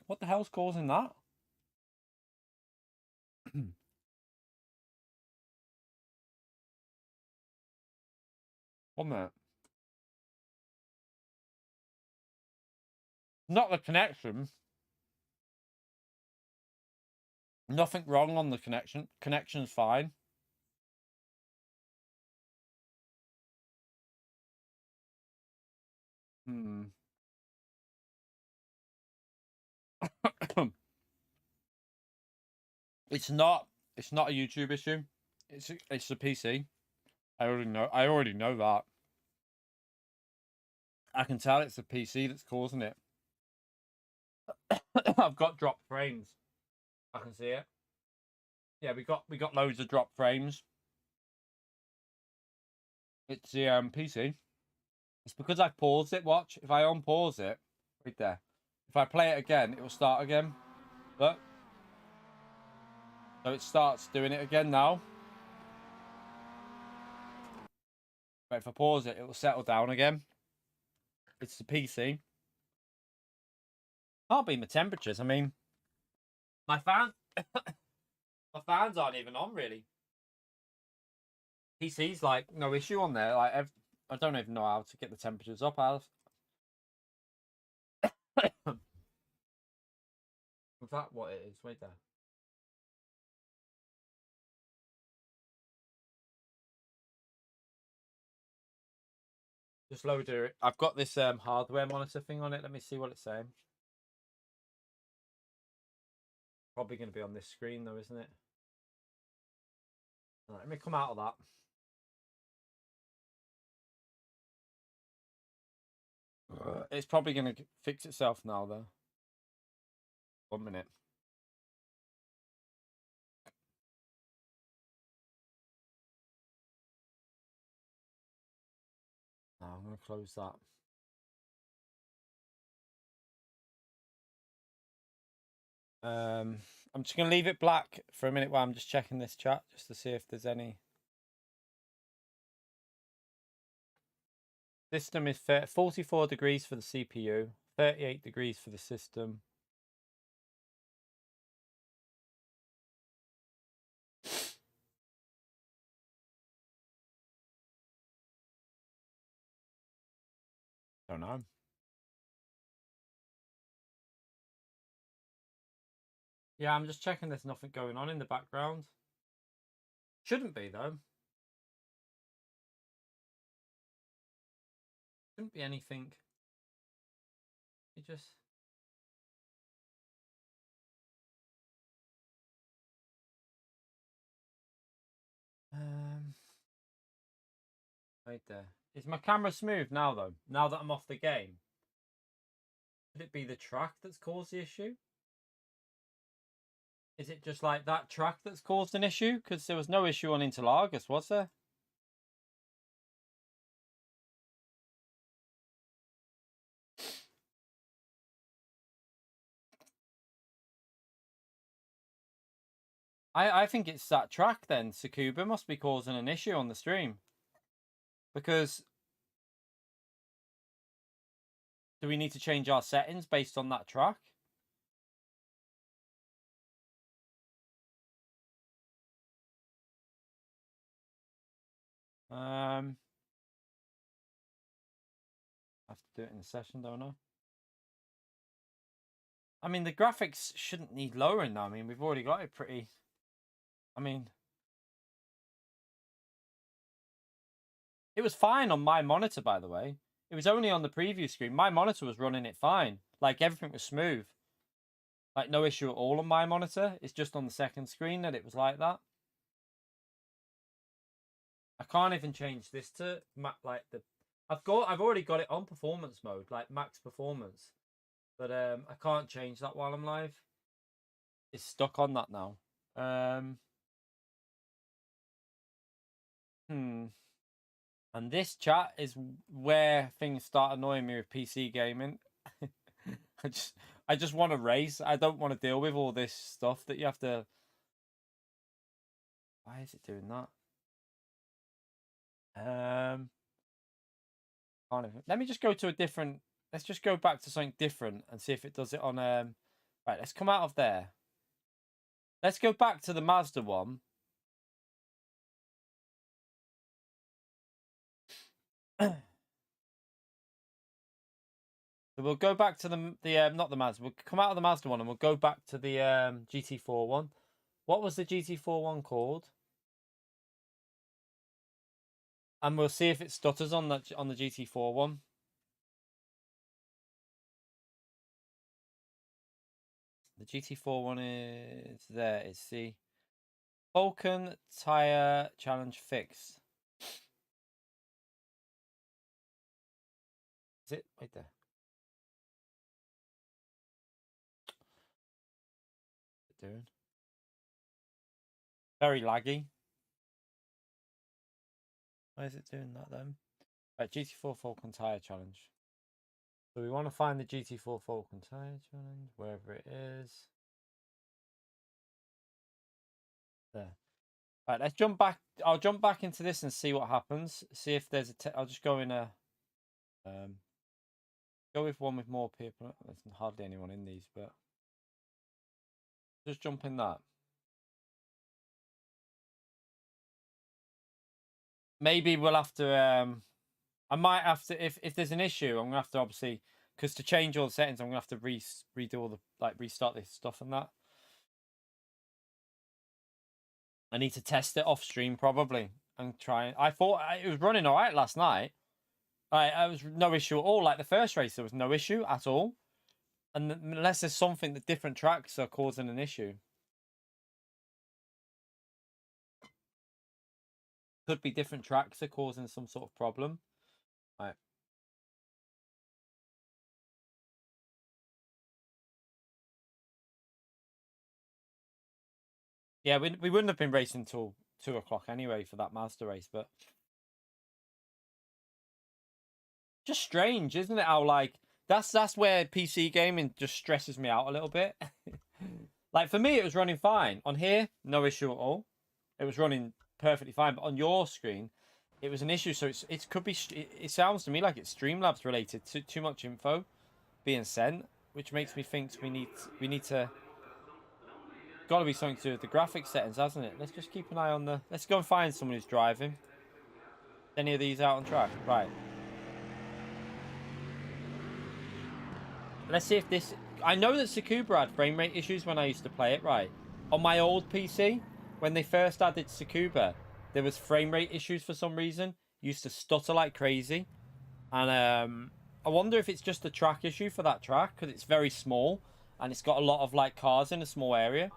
What the hell's causing that? 1 minute. Not the connection. Nothing wrong on the connection. Connection's fine. It's not a YouTube issue. It's a PC. I already know that. I can tell it's the PC that's causing it. I've got drop frames. I can see it. Yeah, we got loads of drop frames. It's the PC. It's because I paused it. Watch. If I unpause it, right there. If I play it again, it will start again. Look. So it starts doing it again now. But if I pause it, it will settle down again. It's the PC. Can't be my temperatures. I mean, my fan, my fans aren't even on really. PC's like no issue on there. Like I don't even know how to get the temperatures up. Is that what it is? Wait there. Just load it. I've got this hardware monitor thing on it. Let me see what it's saying. Probably going to be on this screen though, isn't it? All right, let me come out of that. It's probably going to fix itself now though. 1 minute. Oh, I'm going to close that. I'm just going to leave it black for a minute while I'm just checking this chat just to see if there's any. System is 44 degrees for the CPU, 38 degrees for the system. Don't know. Yeah, I'm just checking there's nothing going on in the background. Shouldn't be, though. Shouldn't be anything. You just... Right there. Is my camera smooth now, though? Now that I'm off the game? Could it be the track that's caused the issue? Is it just like that track that's caused an issue? Because there was no issue on Interlagos, was there? I think it's that track then. Tsukuba must be causing an issue on the stream. Because do we need to change our settings based on that track? I have to do it in a session, don't I? I mean, the graphics shouldn't need lowering now. I mean, we've already got it pretty... I mean... It was fine on my monitor, by the way. It was only on the preview screen. My monitor was running it fine. Like, everything was smooth. Like, no issue at all on my monitor. It's just on the second screen that it was like that. I can't even change this to like the... I've already got it on performance mode, like max performance. But I can't change that while I'm live. It's stuck on that now. And this chat is where things start annoying me with PC gaming. I just want to race. I don't want to deal with all this stuff that you have to... Why is it doing that? Can't even. Let me just go to a different. Let's just go back to something different and see if it does it on. Right, let's come out of there. Let's go back to the Mazda one. So we'll go back to the not the Mazda. We'll come out of the Mazda one and we'll go back to the GT4 one. What was the GT4 one called? And we'll see if it stutters on the GT4 one. The GT4 one is there. It's the Vulcan Tire Challenge Fix. Is it right there? What's it doing? Very laggy. Why is it doing that then? Right, GT4 Vulcan Tire Challenge. So we want to find the GT4 Vulcan Tire Challenge, wherever it is. There. Right, let's jump back. I'll jump back into this and see what happens. See if there's a. I'll just go in a. Go with one with more people. There's hardly anyone in these, but just jump in that. Maybe we'll have to. I might have to if there's an issue. I'm gonna have to obviously because to change all the settings, I'm gonna have to redo all the restart this stuff and that. I need to test it off stream probably and try. I thought it was running all right last night. I was no issue at all. Like the first race, there was no issue at all, and unless there's something that different tracks are causing an issue. Could be different tracks are causing some sort of problem. Right. Yeah, we wouldn't have been racing till 2 o'clock anyway for that Mazda race, but just strange, isn't it? How like that's where PC gaming just stresses me out a little bit. Like for me, it was running fine on here, no issue at all. It was running perfectly fine, but on your screen, it was an issue. So it could be. It sounds to me like it's Streamlabs related. Too much info being sent, which makes me think we need to. Got to be something to do with the graphics settings, hasn't it? Let's just keep an eye on the. Let's go and find someone who's driving. Any of these out on track, right? Let's see if this. I know that Tsukuba had frame rate issues when I used to play it, right? On my old PC, when they first added Tsukuba, there was frame rate issues for some reason. Used to stutter like crazy, and I wonder if it's just a track issue for that track because it's very small and it's got a lot of like cars in a small area.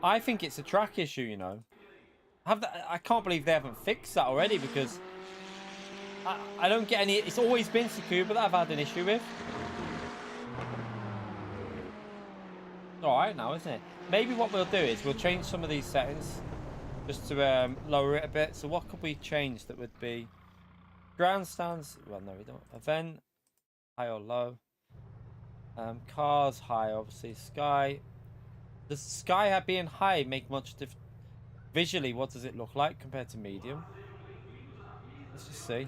I think it's a track issue, you know. I can't believe they haven't fixed that already because I don't get any. It's always been Tsukuba that I've had an issue with. It's all right now, isn't it? Maybe what we'll do is we'll change some of these settings just to lower it a bit. So what could we change that would be grandstands? Well, no, we don't. Event high or low. Cars high, obviously. Sky. Does sky being high make much difference? Visually, what does it look like compared to medium? Let's just see.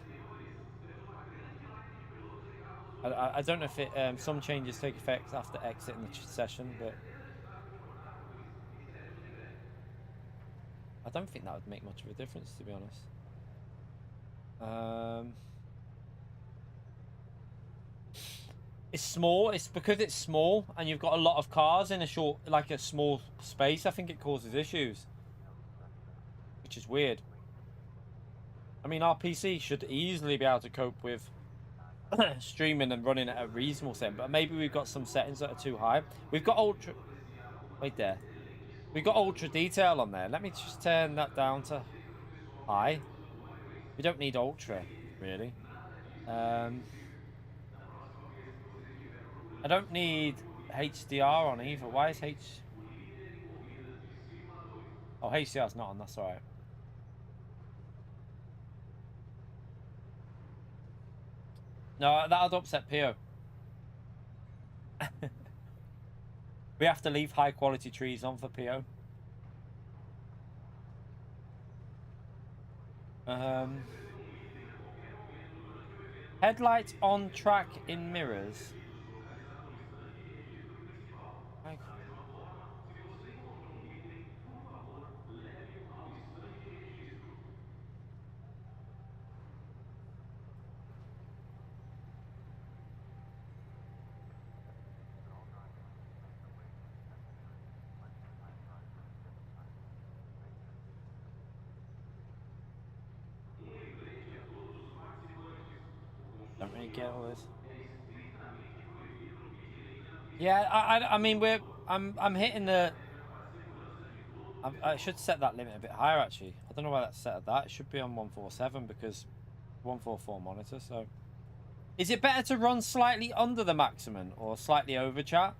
I don't know if it some changes take effect after exiting the session, but I don't think that would make much of a difference, to be honest. It's small. It's because it's small and you've got a lot of cars in a small space. I think it causes issues, which is weird. I mean, our PC should easily be able to cope with streaming and running at a reasonable setting, but maybe we've got some settings that are too high. We've got ultra. Wait there. We've got ultra detail on there. Let me just turn that down to high. We don't need ultra, really. I don't need HDR on either. Why is Oh, HDR's not on. That's all right. No, that'll upset Pio. We have to leave high quality trees on for Pio. Headlights on track in mirrors. Like, don't really get all this. Yeah, I mean I'm hitting the. I should set that limit a bit higher actually. I don't know why that's set at that. It should be on 147 because 144 monitor. So, is it better to run slightly under the maximum or slightly over, chat?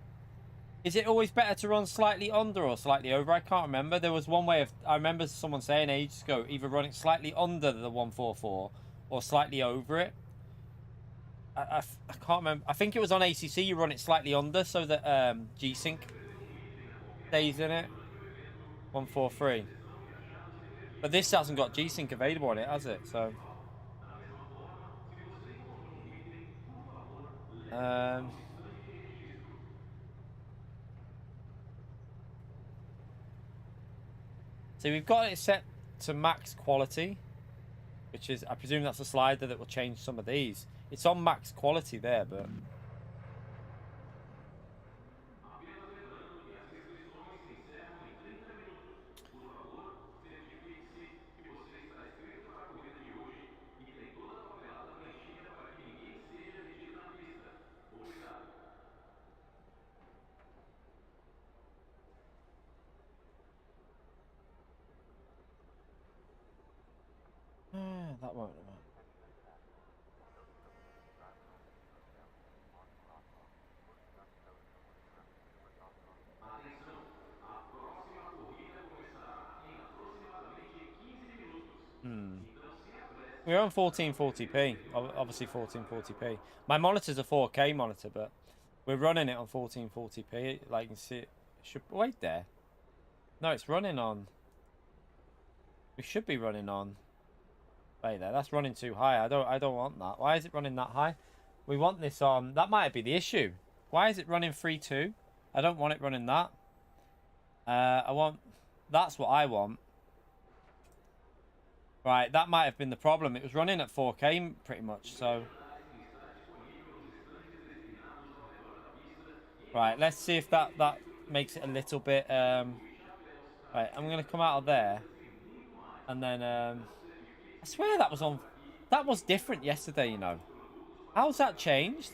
Is it always better to run slightly under or slightly over? I can't remember. There was one way of. I remember someone saying ages ago, either running slightly under the 144 or slightly over it. I can't remember. I think it was on ACC. You run it slightly under so that G-Sync stays in it. 143. But this hasn't got G-Sync available on it, has it? So, um, so we've got it set to max quality, which is, I presume that's a slider that will change some of these. It's on max quality there, but that won't. We're on 1440p, obviously 1440p. My monitor's a 4K monitor, but we're running it on 1440p. Like you can see, it should wait there. No, it's running on. We should be running on. Wait there, that's running too high. I don't want that. Why is it running that high? We want this on. That might be the issue. Why is it running 3.2? I don't want it running that. I want. That's what I want. Right, that might have been the problem. It was running at 4K pretty much, so. Right, let's see if that makes it a little bit. Right, I'm gonna come out of there, and then I swear that was on. That was different yesterday, you know. How's that changed?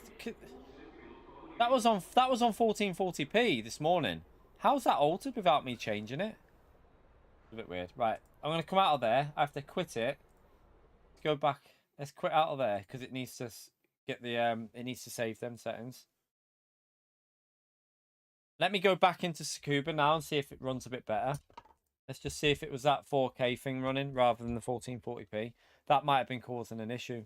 That was on 1440p this morning. How's that altered without me changing it? It's a bit weird. Right, I'm gonna come out of there. I have to quit it. Let's go back. Let's quit out of there because it needs to get the It needs to save them settings. Let me go back into Sakuba now and see if it runs a bit better. Let's just see if it was that 4K thing running rather than the 1440p. That might have been causing an issue.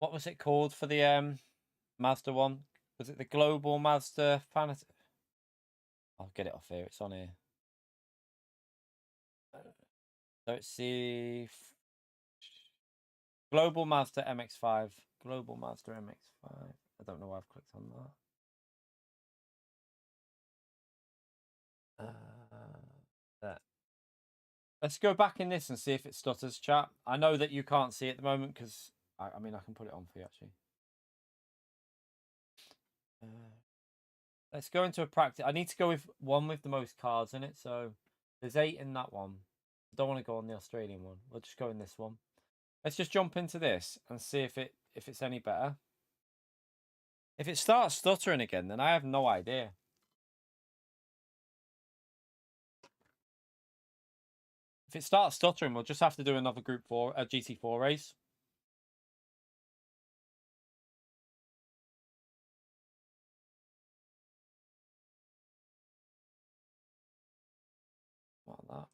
What was it called for the Mazda one? Was it the Global Mazda Fanatec? I'll get it off here. It's on here. So it's the Global Mazda MX-5. Global Mazda MX-5. I don't know why I've clicked on that. There. Let's go back in this and see if it stutters, chat. I know that you can't see it at the moment because, I mean, I can put it on for you, actually. Let's go into a practice. I need to go with one with the most cards in it. So there's 8 in that one. I don't want to go on the Australian one. We'll just go in this one. Let's just jump into this and see if it's any better. If it starts stuttering again, then I have no idea. If it starts stuttering, we'll just have to do another Group 4, a GT4 race. Like that.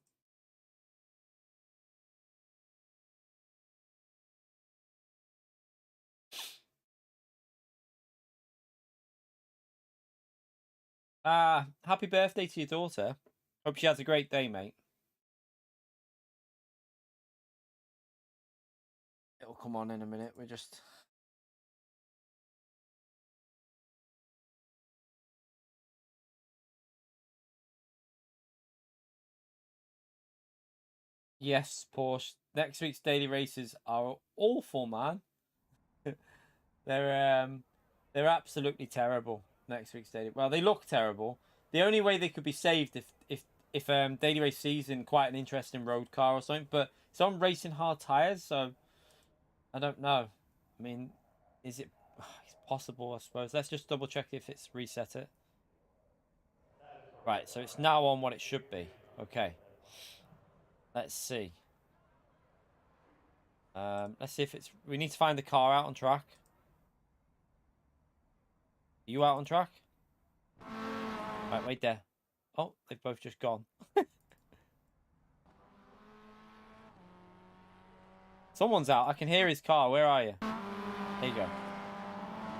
Happy birthday to your daughter. Hope she has a great day, mate. It'll come on in a minute. We're just... Yes, Porsche. Next week's daily races are awful, man. They're absolutely terrible. Next week's daily. Well, they look terrible. The only way they could be saved if daily race season quite an interesting road car or something, but it's on racing hard tires, so I don't know. I mean, is it? It's possible, I suppose. Let's just double check if it's reset it. Right, so it's now on what it should be. Okay. Let's see. Let's see if it's... We need to find the car out on track. Are you out on track? Right, wait there. Oh, they've both just gone. Someone's out. I can hear his car. Where are you? There you go.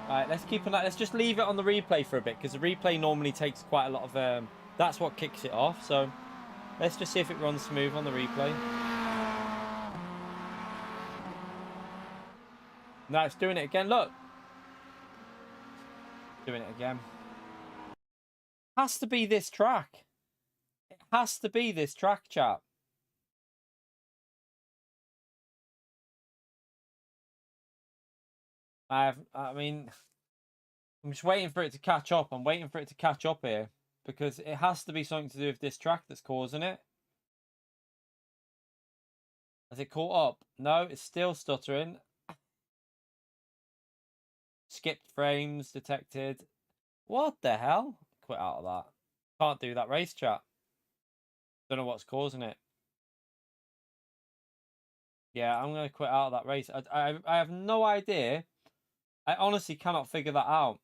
Alright, let's keep an eye. Let's just leave it on the replay for a bit, because the replay normally takes quite a lot of... that's what kicks it off, so... Let's just see if it runs smooth on the replay. No, it's doing it again. Look. Doing it again. Has to be this track. It has to be this track, chap. I mean, I'm just waiting for it to catch up. I'm waiting for it to catch up here, because it has to be something to do with this track that's causing it. Has it caught up? No, it's still stuttering. Skipped frames detected. What the hell? Quit out of that. Can't do that race, chat. Don't know what's causing it. Yeah, I'm going to quit out of that race. I have no idea. I honestly cannot figure that out.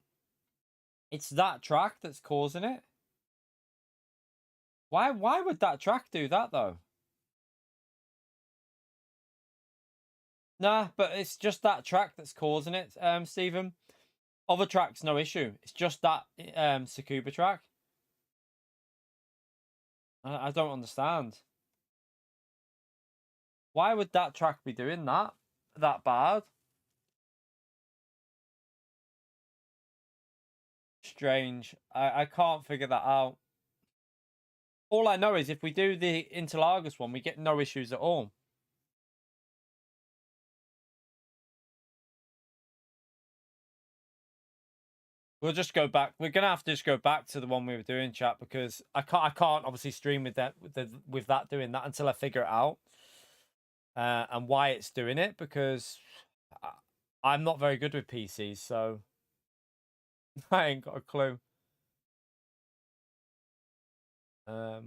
It's that track that's causing it. Why would that track do that, though? Nah, but it's just that track that's causing it, Stephen. Other tracks, no issue. It's just that Tsukuba track. I don't understand. Why would that track be doing that bad? Strange. I can't figure that out. All I know is if we do the Interlagos one, we get no issues at all. We'll just go back. We're gonna have to just go back to the one we were doing, chat, because I can't obviously stream with that with that doing that until I figure it out and why it's doing it, because I'm not very good with PCs, so I ain't got a clue.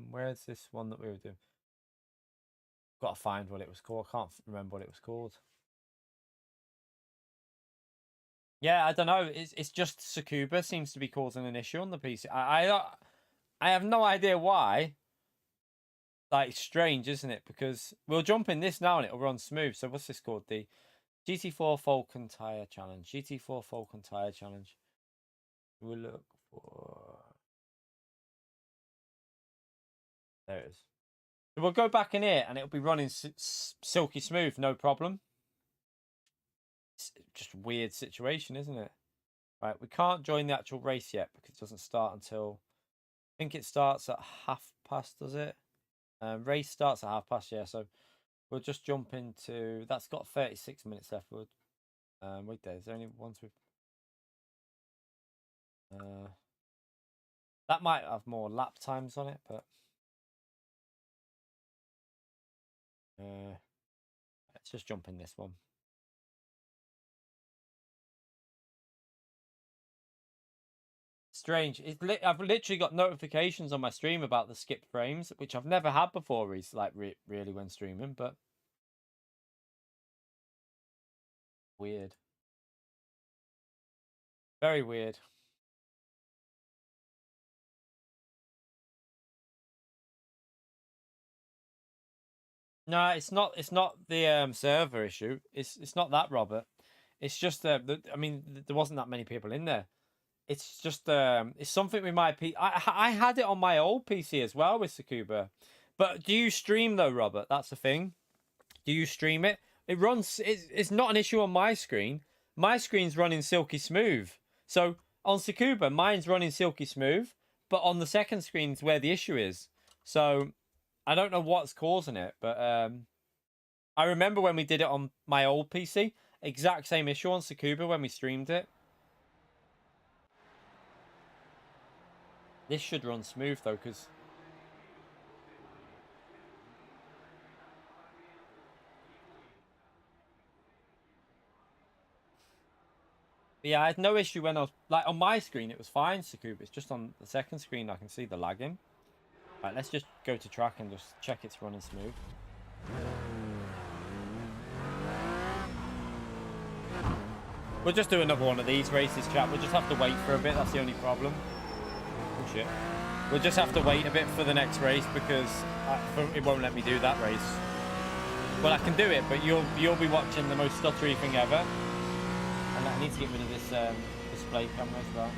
Where's this one that we were doing? Got to find what it was called. I can't remember what it was called. Yeah, I don't know. It's just Tsukuba seems to be causing an issue on the PC. I have no idea why. Like, strange, isn't it? Because we'll jump in this now and it'll run smooth. So what's this called? The GT4 Falcon Tire Challenge. GT4 Falcon Tire Challenge. We'll look for... There it is. So we'll go back in here and it'll be running silky smooth, no problem. It's just a weird situation, isn't it? Right, we can't join the actual race yet because it doesn't start until... I think it starts at past, does it? Race starts at past, yeah. So we'll just jump into... That's got 36 minutes left. We'll... wait there. Is there only ones with... that might have more lap times on it, but... let's just jump in this one. Strange. I've literally got notifications on my stream about the skipped frames, which I've never had before. Like really when streaming, but weird. Very weird. No, it's not. It's not the server issue. It's not that, Robert. It's just I mean, there wasn't that many people in there. it's just it's something with my I had it on my old PC as well with Tsukuba. But do you stream though, Robert? That's the thing. Do you stream it? It runs. It's not an issue on my screen. My screen's running silky smooth. So on Tsukuba, mine's running silky smooth, but on the second screen is where the issue is. So I don't know what's causing it, but I remember when we did it on my old PC, exact same issue on Tsukuba when we streamed it. This should run smooth though, because yeah, I had no issue when I was like on my screen. It was fine, Tsukuba. It's just on the second screen I can see the lagging. Right, let's just go to track and just check it's running smooth. We'll just do another one of these races, chat. We'll just have to wait for a bit. That's the only problem. Oh shit. We'll just have to wait a bit for the next race because it won't let me do that race. Well, I can do it, but you'll be watching the most stuttery thing ever. And I need to get rid of this display camera as well.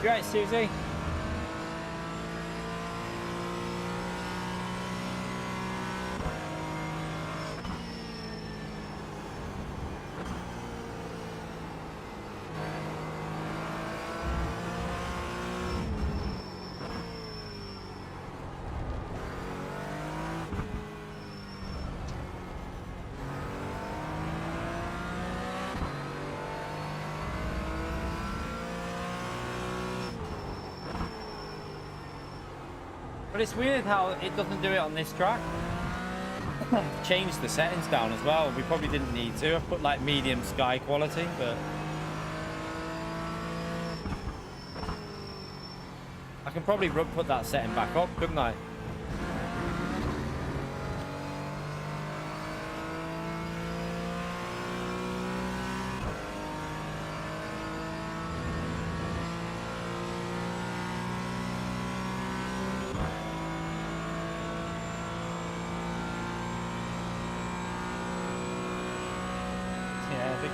You right, Susie? But it's weird how it doesn't do it on this track. Changed the settings down as well. We probably didn't need to. I put like medium sky quality, but I can probably put that setting back up, couldn't I?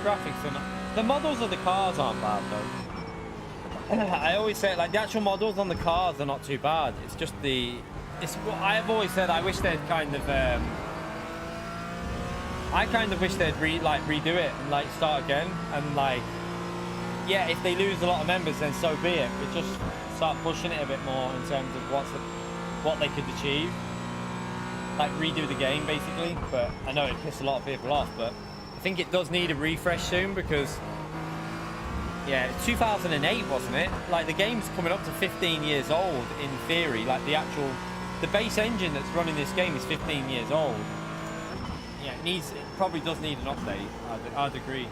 Graphics are not, the models of the cars aren't bad though. I always say like the actual models on the cars are not too bad. It's just it's what I've always said. I wish they'd kind of I kind of wish they'd redo it and like start again and like yeah, if they lose a lot of members then so be it, but just start pushing it a bit more in terms of what they could achieve, like redo the game basically. But I know it pissed a lot of people off, but I think it does need a refresh soon because yeah, 2008 wasn't it? Like the game's coming up to 15 years old in theory. Like the base engine that's running this game is 15 years old. Yeah, it probably does need an update. I'd agree.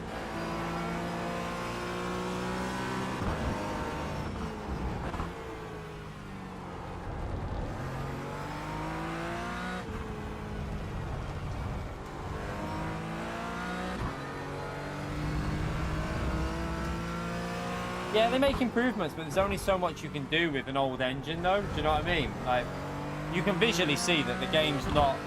Yeah, they make improvements, but there's only so much you can do with an old engine, though. Do you know what I mean? Like, you can visually see that the game's not...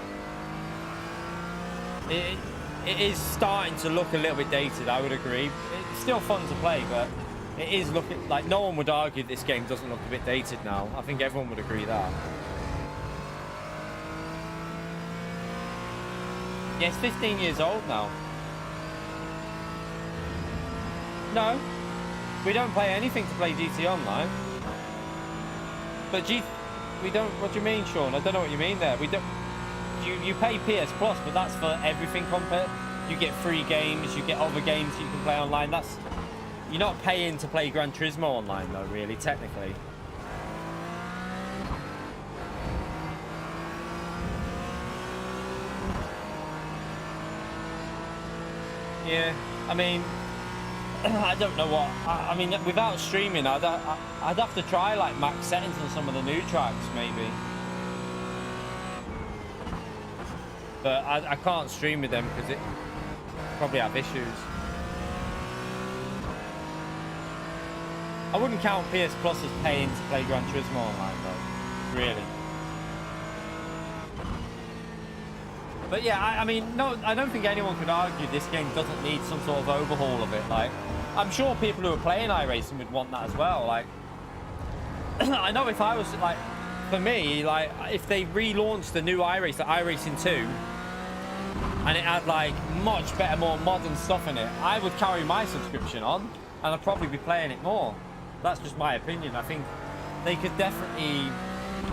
It is starting to look a little bit dated, I would agree. It's still fun to play, but it is looking... Like, no one would argue this game doesn't look a bit dated now. I think everyone would agree that. Yeah, it's 15 years old now. No. We don't play anything to play GT Online. But we don't. What do you mean, Sean? I don't know what you mean there. We don't. You pay PS Plus, but that's for everything compared. You get free games. You get other games you can play online. You're not paying to play Gran Turismo online, though. Really, technically. Yeah, I mean. I don't know what I mean without streaming. I'd have to try like max settings on some of the new tracks maybe, but I can't stream with them because it probably have issues. I wouldn't count PS Plus as paying to play Gran Turismo online though. really. But yeah, I mean, no, I don't think anyone could argue this game doesn't need some sort of overhaul of it. Like, I'm sure people who are playing iRacing would want that as well. Like, I know if I was, like, for me, like, if they relaunched the new iRacing, like iRacing 2, and it had, like, much better, more modern stuff in it, I would carry my subscription on, and I'd probably be playing it more. That's just my opinion. I think they could definitely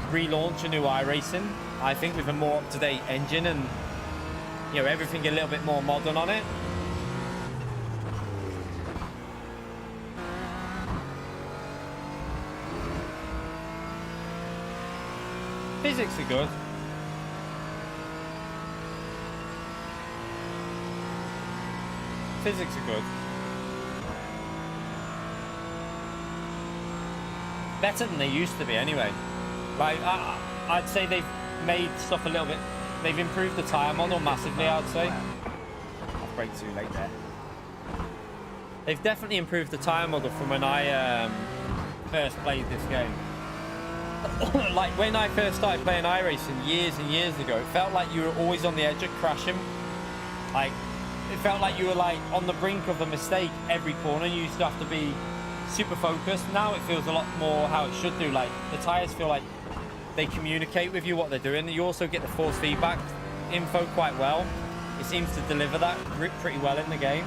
relaunch a new iRacing, I think, with a more up-to-date engine and, you know, everything a little bit more modern on it. Physics are good. Physics are good. Better than they used to be anyway. Like, I'd say they've made stuff a little bit, they've improved the tire model massively, I'd say. I'll brake too late there. They've definitely improved the tire model from when I first played this game. Like, when I first started playing iRacing years and years ago, it felt like you were always on the edge of crashing. Like, it felt like you were, like, on the brink of a mistake every corner. You used to have to be super focused. Now it feels a lot more how it should do. Like, the tires feel like they communicate with you what they're doing. You also get the force feedback info quite well. It seems to deliver that pretty well in the game.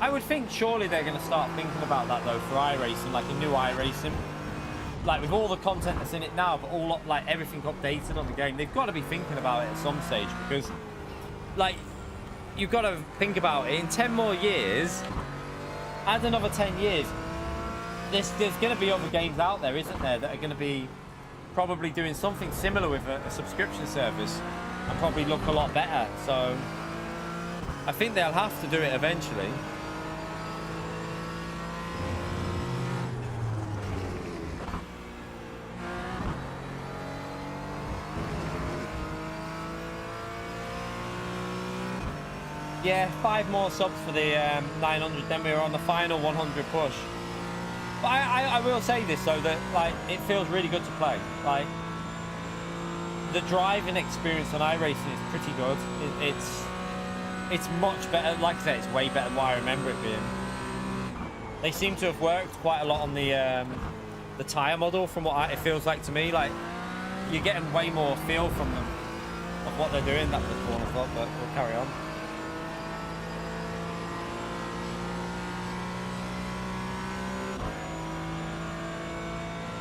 I would think surely they're going to start thinking about that though for iRacing, like a new iRacing. Like with all the content that's in it now, but all like everything updated on the game, they've got to be thinking about it at some stage, because like you've got to think about it in 10 more years, add another 10 years, there's going to be other games out there, isn't there, that are going to be probably doing something similar with a subscription service and probably look a lot better. So I think they'll have to do it eventually. Yeah, 5 more subs for the 900, then we were on the final 100 push. But I will say this though, that like it feels really good to play. Like the driving experience on iRacing is pretty good. It's much better. Like I said, it's way better than what I remember it being. They seem to have worked quite a lot on the tire model from what it feels like to me. Like you're getting way more feel from them of what they're doing. That's the corner thought, but we'll carry on.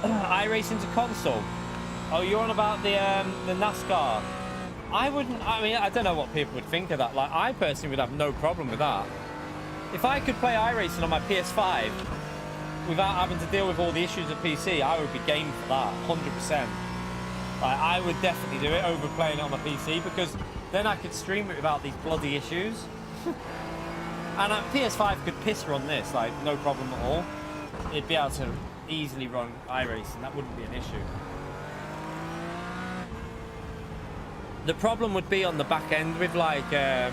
iRacing's a console. Oh, you're on about the NASCAR. I wouldn't. I mean, I don't know what people would think of that. Like, I personally would have no problem with that. If I could play iRacing on my PS5 without having to deal with all the issues of PC, I would be game for that, 100%. Like, I would definitely do it over playing it on my PC, because then I could stream it without these bloody issues. And PS5 could piss run this, like, no problem at all. It'd be able to easily run iRacing, that wouldn't be an issue. The problem would be on the back end with like I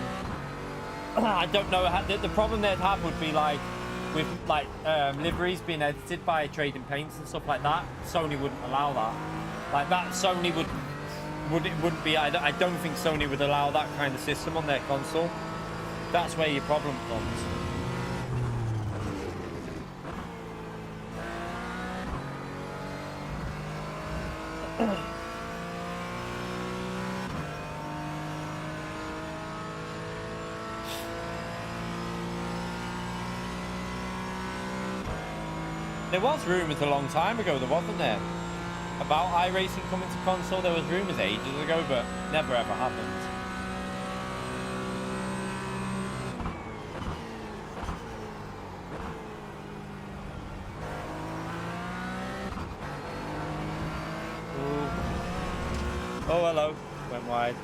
don't know how, the problem they'd have would be like with like liveries being edited by trading paints and stuff like that. Sony wouldn't allow that. Like that, Sony wouldn't be. I don't think Sony would allow that kind of system on their console. That's where your problem comes. There was rumours a long time ago, there wasn't there? About iRacing coming to console. There was rumours ages ago, but never ever happened. Ooh. Oh, hello. Went wide.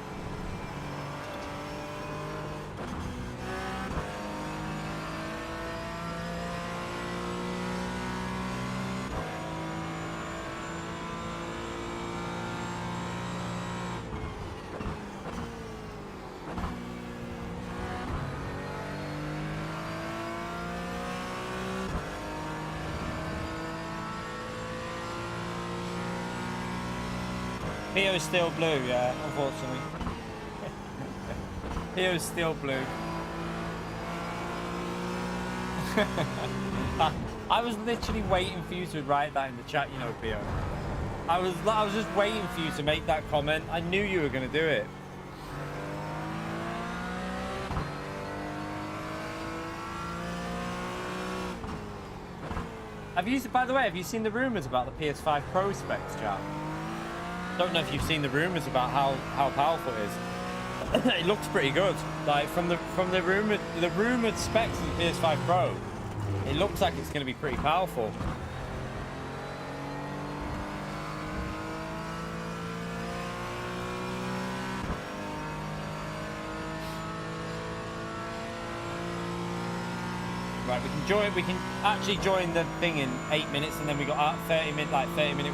Pio's still blue, yeah, unfortunately. Pio's still blue. I was literally waiting for you to write that in the chat, you know, Pio. I was just waiting for you to make that comment. I knew you were going to do it. By the way, have you seen the rumors about the PS5 Pro specs, chat? Don't know if you've seen the rumors about how powerful it is. It looks pretty good. Like from the rumored specs of the PS5 Pro, it looks like it's going to be pretty powerful. Right, we can actually join the thing in 8 minutes, and then we got 30 minute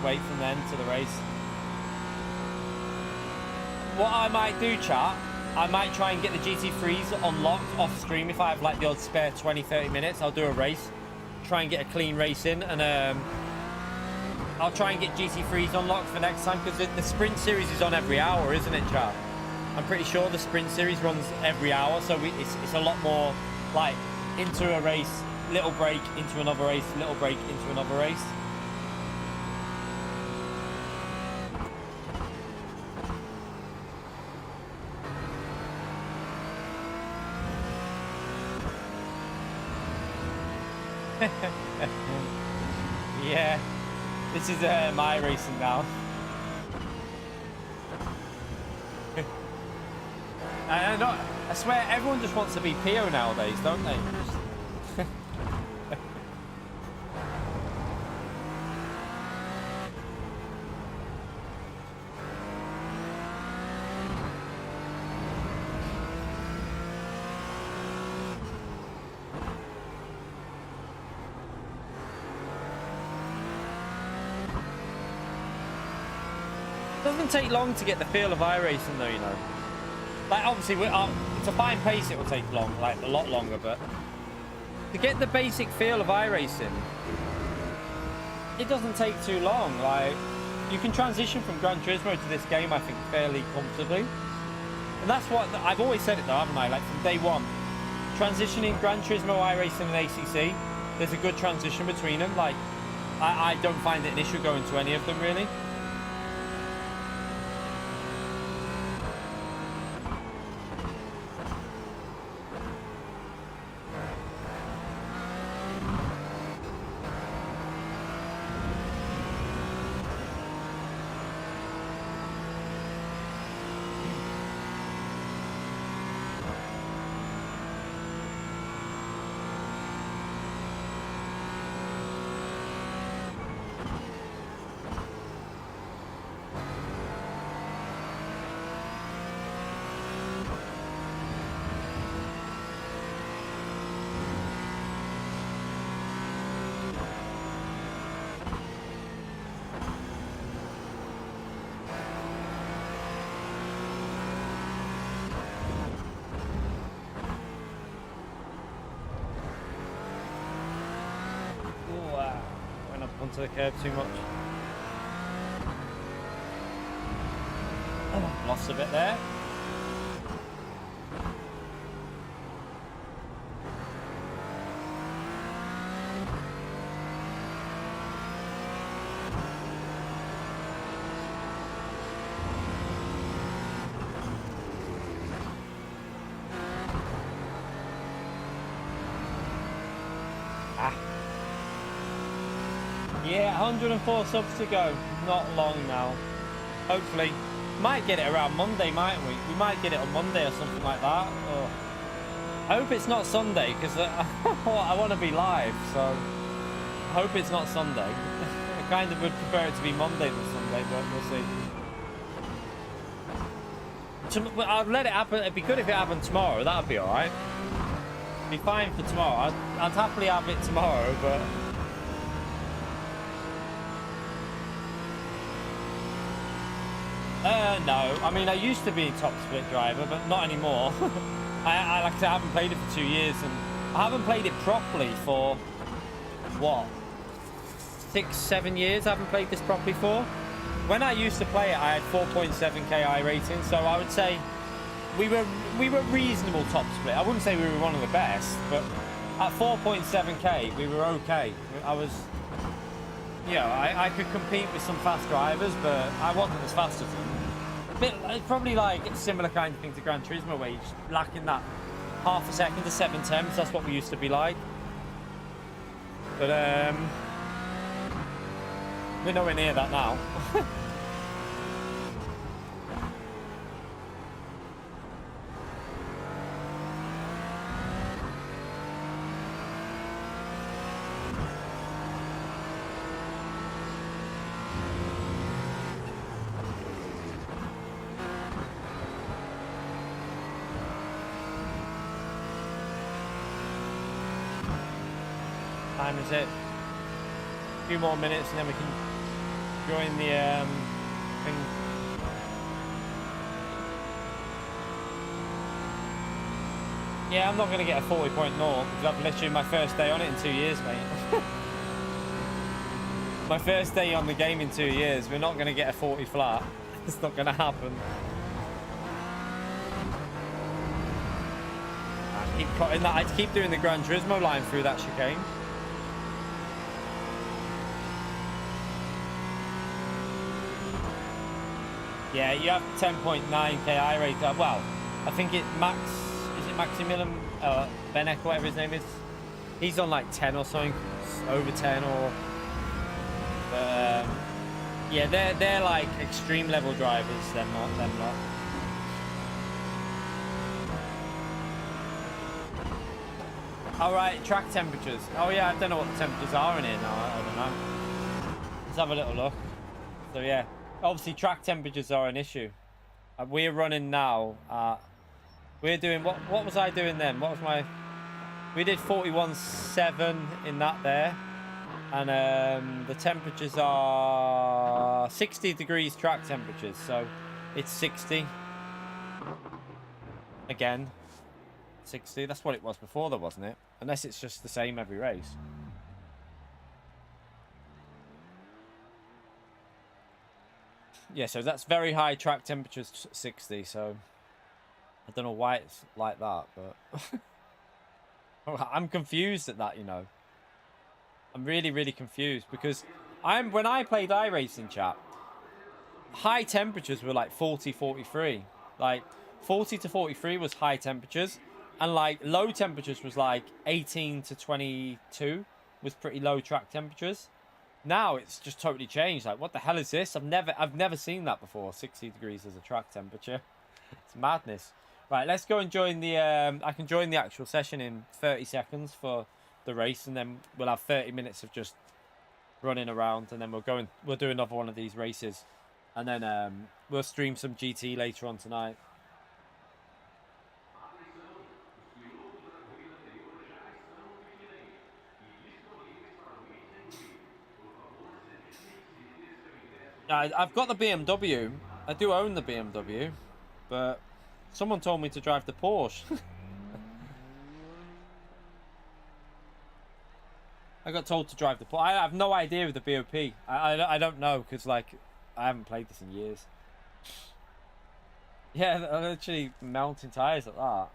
wait from then to the race. What I might do, chat, I might try and get the GT3s unlocked off stream. If I have like the odd spare 20-30 minutes, I'll do a race, try and get a clean race in, and I'll try and get GT3s unlocked for next time, because the sprint series is on every hour, isn't it, chat? I'm pretty sure the sprint series runs every hour, so it's a lot more like into a race, little break, into another race, little break, into another race. Yeah, this is my racing now. I swear everyone just wants to be Pio nowadays, don't they? Doesn't take long to get the feel of iRacing though, you know. Like obviously it's a fine pace, it will take long, like a lot longer, but to get the basic feel of iRacing, it doesn't take too long. Like you can transition from Gran Turismo to this game, I think, fairly comfortably. And that's what I've always said it though, haven't I? Like from day one, transitioning Gran Turismo, iRacing and ACC, there's a good transition between them. Like I don't find it an issue going to any of them really. Onto the curb too much. Oh, lost a bit there. Yeah, 104 subs to go. Not long now. Hopefully. Might get it around Monday, mightn't we? We might get it on Monday or something like that. Oh. I hope it's not Sunday, because I want to be live, so I hope it's not Sunday. I kind of would prefer it to be Monday than Sunday, but we'll see. I'll let it happen. It'd be good if it happened tomorrow. That would be alright. Be fine for tomorrow. I'd happily have it tomorrow, but... no. I mean, I used to be a top split driver, but not anymore. I like I said, I haven't played it for 2 years, and I haven't played it properly for, what, 6-7 years I haven't played this properly for. when I used to play it, I had 4.7k iRating, so I would say we were reasonable top split. I wouldn't say we were one of the best, but at 4.7k we were okay. I was, you know, I could compete with some fast drivers, but I wasn't as fast as them. Probably like a similar kind of thing to Gran Turismo, where you're just lacking that half a second to 7/10. That's what we used to be like. But we're nowhere near that now. Time is it? A few more minutes and then we can join the thing. Yeah, I'm not going to get a 40.0 because I've literally my first day on it in 2 years, mate. My first day on the game in 2 years. We're not going to get a 40 flat. It's not going to happen. I keep cutting that. I keep doing the Gran Turismo line through that chicane. Yeah, you have 10.9k iRate. Well, I think it Max, is it Maximilian Benek, whatever his name is? He's on like 10 or something, over 10 or. Yeah, they're like extreme level drivers. Them not. All right, track temperatures. Oh yeah, I don't know what the temperatures are in here now. I don't know. Let's have a little look. So yeah. Obviously, track temperatures are an issue. We're running now. We're doing what was I doing then? What was my? We did 41.7 in that there, and the temperatures are 60 degrees track temperatures. So it's 60 again. 60. That's what it was before, though, wasn't it? Unless it's just the same every race. Yeah, so that's very high track temperatures, 60, so I don't know why it's like that, but I'm confused at that, you know. I'm really, really confused because when I played iRacing, chat, high temperatures were like 40, 43. Like 40 to 43 was high temperatures, and like low temperatures was like 18 to 22 was pretty low track temperatures. Now it's just totally changed. Like, what the hell is this? I've never seen that before. 60 degrees as a track temperature. It's madness. Right, let's go and join the. I can join the actual session in 30 seconds for the race, and then we'll have 30 minutes of just running around, and then we'll do another one of these races, and then we'll stream some GT later on tonight. I've got the BMW. I do own the BMW, but someone told me to drive the Porsche. I got told to drive the Porsche. I have no idea with the BOP. I don't know because like I haven't played this in years. Yeah, I'm literally melting tires like that.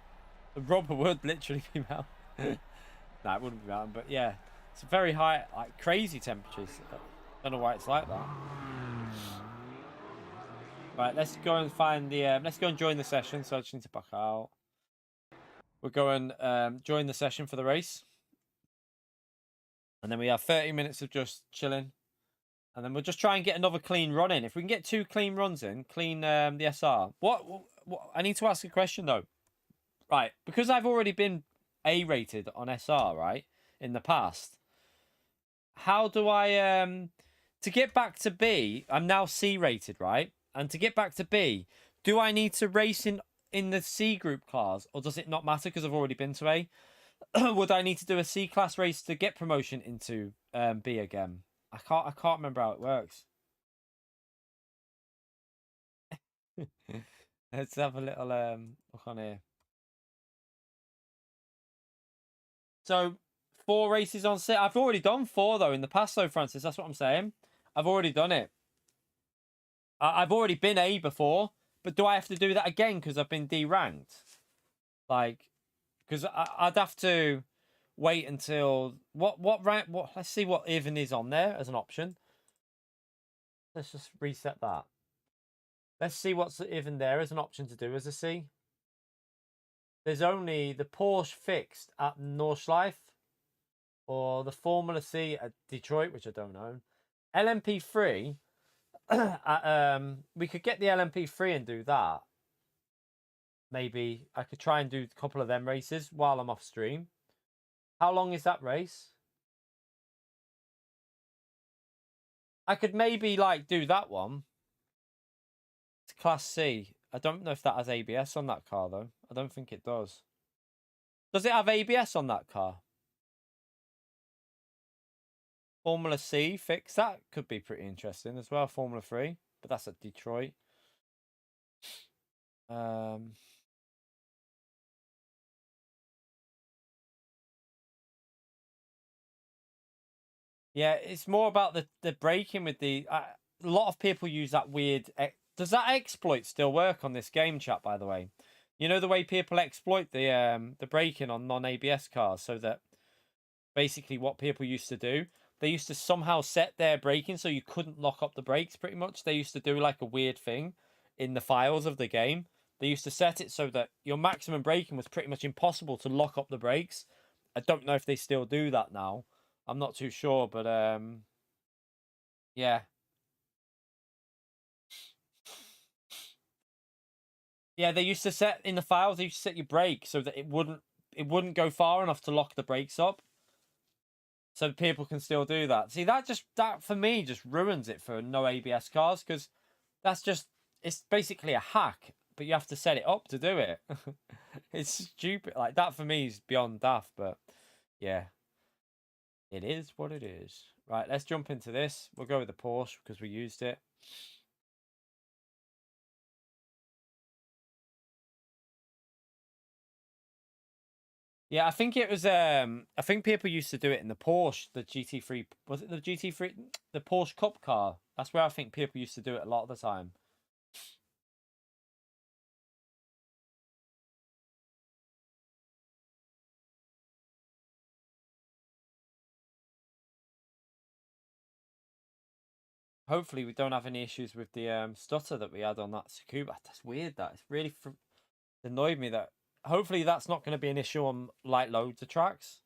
The rubber would literally be melting. No, it wouldn't be melting, but yeah, it's very high, like crazy temperatures. I don't know why it's like that. Right, let's go and find the. Let's go and join the session. So I just need to back out. We'll go and join the session for the race, and then we have 30 minutes of just chilling, and then we'll just try and get another clean run in. If we can get 2 clean runs in, clean the SR. What? I need to ask a question though. Right, because I've already been A rated on SR, right, in the past. How do I to get back to B? I'm now C rated, right? And to get back to B, do I need to race in the C group class, or does it not matter because I've already been to A? Would I need to do a C class race to get promotion into B again? I can't remember how it works. Let's have a little look on here. So 4 races on set. I've already done 4 though in the past though, Francis. That's what I'm saying. I've already done it. I've already been A before, but do I have to do that again because I've been D ranked? Like, because I'd have to wait until what rank? What? Let's see what even is on there as an option. Let's just reset that. Let's see what's even there as an option to do as a C. There's only the Porsche fixed at Nordschleife or the Formula C at Detroit, which I don't own. LMP3. We could get the LMP3 and do that. Maybe I could try and do a couple of them races while I'm off stream. How long is that race? I could maybe like do that one. It's Class C. I don't know if that has ABS on that car though. I don't think it does. Does it have ABS on that car? Formula C fix. That could be pretty interesting as well. Formula 3. But that's at Detroit. Yeah, it's more about the braking with the... a lot of people use that weird... Does that exploit still work on this game, chat, by the way? You know the way people exploit the braking on non-ABS cars, so that basically what people used to do, they used to somehow set their braking so you couldn't lock up the brakes, pretty much. They used to do like a weird thing in the files of the game. They used to set it so that your maximum braking was pretty much impossible to lock up the brakes. I don't know if they still do that now. I'm not too sure, but yeah. Yeah, they used to set in the files, they used to set your brake so that it wouldn't go far enough to lock the brakes up. So people can still do that. See, that for me just ruins it for no ABS cars, because it's basically a hack, but you have to set it up to do it. It's stupid. Like, that for me is beyond daft, but yeah. It is what it is. Right, let's jump into this. We'll go with the Porsche because we used it. Yeah, I think it was I think people used to do it in the Porsche, the GT3. Was it the GT3? The Porsche Cup car. That's where I think people used to do it a lot of the time. Hopefully we don't have any issues with the stutter that we had on that Tsukuba. That's weird. That it's really annoyed me. That hopefully that's not going to be an issue on like loads of tracks.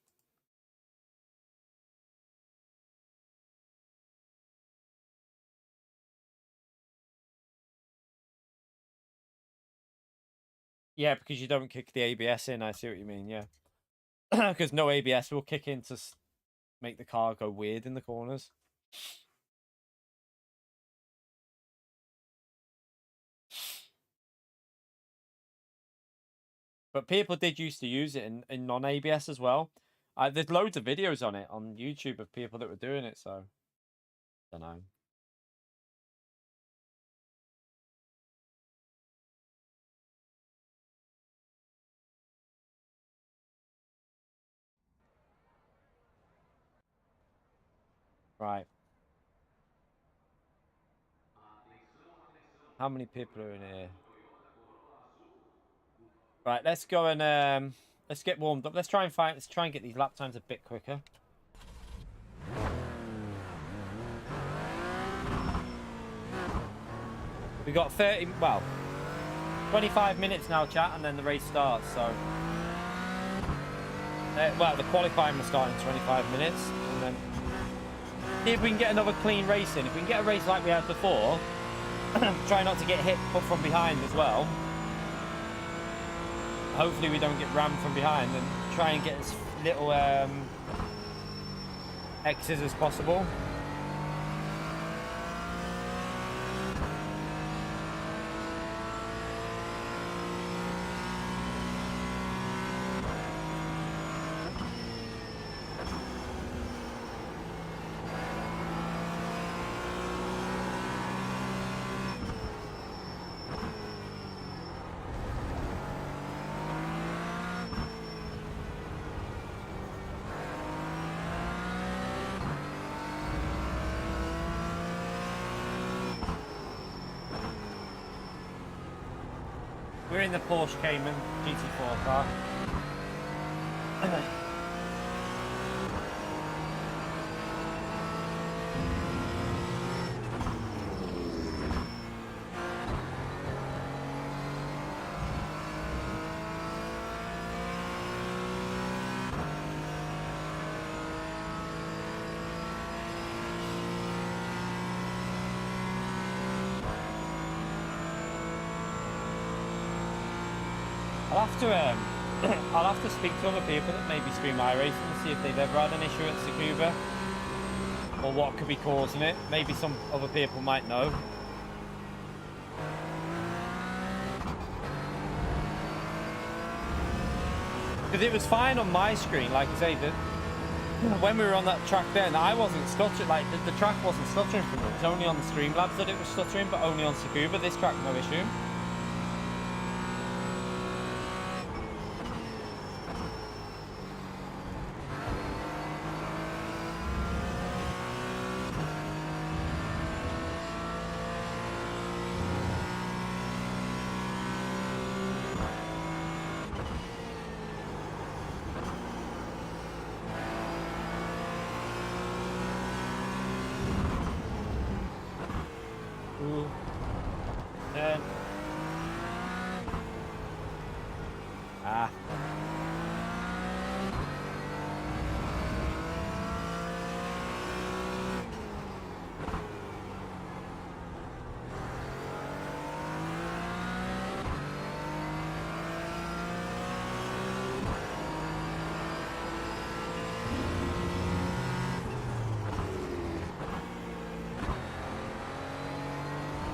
Yeah, because you don't kick the ABS in. I see what you mean. Yeah, because no ABS will kick in to make the car go weird in the corners. But people did used to use it in non-ABS as well. There's loads of videos on it on YouTube of people that were doing it, so I don't know. Right. How many people are in here? Right, let's go and let's get warmed up. Let's try and get these lap times a bit quicker. We got 25 minutes now, chat, and then the race starts. So, well, the qualifying will start in 25 minutes, and then see if we can get another clean race in. If we can get a race like we had before, try not to get hit from behind as well. Hopefully we don't get rammed from behind, and try and get as little X's as possible. We're in the Porsche Cayman GT4 car. I'll have to speak to other people that maybe stream iRacing and see if they've ever had an issue at Tsukuba or what could be causing it. Maybe some other people might know. Because it was fine on my screen, like I say, that when we were on that track then, I wasn't stuttering, like the track wasn't stuttering for me. It was only on the Streamlabs that it was stuttering, but only on Tsukuba. This track, no issue.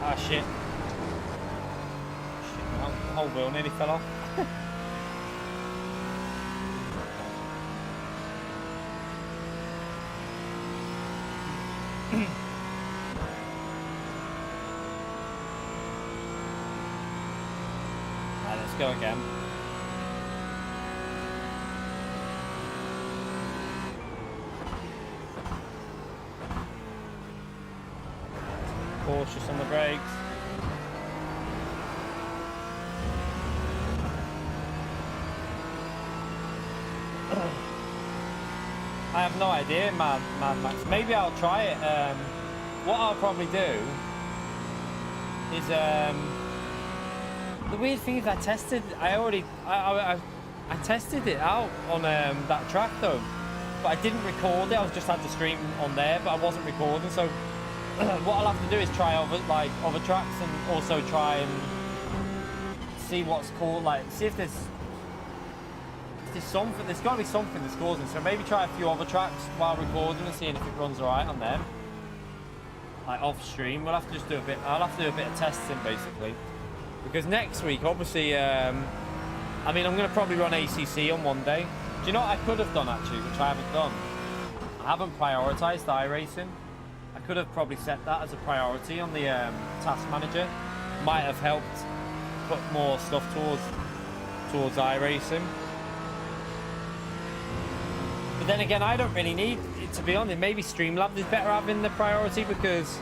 Ah, shit. Shit, the whole wheel nearly fell off. Right, let's go again. Cautious on the brakes. I have no idea, Mad Max. Maybe I'll try it. What I'll probably do is the weird thing is I tested it out on that track though, but I didn't record it. I was just had the stream on there, but I wasn't recording. So what I'll have to do is try other tracks and also try and see what's called, like see if there's something. There's got to be something that's causing. So maybe try a few other tracks while recording and seeing if it runs alright on them. Like off stream, we'll have to just do a bit. I'll have to do a bit of testing basically, because next week, obviously, I mean, I'm going to probably run ACC on one day. Do you know what I could have done actually, which I haven't done? I haven't prioritised iRacing. I could have probably set that as a priority on the task manager. Might have helped put more stuff towards iRacing. But then again, I don't really need it, to be honest. Maybe Streamlabs is better having the priority because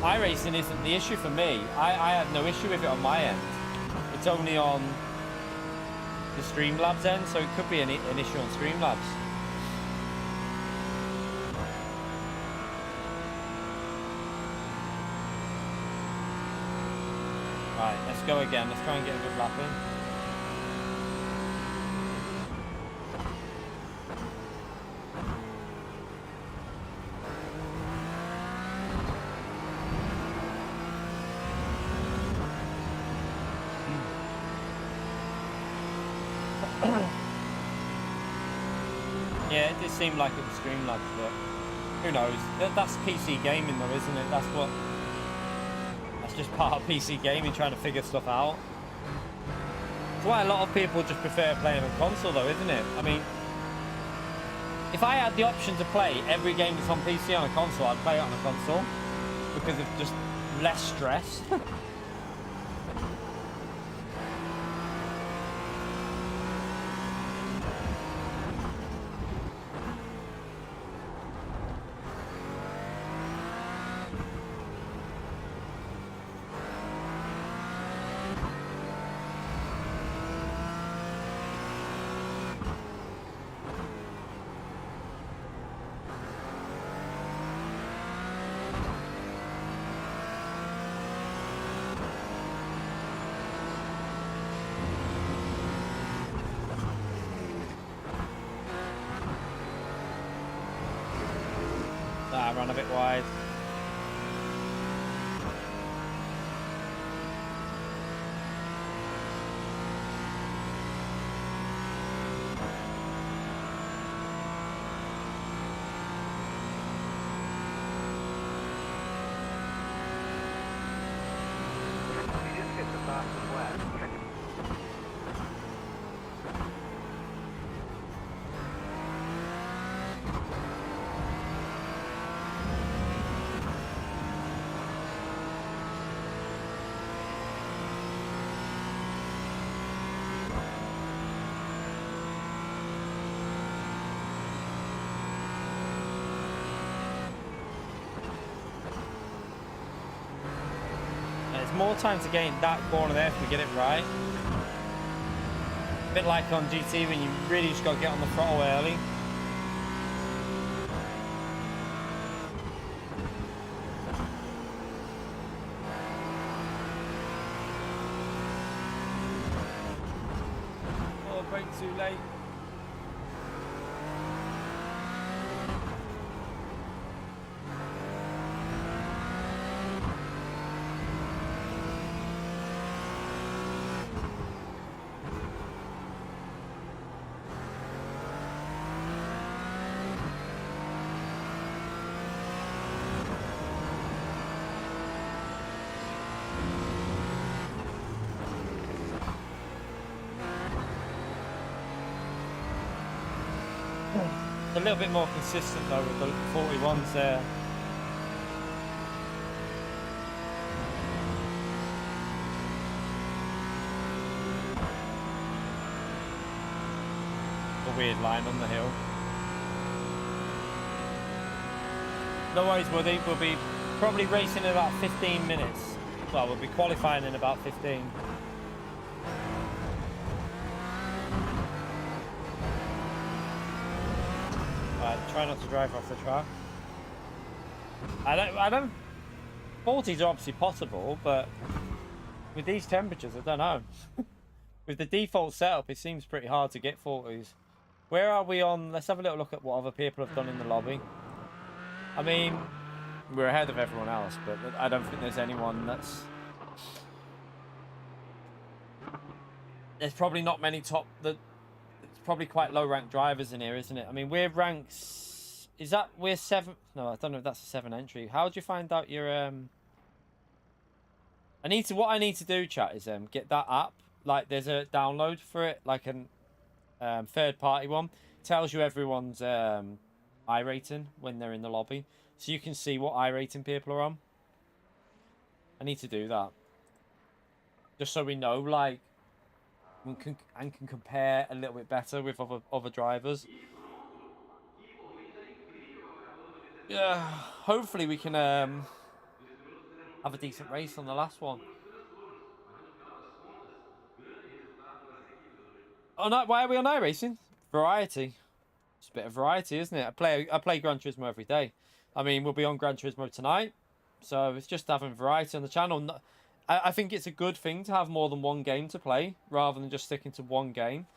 iRacing isn't the issue for me. I had no issue with it on my end. It's only on the Streamlabs end, so it could be an issue on Streamlabs. Right, let's go again. Let's try and get a good lap in. Yeah, it did seem like it was Streamlabs, but who knows? That's PC gaming though, isn't it? That's just part of PC gaming, trying to figure stuff out. It's why a lot of people just prefer playing on console though, isn't it? I mean, if I had the option to play every game that's on PC on a console, I'd play it on a console because of just less stress. Might run a bit wide. You just hit the fastest lap. There's more time to gain that corner there if we get it right. A bit like on GT when you really just got to get on the throttle early. Oh, brake too late. It's a little bit more consistent though with the 41s there. A weird line on the hill. No worries, Woody. We'll be probably racing in about 15 minutes. Well, we'll be qualifying in about 15. Try not to drive off the track. I don't 40s are obviously possible, but with these temperatures, I don't know. With the default setup, it seems pretty hard to get 40s. Where are we on? Let's have a little look at what other people have done in the lobby. I mean, we're ahead of everyone else, but I don't think there's anyone that's... There's probably not many top... It's probably quite low ranked drivers in here, isn't it? I mean, we're ranked... Is that... We're 7... No, I don't know if that's a 7 entry. How do you find out your... What I need to do, chat, is get that app. Like, there's a download for it, like an third-party one. Tells you everyone's iRating when they're in the lobby. So you can see what iRating people are on. I need to do that. Just so we know, like... can compare a little bit better with other drivers. Yeah, hopefully we can have a decent race on the last one. Oh no, why are we on iRacing? Variety. It's a bit of variety, isn't it? I play Gran Turismo every day. I mean, we'll be on Gran Turismo tonight, so it's just having variety on the channel. I think it's a good thing to have more than one game to play, rather than just sticking to one game.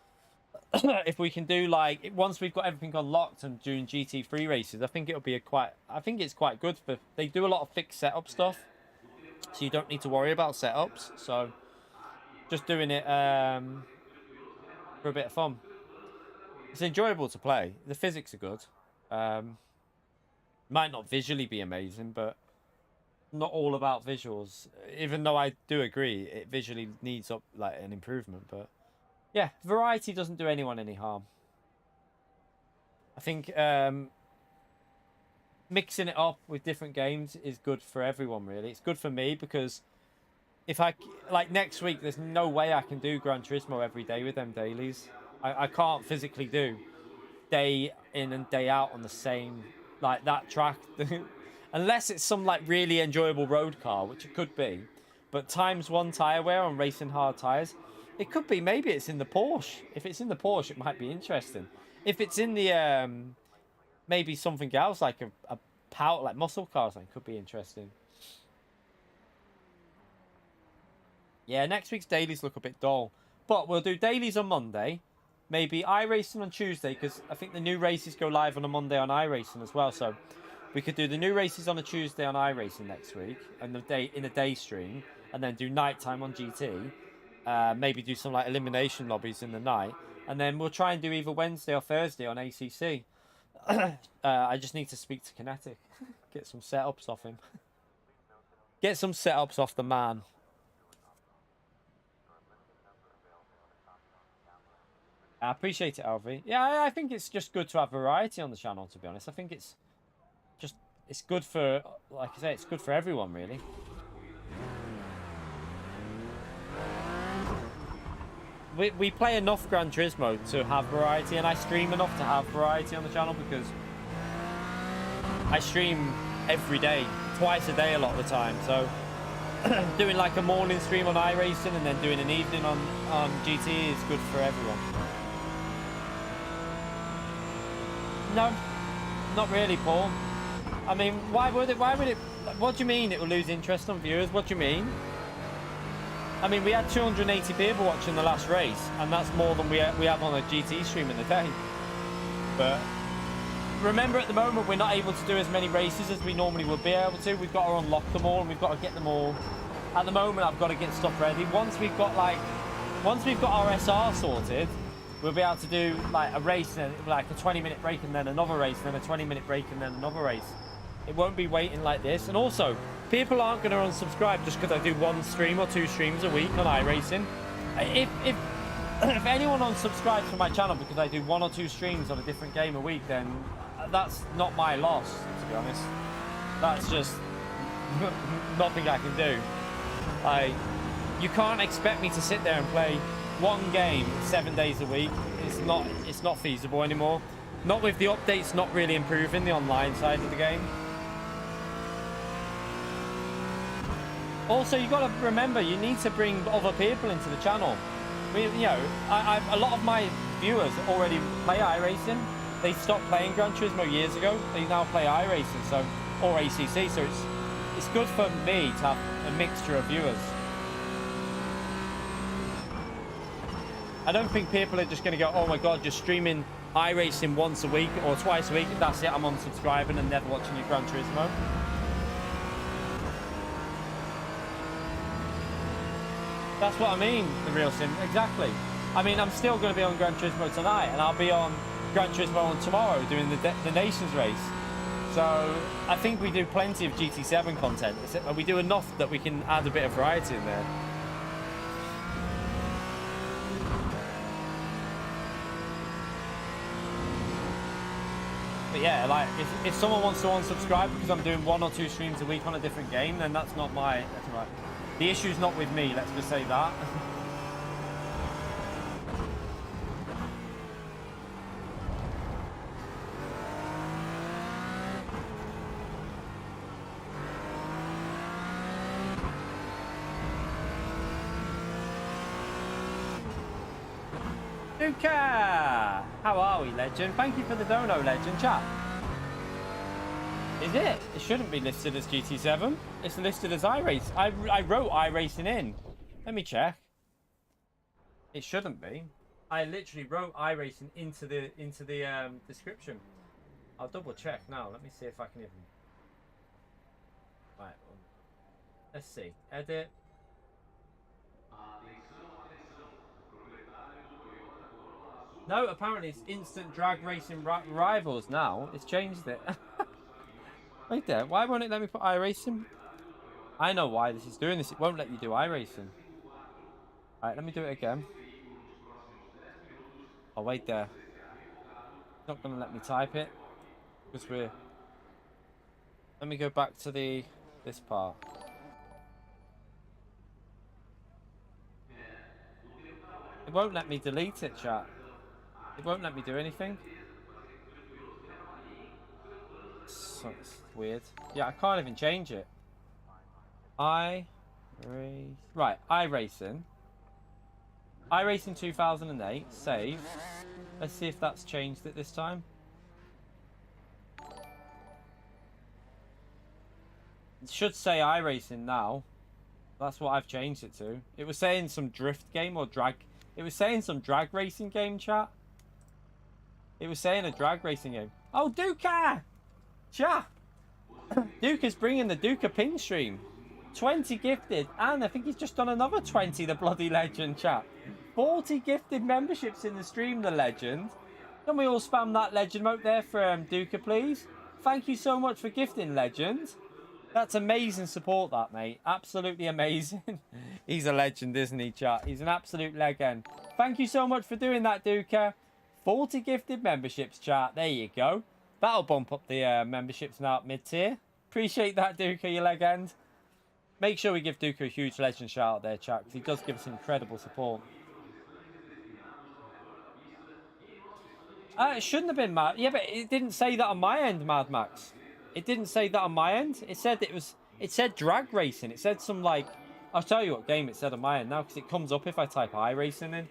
If we can do, like, once we've got everything unlocked and doing GT3 races, I think it'll be I think it's quite good. They do a lot of fixed setup stuff, so you don't need to worry about setups. So just doing it for a bit of fun. It's enjoyable to play. The physics are good. Might not visually be amazing, but not all about visuals. Even though I do agree it visually needs an improvement, but yeah, variety doesn't do anyone any harm. I think mixing it up with different games is good for everyone, really. It's good for me because if next week, there's no way I can do Gran Turismo every day with them dailies. I can't physically do day in and day out on the same, like, that track. Unless it's some, like, really enjoyable road car, which it could be. But ×1 tyre wear on racing hard tyres, it could be. Maybe it's in the Porsche. If it's in the Porsche, it might be interesting. If it's in the, maybe something else, like a power, like muscle car or something, could be interesting. Yeah, next week's dailies look a bit dull. But we'll do dailies on Monday. Maybe iRacing on Tuesday, because I think the new races go live on a Monday on iRacing as well. So we could do the new races on a Tuesday on iRacing next week, and the day in a day stream, and then do nighttime on GT. Maybe do some like elimination lobbies in the night, and then we'll try and do either Wednesday or Thursday on ACC. I just need to speak to Kinetic, get some setups off him, get some setups off the man. I appreciate it, Alfie. Yeah, I think it's just good to have variety on the channel, to be honest. I think it's good for, like I say, it's good for everyone, really. We play enough Gran Turismo to have variety, and I stream enough to have variety on the channel, because I stream every day, twice a day a lot of the time. So doing like a morning stream on iRacing and then doing an evening on GT is good for everyone. No, not really, Paul. I mean, why would it? What do you mean it will lose interest on viewers? What do you mean? I mean, we had 280 people watching the last race, and that's more than we have on a GT stream in a day. But remember, at the moment, we're not able to do as many races as we normally would be able to. We've got to unlock them all, and we've got to get them all. At the moment, I've got to get stuff ready. Once we've got our SR sorted, we'll be able to do like a race, and like a 20-minute break, and then another race, and then a 20-minute break, and then another race. It won't be waiting like this. And also, people aren't going to unsubscribe just because I do 1 stream or 2 streams a week on iRacing. If anyone unsubscribes from my channel because I do 1 or 2 streams on a different game a week, then that's not my loss, to be honest. That's just nothing I can do. You can't expect me to sit there and play 1 game 7 days a week. It's not feasible anymore. Not with the updates not really improving the online side of the game. Also, you got to remember, you need to bring other people into the channel. A lot of my viewers already play iRacing. They stopped playing Gran Turismo years ago. They now play iRacing, or ACC. So it's good for me to have a mixture of viewers. I don't think people are just going to go, oh my god, you're streaming iRacing once a week or twice a week. That's it, I'm unsubscribing and never watching your Gran Turismo. That's what I mean, the real sim. Exactly. I mean, I'm still going to be on Gran Turismo tonight, and I'll be on Gran Turismo on tomorrow doing the Nations race. So I think we do plenty of GT7 content. We do enough that we can add a bit of variety in there. But yeah, like if someone wants to unsubscribe because I'm doing 1 or 2 streams a week on a different game, then that's not my. That's right. The issue's not with me, let's just say that. Luca! How are we, legend? Thank you for the dono, legend. Chat. Is it? It shouldn't be listed as GT7. It's listed as iRace. I wrote iRacing in. Let me check. It shouldn't be. I literally wrote iRacing into the description. I'll double check now. Let me see if I can even. Right. Let's see. Edit. No, apparently it's Instant Drag Racing Rivals now. It's changed it. Right there. Why won't it let me put iRacing? I know why this is doing this. It won't let you do iRacing. Alright, let me do it again. Oh, wait there. It's not going to let me type it. Because we're... Let me go back to this part. It won't let me delete it, chat. It won't let me do anything. So it's weird. Yeah, I can't even change it. Right, iRacing. iRacing 2008, save. Let's see if that's changed it this time. It should say iRacing now. That's what I've changed it to. It was saying some drift game or drag. It was saying some drag racing game, chat. It was saying a drag racing game. Oh, Duca! Chat! Duke is bringing the Duke ping stream. 20 gifted, and I think he's just done another 20, the bloody legend, chat. 40 gifted memberships in the stream, the legend. Can we all spam that legend mode there for Duke, please? Thank you so much for gifting, legend. That's amazing support, that, mate. Absolutely amazing. He's a legend, isn't he, chat? He's an absolute legend. Thank you so much for doing that, Duke. 40 gifted memberships, chat. There you go. That'll bump up the memberships now at mid-tier. Appreciate that, Duke, you legend. Make sure we give Duke a huge legend shout out there, chat, because he does give us incredible support. It shouldn't have been Mad. Yeah, but it didn't say that on my end, Mad Max. It didn't say that on my end. It said it said drag racing. It said some like, I'll tell you what game it said on my end now, because it comes up if I type iRacing in.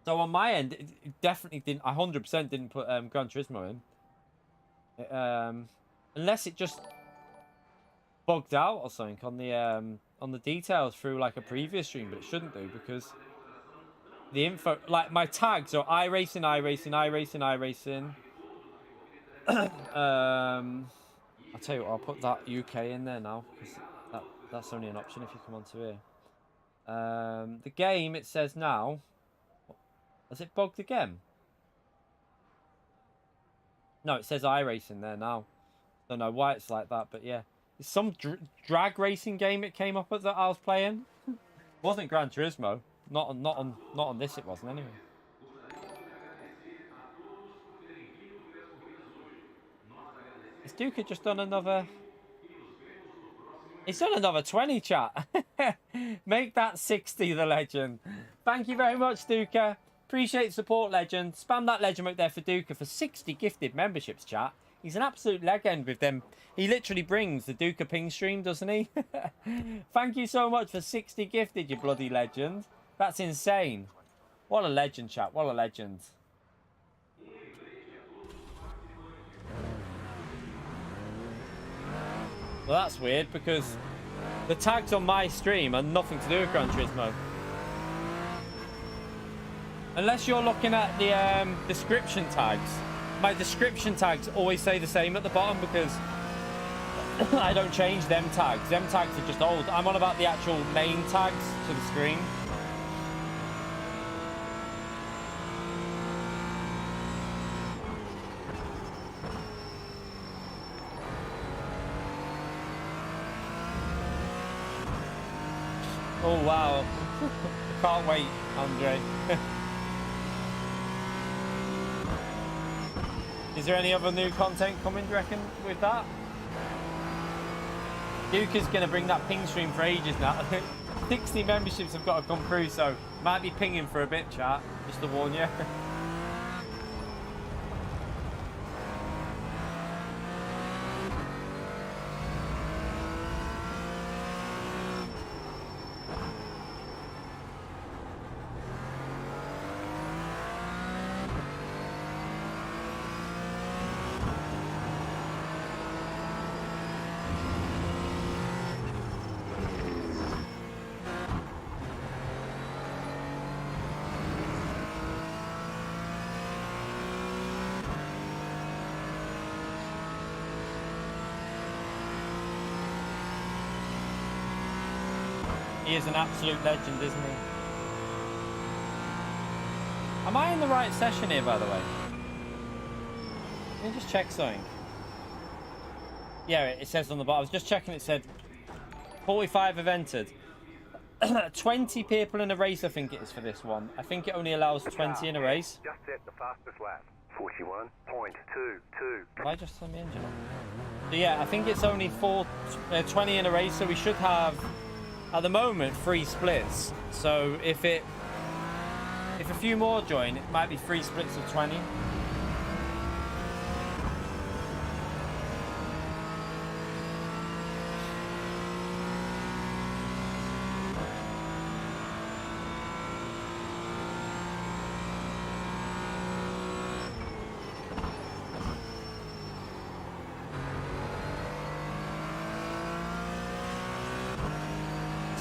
So on my end, it definitely didn't. 100% didn't put Gran Turismo in. Unless it just bugged out or something on the details through like a previous stream, but it shouldn't do, because the info, like my tags are iRacing, iRacing, iRacing, iRacing. I'll tell you what, I'll put that UK in there now, because that's only an option if you come onto here. The game, it says now, has it bugged again? No, it says iRacing there now. Don't know why it's like that, but yeah. It's some drag racing game it came up with that I was playing. It wasn't Gran Turismo. Not on this it wasn't anyway. Has Duke just done another... He's done another 20, chat. Make that 60, the legend. Thank you very much, Duke. Appreciate the support, legend. Spam that legend out there for Duke for 60 gifted memberships, chat. He's an absolute legend with them. He literally brings the Duke ping stream, doesn't he? Thank you so much for 60 gifted, you bloody legend. That's insane. What a legend, chat. What a legend. Well, that's weird, because the tags on my stream are nothing to do with Gran Turismo. Unless you're looking at the description tags. My description tags always say the same at the bottom, because I don't change them tags. Them tags are just old. I'm on about the actual main tags to the screen. Oh, wow. Can't wait, Andre. Is there any other new content coming, do you reckon, with that? Duke is going to bring that ping stream for ages now. 60 memberships have got to come through, so might be pinging for a bit, chat, just to warn you. He is an absolute legend, isn't he? Am I in the right session here, by the way? Let me just check something. Yeah, it says on the bottom. I was just checking, it said 45 have entered. 20 people in a race, I think it is, for this one. I think it only allows 20 in a race. Just set the fastest lap. 41.22. Have I just turned the engine on? So yeah, I think it's only 20 in a race, so we should have... At the moment, 3 splits. So if a few more join, it might be 3 splits of 20.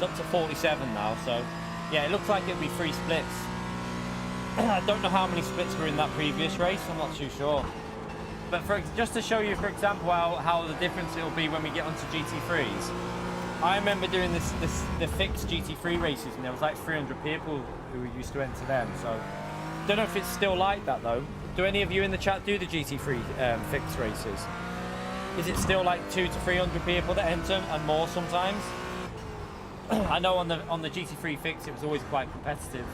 Up to 47 now, so yeah, it looks like it'll be 3 splits. I don't know how many splits were in that previous race, I'm not too sure. But just to show you, for example, how the difference it'll be when we get onto GT3s. I remember doing the fixed GT3 races, and there was like 300 people who used to enter them. So, don't know if it's still like that though. Do any of you in the chat do the GT3 fixed races? Is it still like 200 to 300 people that enter and more sometimes? I know on the GT3 fix it was always quite competitive.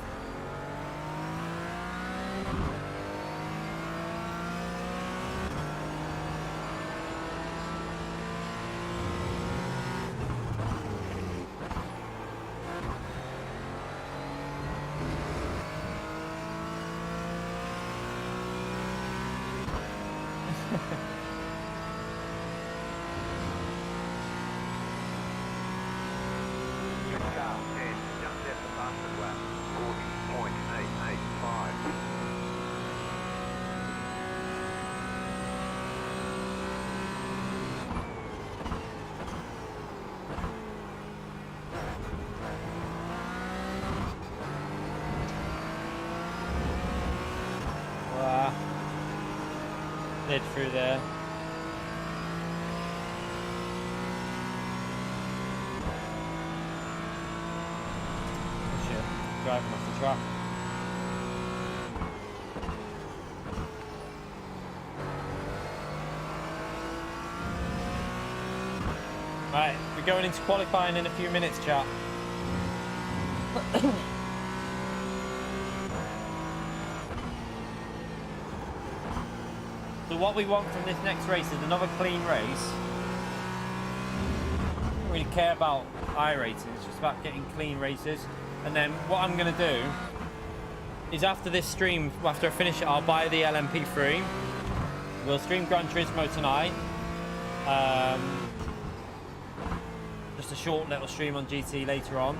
Through there. Oh shit, driving off the track. Right, we're going into qualifying in a few minutes, chat. So what we want from this next race is another clean race. I don't really care about IRacing, it's just about getting clean races. And then what I'm going to do is after this stream, after I finish it, I'll buy the LMP3. We'll stream Gran Turismo tonight. Just a short little stream on GT later on.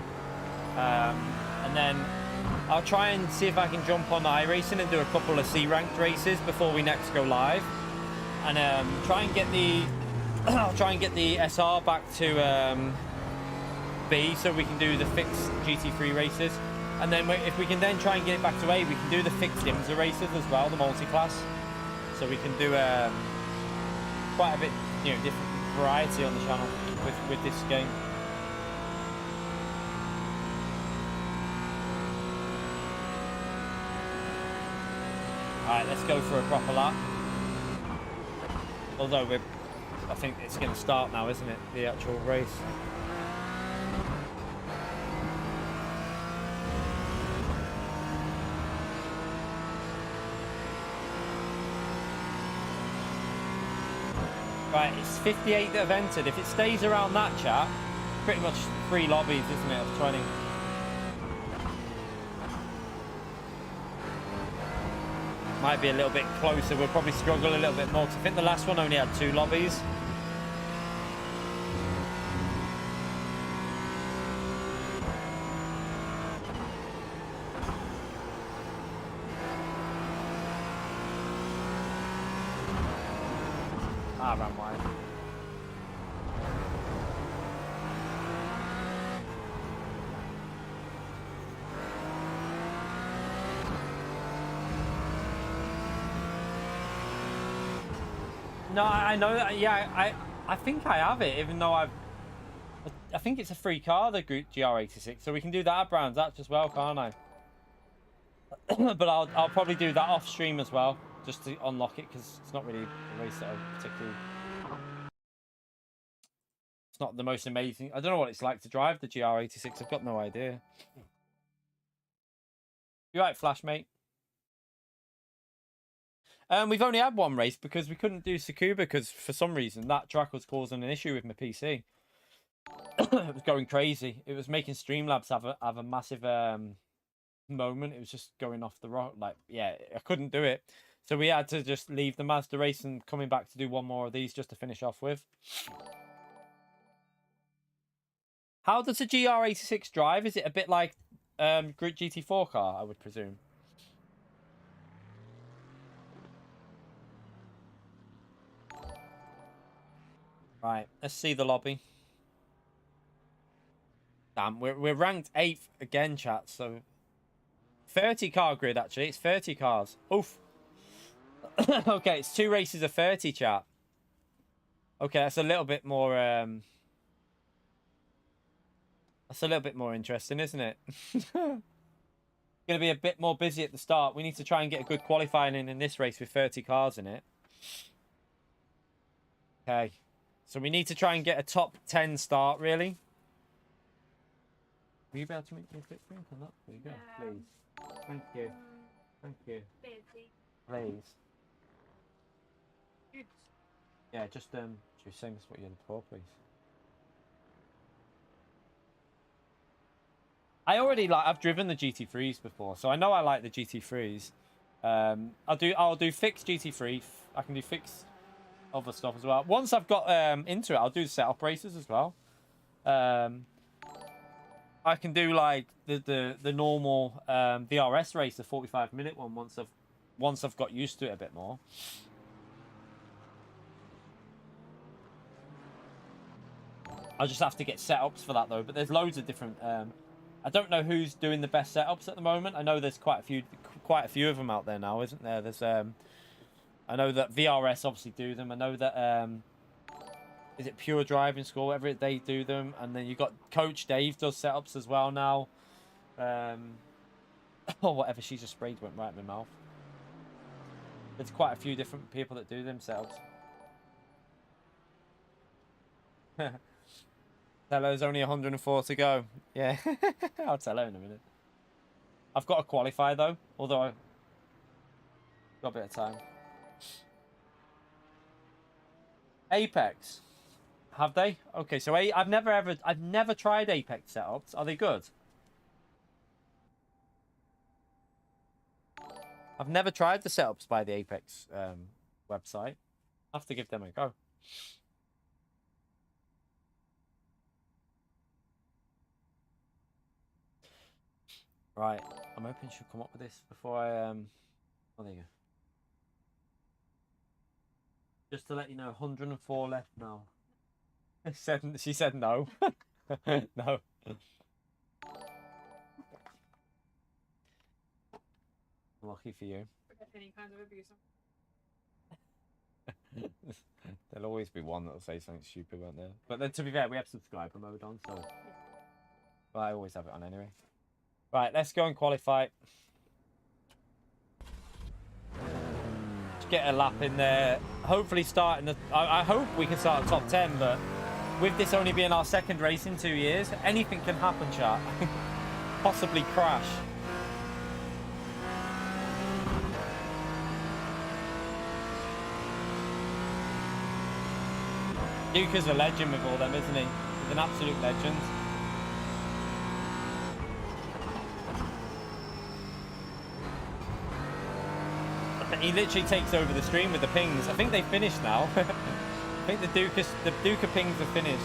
And then I'll try and see if I can jump on iRacing and do a couple of C-ranked races before we next go live, and try and get the I'll try and get the SR back to B so we can do the fixed GT3 races, and then if we can then try and get it back to A, we can do the fixed IMSA races as well, the multi-class, so we can do quite a bit, you know, different variety on the channel with this game. Alright, let's go for a proper lap. Although I think it's going to start now, isn't it? The actual race. Right, it's 58 that have entered. If it stays around that, chat, pretty much 3 lobbies, isn't it, of 20. Might be a little bit closer. We'll probably struggle a little bit more, because I think the last one only had 2 lobbies. I ran wide. No, I know that. Yeah, I think I have it, even though I think it's a free car, the GR86, so we can do that at Brands Hatch as well, can't I? But I'll probably do that off stream as well, just to unlock it, because it's not really a race that I particularly. It's not the most amazing. I don't know what it's like to drive the GR86. I've got no idea. You right, Flash, mate? We've only had 1 race because we couldn't do Tsukuba because for some reason that track was causing an issue with my PC. It was going crazy. It was making Streamlabs have a massive moment. It was just going off the road. Like, yeah, I couldn't do it. So we had to just leave the Mazda race and coming back to do 1 more of these just to finish off with. How does a GR86 drive? Is it a bit like Grid GT4 car, I would presume? Right, let's see the lobby. Damn, we're ranked 8th again, chat. So 30 car grid, actually. It's 30 cars. Oof. Okay, it's 2 races of 30, chat. Okay, that's a little bit more that's a little bit more interesting, isn't it? Gonna be a bit more busy at the start. We need to try and get a good qualifying in this race with 30 cars in it. Okay. So we need to try and get a top 10 start, really. Will you be able to make me a quick drink on that? There you go, please. Thank you. Thank you. Please. Yeah, just same as what you're for, please. I've driven the GT3s before, so I know I like the GT3s. I'll do fixed GT3. I can do fixed other stuff as well. Once I've got into it, I'll do setup races as well. I can do like the normal VRS race, the 45-minute one once I've got used to it a bit more. I'll just have to get setups for that though. But there's loads of different. I don't know who's doing the best setups at the moment. I know there's quite a few of them out there now, isn't there? There's I know that VRS obviously do them. I know that is it Pure Driving School, whatever they do them, and then you've got Coach Dave does setups as well now. Or whatever she just sprayed went right in my mouth. There's quite a few different people that do them setups. Tell her there's only 104 to go. Yeah, I'll tell her in a minute. I've got to qualify though, although I've got a bit of time. Apex, have they? Okay, so I've never tried Apex setups. Are they good? I've never tried the setups by the Apex website. I'll have to give them a go. Right, I'm hoping she'll come up with this before I oh, there you go. Just to let you know, 104 left now. She said no. No. Lucky for you. Any kind of abuse. There'll always be one that'll say something stupid, won't there? But then, to be fair, we have subscriber mode on, so. Well, I always have it on anyway. Right, let's go and qualify. Just get a lap in there. Hopefully start in the... I hope we can start at top 10, but with this only being our second race in 2 years, anything can happen, chat. Possibly crash. Duke is a legend with all them, isn't he? He's an absolute legend. He literally takes over the stream with the pings. I think they finished now. I think the Duke of pings are finished.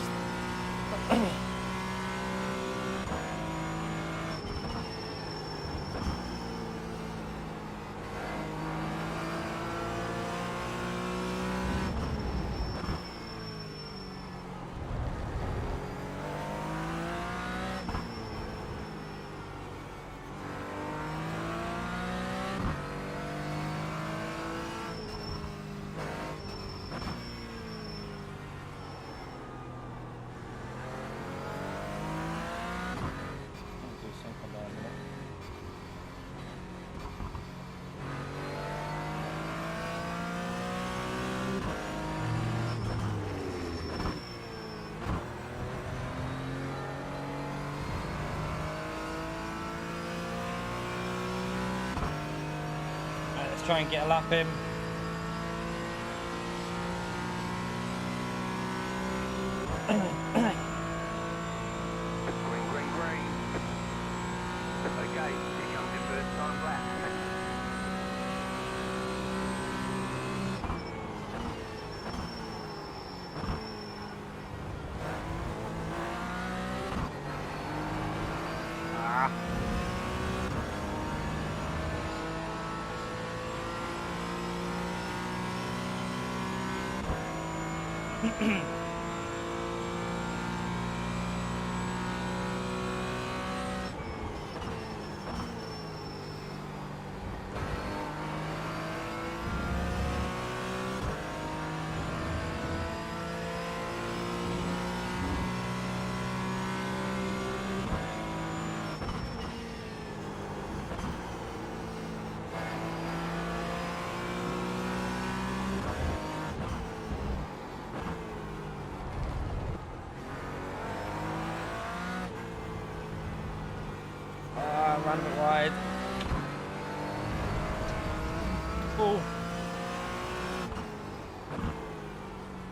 Try and get a lap in. Green, green, green. Okay, here comes your first time lap. Wide. Oh.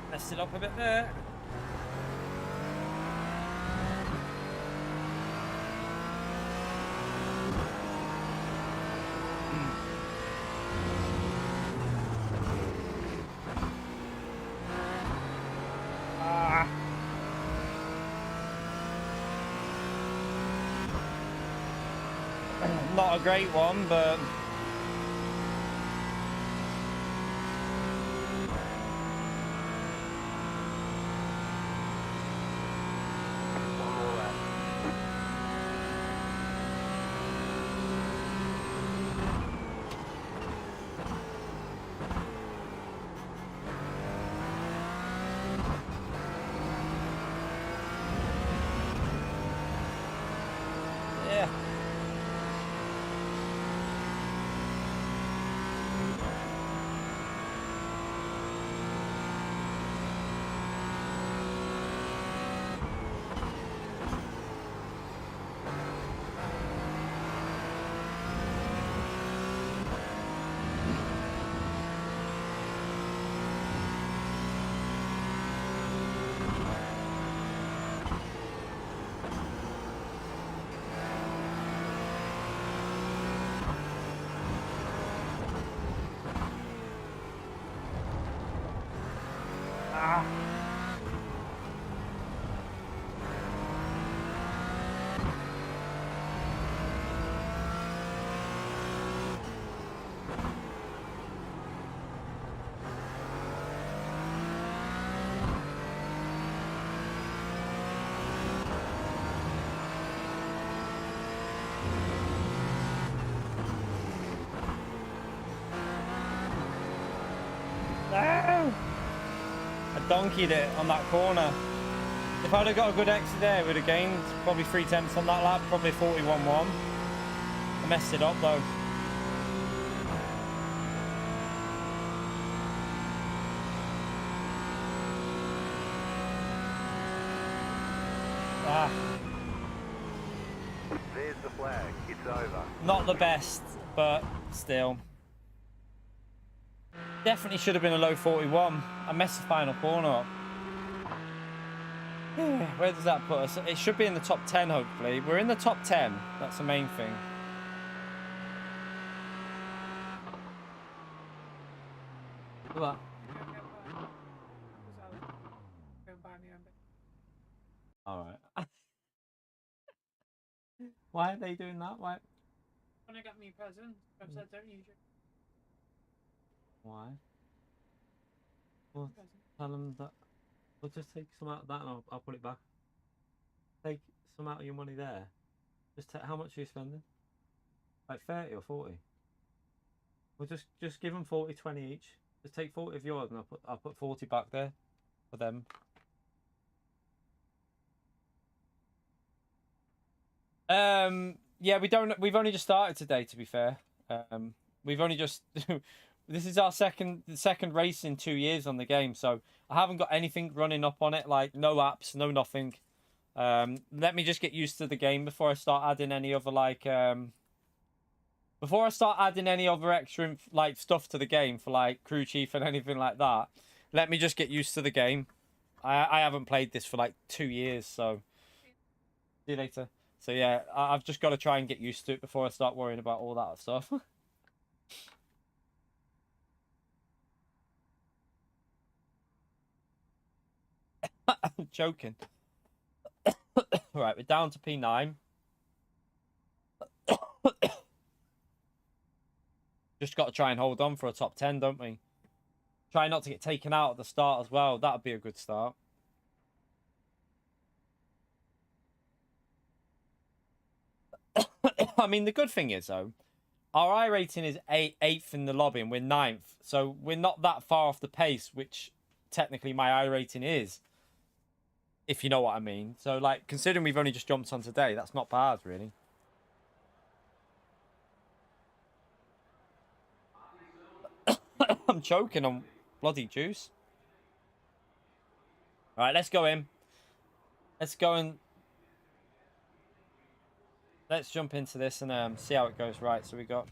Messed it up a bit there. Not a great one, but One more lap. yeah. No! I donkeyed it on that corner. If I'd have got a good exit there, I would have gained probably 3/10 on that lap, probably 41.1. I messed it up though. There's the flag. It's over. Not the best, but still. Definitely should have been a low 41. I messed the final corner up. Where does that put us? It should be in the top 10, hopefully. We're in the top 10. That's the main thing. What? Alright. Why are they doing that? Why? When I got me a present, I said don't use it. Why? Well, tell them that. We'll just take some out of that and I'll put it back. Take some out of your money there. Just how much are you spending? Like 30 or 40? We'll just give them 40, 20 each. Just take 40 of yours and I'll put 40 back there for them. Yeah, we've only just started today, to be fair. We've only just this is our second race in 2 years on the game, so I haven't got anything running up on it, like no apps, no nothing. Let me just get used to the game before I start adding any other extra like stuff to the game for like crew chief and anything like that. Let me just get used to the game. I haven't played this for like 2 years, so see you later. So yeah, I've just got to try and get used to it before I start worrying about all that stuff. I'm joking. Right, we're down to P9. Just got to try and hold on for a top 10, don't we? Try not to get taken out at the start as well. That would be a good start. I mean, the good thing is, though, our I rating is 8th in the lobby and we're 9th. So we're not that far off the pace, which technically my I rating is, if you know what I mean. So, like, considering we've only just jumped on today, that's not bad, really. I'm choking on bloody juice. All right, let's go in. Let's let's jump into this and see how it goes. Right, so we got...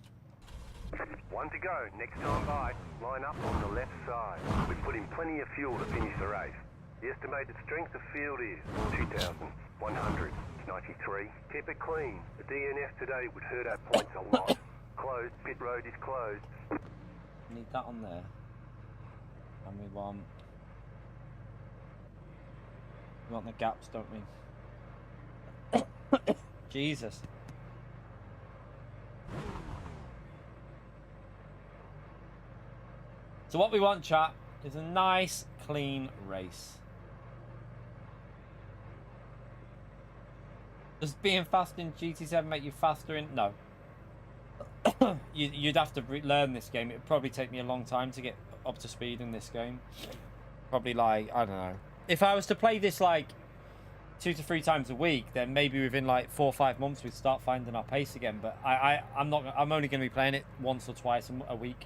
One to go. Next time by, line up on the left side. We've put in plenty of fuel to finish the race. The estimated strength of field is 2,193. Keep it clean. The DNF today would hurt our points a lot. Closed. Pit road is closed. Need that on there. And we want the gaps, don't we? Jesus. So what we want, chat, is a nice, clean race. Does being fast in GT7 make you faster in... No. You'd have to learn this game. It would probably take me a long time to get up to speed in this game. Probably like, I don't know. If I was to play this like 2 to 3 times a week, then maybe within like 4 or 5 months we'd start finding our pace again. But I'm only going to be playing it once or twice a week,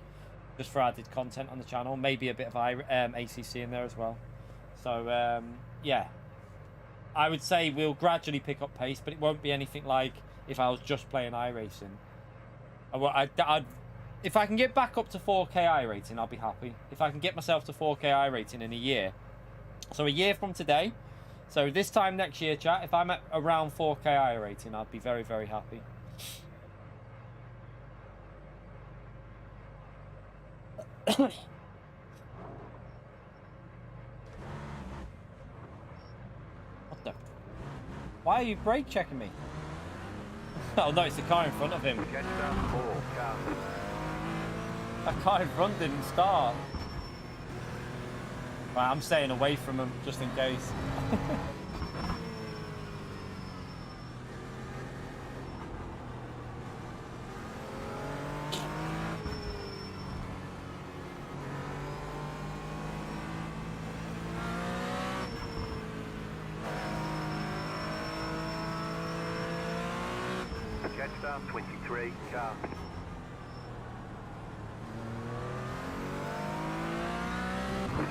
just for added content on the channel. Maybe a bit of ACC in there as well. So yeah, I would say we'll gradually pick up pace, but it won't be anything like if I was just playing iRacing. If I can get back up to 4K iRating, I'll be happy. If I can get myself to 4K iRating in a year, so a year from today, so this time next year, chat, if I'm at around 4K iRating, I'll be very, very happy. What the? Why are you brake checking me? Oh no, it's the car in front of him. Catch up 4, car. That car in front didn't start. Right, I'm staying away from him just in case. Catch up 23, car.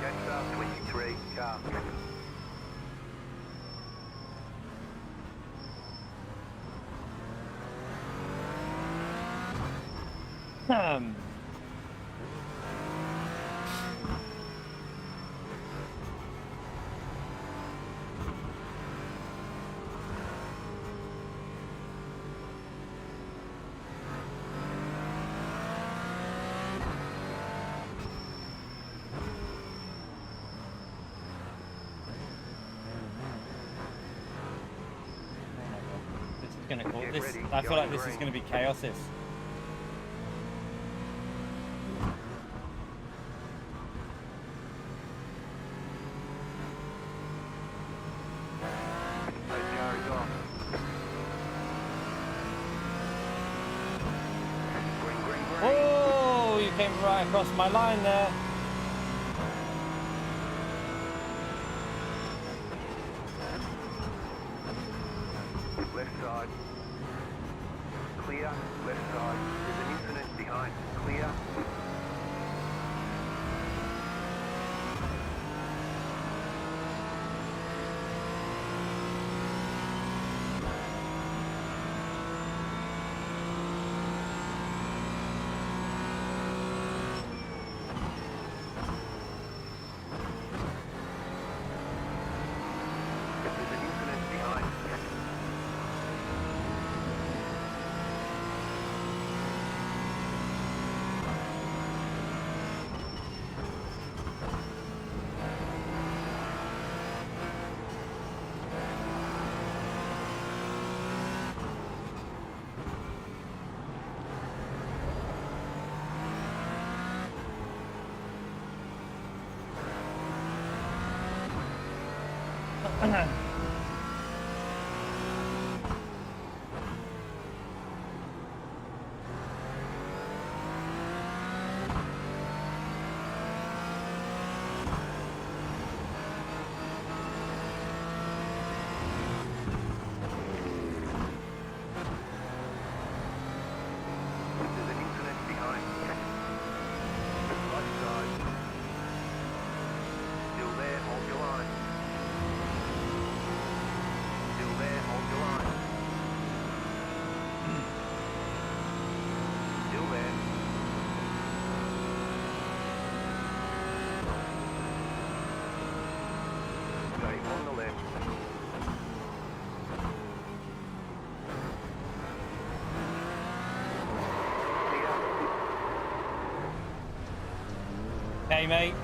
Catch up 23, car. Gonna call this. I feel like this is gonna be chaos. This. Oh, you came right across my line there. Left side. Clear. Left side. There's an incident behind. Clear. There's an incident behind. There's an incident behind. Right side. Still there, hold your line. left. Hey, mate.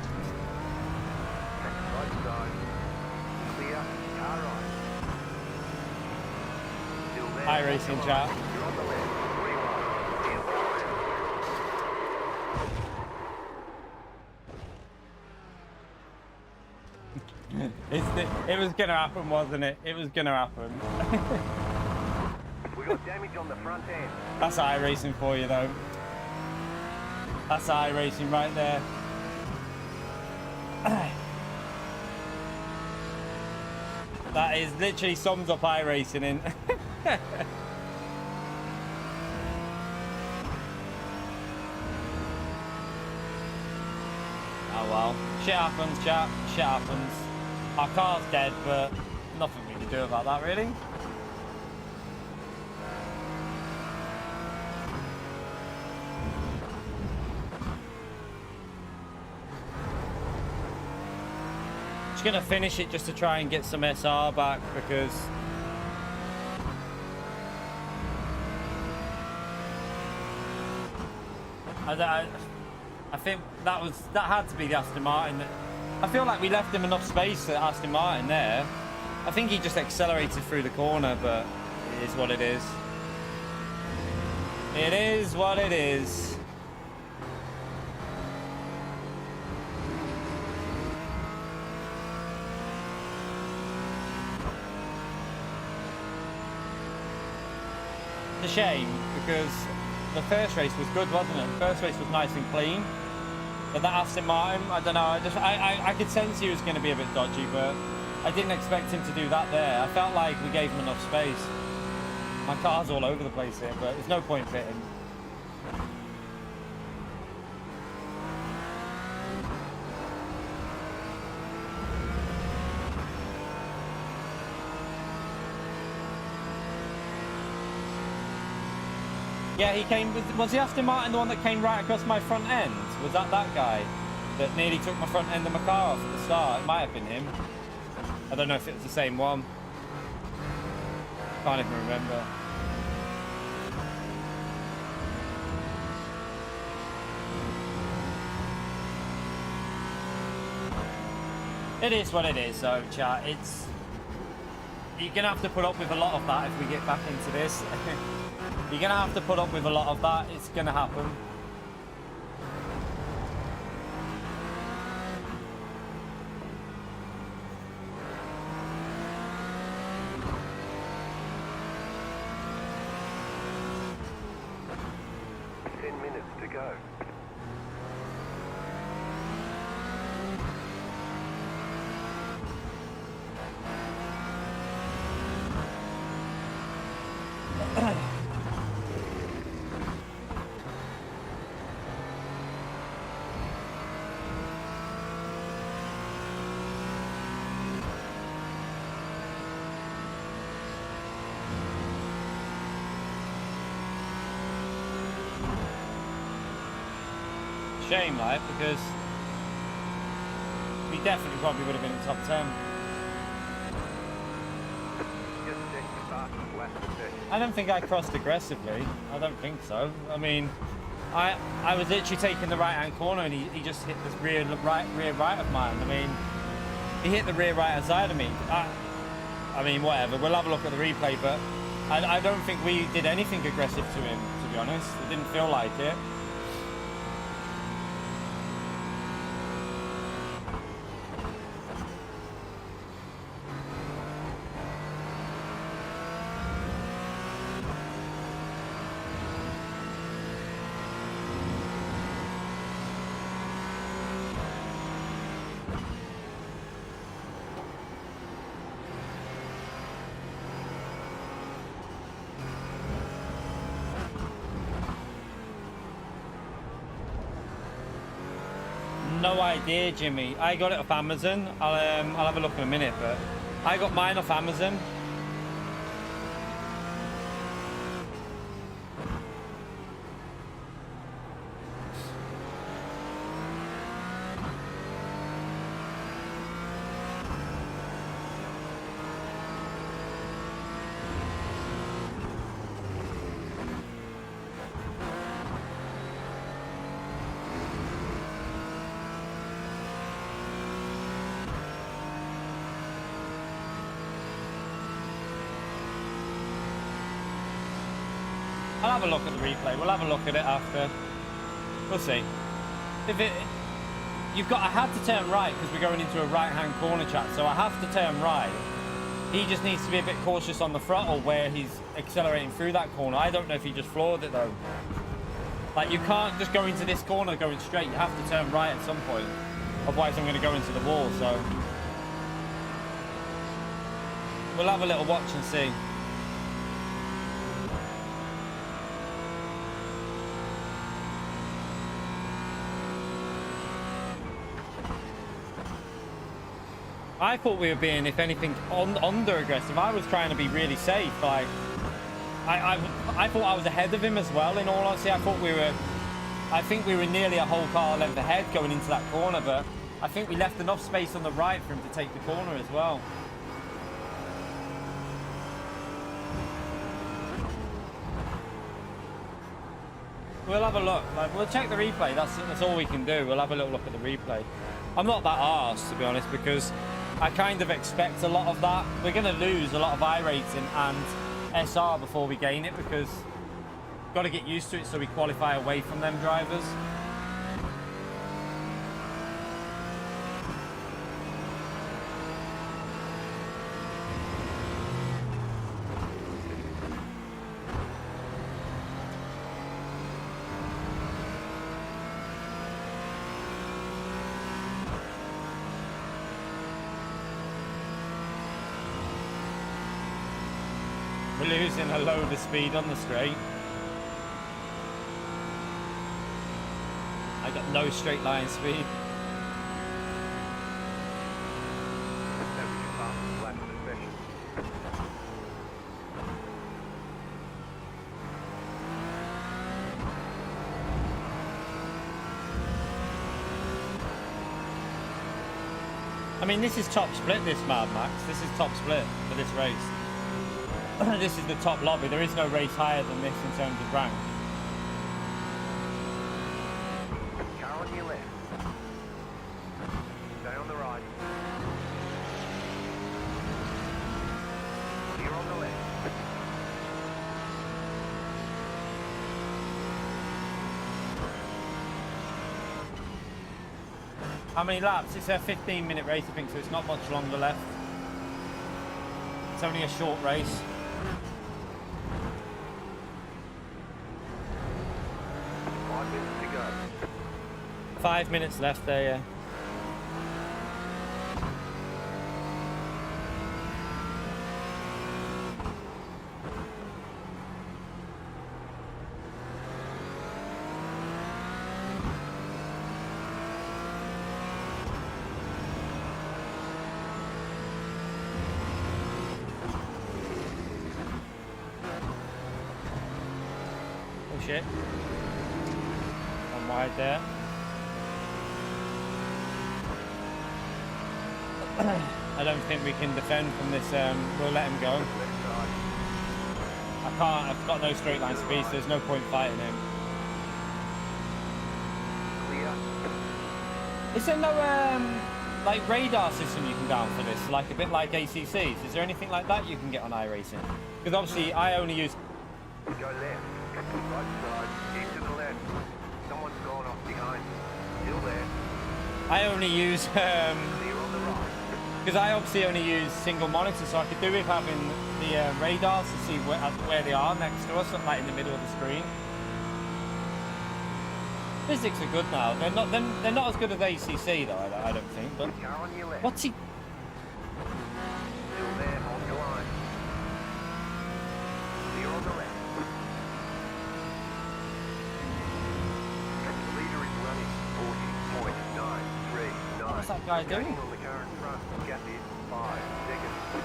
Right side. Clear. Car right. Still there. IRacing chat. You're on the left. 3 wide. Clear It was gonna happen, wasn't it? It was gonna happen. We got damage on the front end. That's iRacing for you, though. That's iRacing right there. That is literally sums up iRacing in. Oh well, shit happens, chat. Shit happens. Our car's dead, but nothing we can do about that, really. Just gonna finish it just to try and get some SR back because I think that had to be the Aston Martin. I feel like we left him enough space at Aston Martin there. I think he just accelerated through the corner, but it is what it is. It is what it is. It's a shame because the first race was good, wasn't it? The first race was nice and clean. But that Aston Martin, I don't know, I could sense he was going to be a bit dodgy, but I didn't expect him to do that there. I felt like we gave him enough space. My car's all over the place here, but there's no point fitting. Yeah, he came with, was the Aston Martin the one that came right across my front end? Was that guy that nearly took my front end of my car off at the start? It might have been him. I don't know if it was the same one. Can't even remember. It is what it is, though, chat. It's... You're going to have to put up with a lot of that if we get back into this. You're going to have to put up with a lot of that. It's going to happen. To go. Shame, like, because we definitely probably would have been in the top 10. I don't think I crossed aggressively. I don't think so. I mean, I was literally taking the right-hand corner and he just hit this rear right of mine. I mean, he hit the rear right-hand side of me. I mean, whatever. We'll have a look at the replay, but I don't think we did anything aggressive to him, to be honest. It didn't feel like it. No idea, Jimmy. I got it off Amazon. I'll have a look in a minute, but I got mine off Amazon. I'll have a look at the replay. We'll have a look at it after. We'll see. If it, I had to turn right because we're going into a right-hand corner, chat. So I have to turn right. He just needs to be a bit cautious on the throttle where he's accelerating through that corner. I don't know if he just floored it though. Like, you can't just go into this corner going straight. You have to turn right at some point. Otherwise, I'm going to go into the wall. So we'll have a little watch and see. I thought we were being, if anything, under aggressive. I was trying to be really safe. Like, I thought I was ahead of him as well. In all honesty, I think we were nearly a whole car length ahead going into that corner. But I think we left enough space on the right for him to take the corner as well. We'll have a look. Like, we'll check the replay. That's all we can do. We'll have a little look at the replay. I'm not that arsed, to be honest, because I kind of expect a lot of that. We're going to lose a lot of iRating and SR before we gain it, because we've got to get used to it so we qualify away from them drivers. Losing a load of speed on the straight. I got no straight line speed. I mean, this is top split, this Mad Max. This is top split for this race. This is the top lobby. There is no race higher than this in terms of rank. Car on your left. Stay on the right. Clear on the left. How many laps? It's a 15-minute race, I think, so it's not much longer left. It's only a short race. 5 minutes to go. 5 minutes left there, yeah. Shit. One wide there. I don't think we can defend from this. We'll let him go. I can't. I've got no straight line speed, so there's no point fighting him. Clear. Is there no like radar system you can down for this? Like a bit like ACCs? Is there anything like that you can get on iRacing? Because obviously I only use. Go left. Right side. Keep to the left. Someone's gone off behind. Still there. I only use Clear on the right. because I obviously only use single monitor, so I could do with having the radars to see where they are next to us, like in the middle of the screen. Physics are good now. They're not as good as ACC though. I don't think. But Car on your left. what's he? Still there. Hold your line. Clear on the left. The leader is running 40.939. What's that guy doing? Gaining on the car in front. Gap is 5 seconds.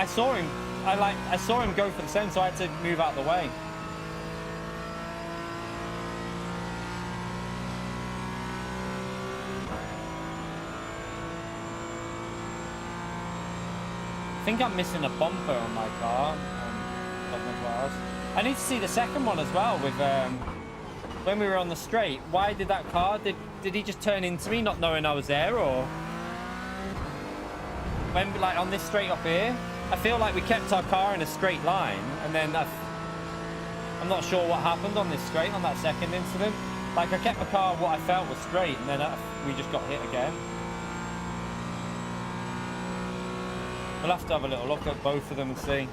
I saw him. I saw him go for the Sen, so I had to move out of the way. I think I'm missing a bumper on my car. I need to see the second one as well with when we were on the straight. Why did that car, did he just turn into me not knowing I was there, or when, like, on this straight up here, I feel like we kept our car in a straight line, and then I'm not sure what happened on this straight on that second incident. Like, I kept my car what I felt was straight, and then we just got hit again. We'll have to have a little look at both of them and see.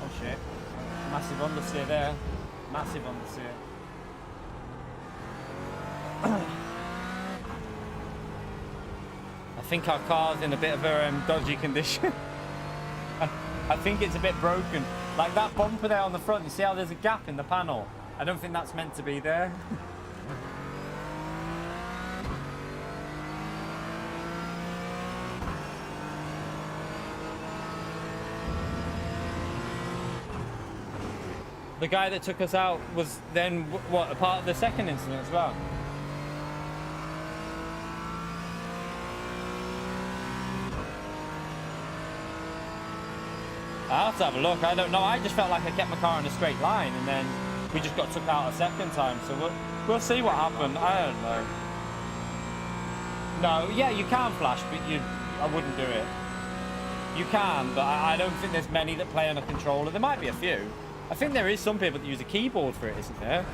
Oh shit. Massive understeer there. Massive understeer. I think our car's in a bit of a dodgy condition. I think it's a bit broken. Like that bumper there on the front, you see how there's a gap in the panel? I don't think that's meant to be there. The guy that took us out was then, what, a part of the second incident as well? I'll have to have a look. I don't know. I just felt like I kept my car in a straight line, and then we just got took out a second time. So we'll see what happened. I don't know. No, yeah, you can flash, but I wouldn't do it. You can, but I don't think there's many that play on a controller. There might be a few. I think there is some people that use a keyboard for it, isn't there?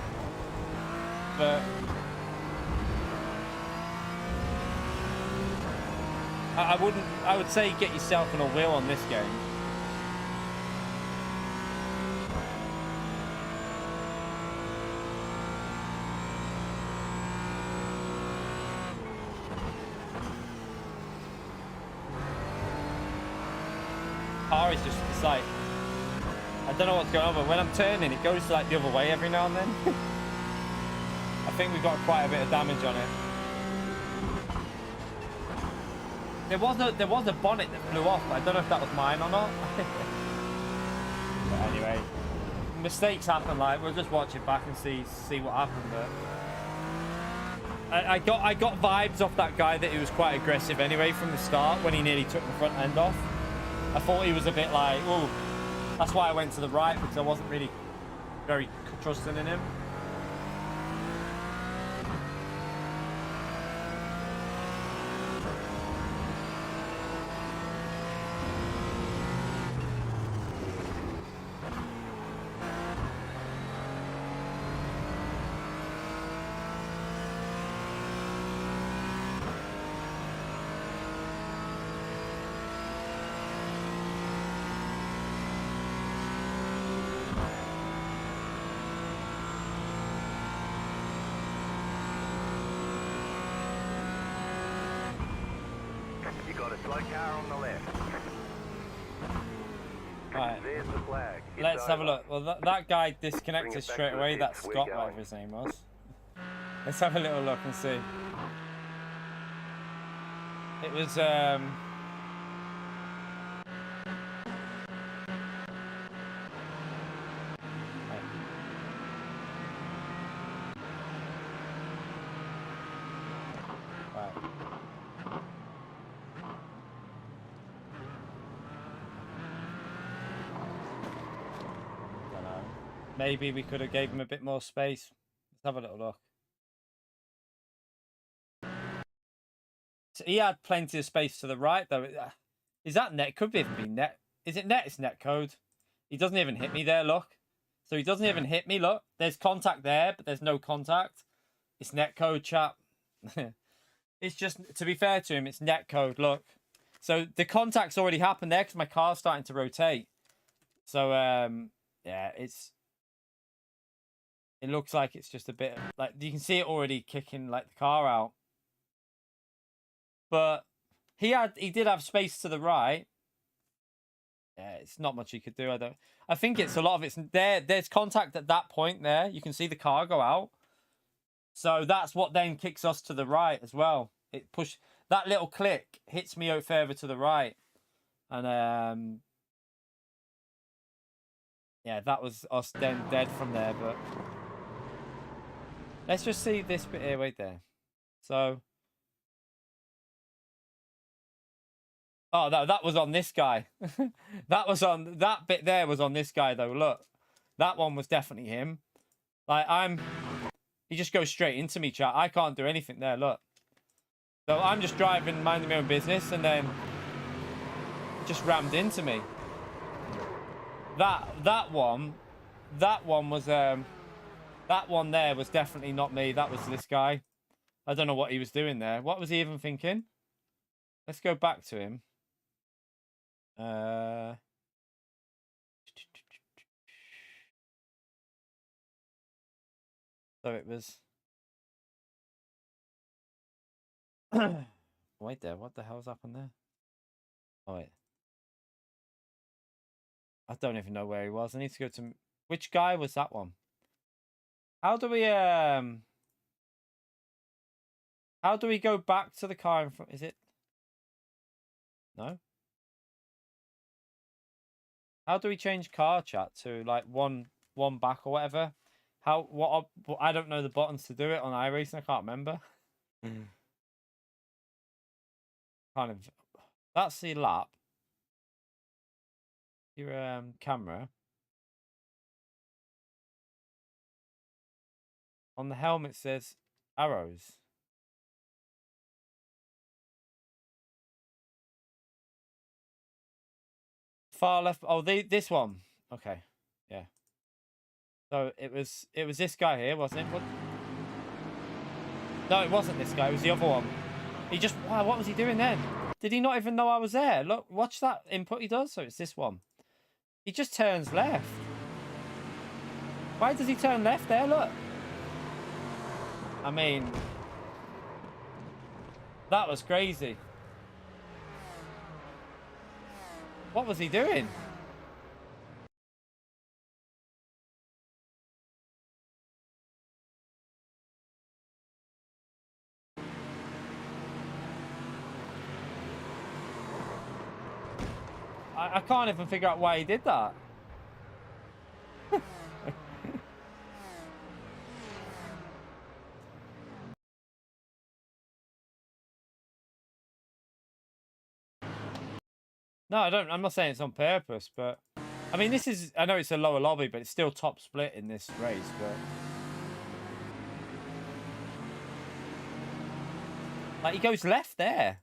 But I wouldn't. I would say get yourself an all-wheel on this game. Car is just, it's like, I don't know what's going on, but when I'm turning, it goes like the other way every now and then. I think we've got quite a bit of damage on it. There was a bonnet that flew off, but I don't know if that was mine or not. But anyway, mistakes happen. Like, we'll just watch it back and see what happened. But I got vibes off that guy that he was quite aggressive anyway from the start when he nearly took the front end off. I thought he was a bit like, oh, that's why I went to the right, because I wasn't really very trusting in him. Let's have a look. Well, that guy disconnected straight away. That's Scott, whatever his name was. Let's have a little look and see. It was maybe we could have gave him a bit more space. Let's have a little look. So he had plenty of space to the right, though. Is that net? Could even be net. Is it net? It's net code. He doesn't even hit me there, look. So he doesn't even hit me, look. There's contact there, but there's no contact. It's net code, chap. It's just, to be fair to him, it's net code, look. So the contact's already happened there because my car's starting to rotate. So, yeah, it looks like it's just a bit, like, you can see it already kicking, like, the car out. But he did have space to the right. Yeah, it's not much he could do. I think it's a lot of it's there. There's contact at that point there. You can see the car go out. So that's what then kicks us to the right as well. It that little click hits me out further to the right. And yeah, that was us then dead from there, but let's just see this bit here. Wait there. So oh, that was on this guy. That bit there was on this guy though. Look, that one was definitely him. Like he just goes straight into me, chat. I can't do anything there. Look. So I'm just driving, minding my own business, and then it just rammed into me. That one was that one there was definitely not me. That was this guy. I don't know what he was doing there. What was he even thinking? Let's go back to him. So it was wait there, what the hell's happened there? Oh wait, I don't even know where he was. I need to go to which guy was that one? How do we go back to the car in front? Is it no? How do we change car chat to like one back or whatever? I don't know the buttons to do it on iRacing. I can't remember. Kind of. That's the lap. Your camera. On the helmet says arrows. Far left. Oh, this one. Okay. Yeah. So it was this guy here, wasn't it? What? No, it wasn't this guy. It was the other one. He just... Wow, what was he doing then? Did he not even know I was there? Look, watch that input he does. So it's this one. He just turns left. Why does he turn left there? Look. I mean... That was crazy. What was he doing? I can't even figure out why he did that. No, I don't. I'm not saying it's on purpose, but I mean, this is. I know it's a lower lobby, but it's still top split in this race. But like, he goes left there.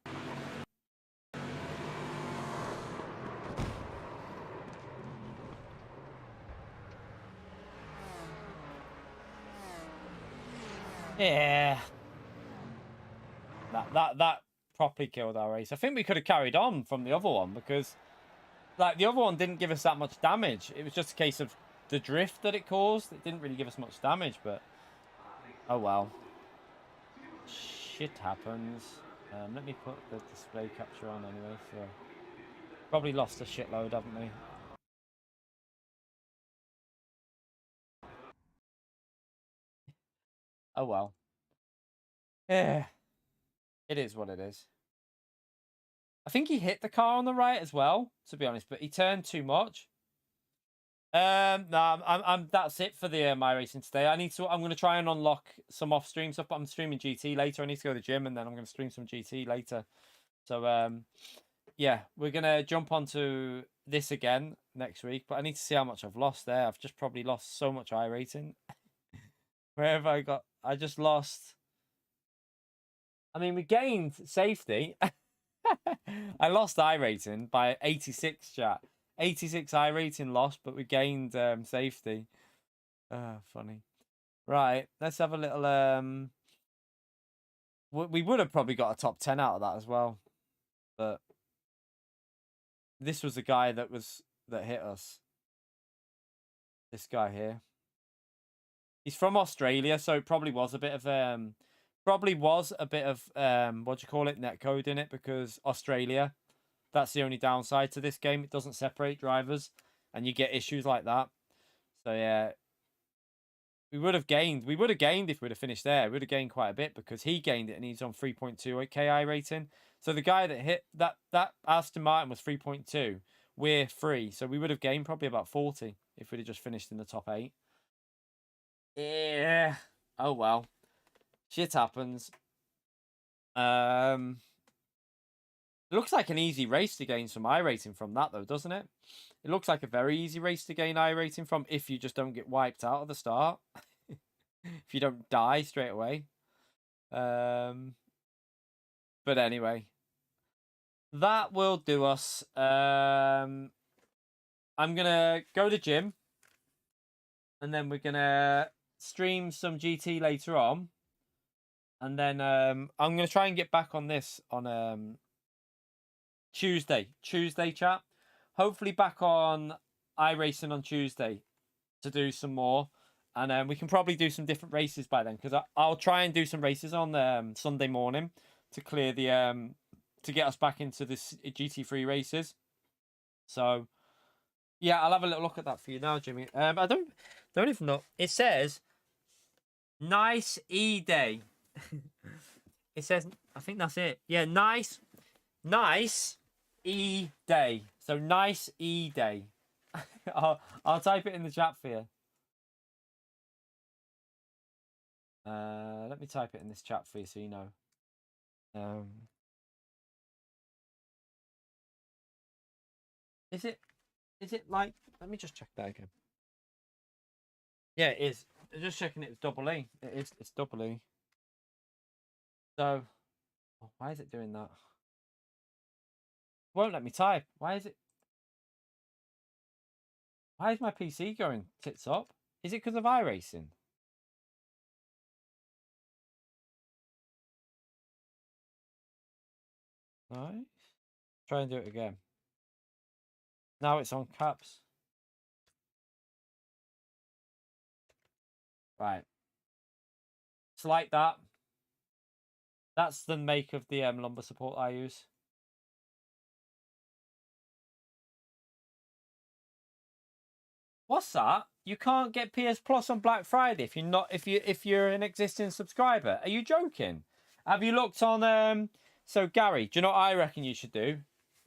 Yeah. That properly killed our race. I think we could have carried on from the other one because, like, the other one didn't give us that much damage. It was just a case of the drift that it caused. It didn't really give us much damage, but oh well. Shit happens. Let me put the display capture on anyway. So probably lost a shitload, haven't we? Oh well. Yeah. It is what it is. I think he hit the car on the right as well, to be honest, but he turned too much. No, I'm that's it for the iRacing today. I'm going to try and unlock some off-stream stuff, but I'm streaming GT later. I need to go to the gym, and then I'm going to stream some GT later. So, yeah, we're going to jump onto this again next week, but I need to see how much I've lost there. I've just probably lost so much iRacing. Where have I got? I just lost... I mean, we gained safety. I lost iRating by 86, chat. 86 iRating lost, but we gained safety. Funny. Right, let's have a little... We would have probably got a top 10 out of that as well. But this was the guy that hit us. This guy here. He's from Australia, so it probably was a bit of probably was a bit of what do you call it, netcode in it, because Australia, that's the only downside to this game. It doesn't separate drivers, and you get issues like that. So yeah, we would have gained. We would have gained if we'd have finished there. We would have gained quite a bit because he gained it and he's on 3.2 KI rating. So the guy that hit that Aston Martin was 3.2. We're 3, so we would have gained probably about 40 if we'd have just finished in the top 8. Yeah. Oh well. Shit happens. It looks like an easy race to gain some iRating from that, though, doesn't it? It looks like a very easy race to gain iRating from if you just don't get wiped out at the start. If you don't die straight away. But anyway, that will do us. I'm gonna go to the gym, and then we're gonna stream some GT later on, and then I'm gonna try and get back on this on Tuesday chat. Hopefully back on iRacing on Tuesday to do some more, and we can probably do some different races by then, because I'll try and do some races on Sunday morning to clear the to get us back into this GT3 races. So yeah, I'll have a little look at that for you now, Jimmy. I don't even know. It says nice E day. It says, I think that's it. Yeah, nice E day. So nice E day. I'll type it in the chat for you. Let me type it in this chat for you so you know. Is it like, let me just check that again. Yeah, it is. I'm just checking it's double E. It is, it's double E. So, oh, why is it doing that? Won't let me type. Why is my PC going tits up? Is it because of iRacing? Nice. Try and do it again. Now it's on caps. Right. It's like that. That's the make of the lumbar support I use. What's that? You can't get PS Plus on Black Friday if you're an existing subscriber. Are you joking? Have you looked on so Gary, do you know what I reckon you should do?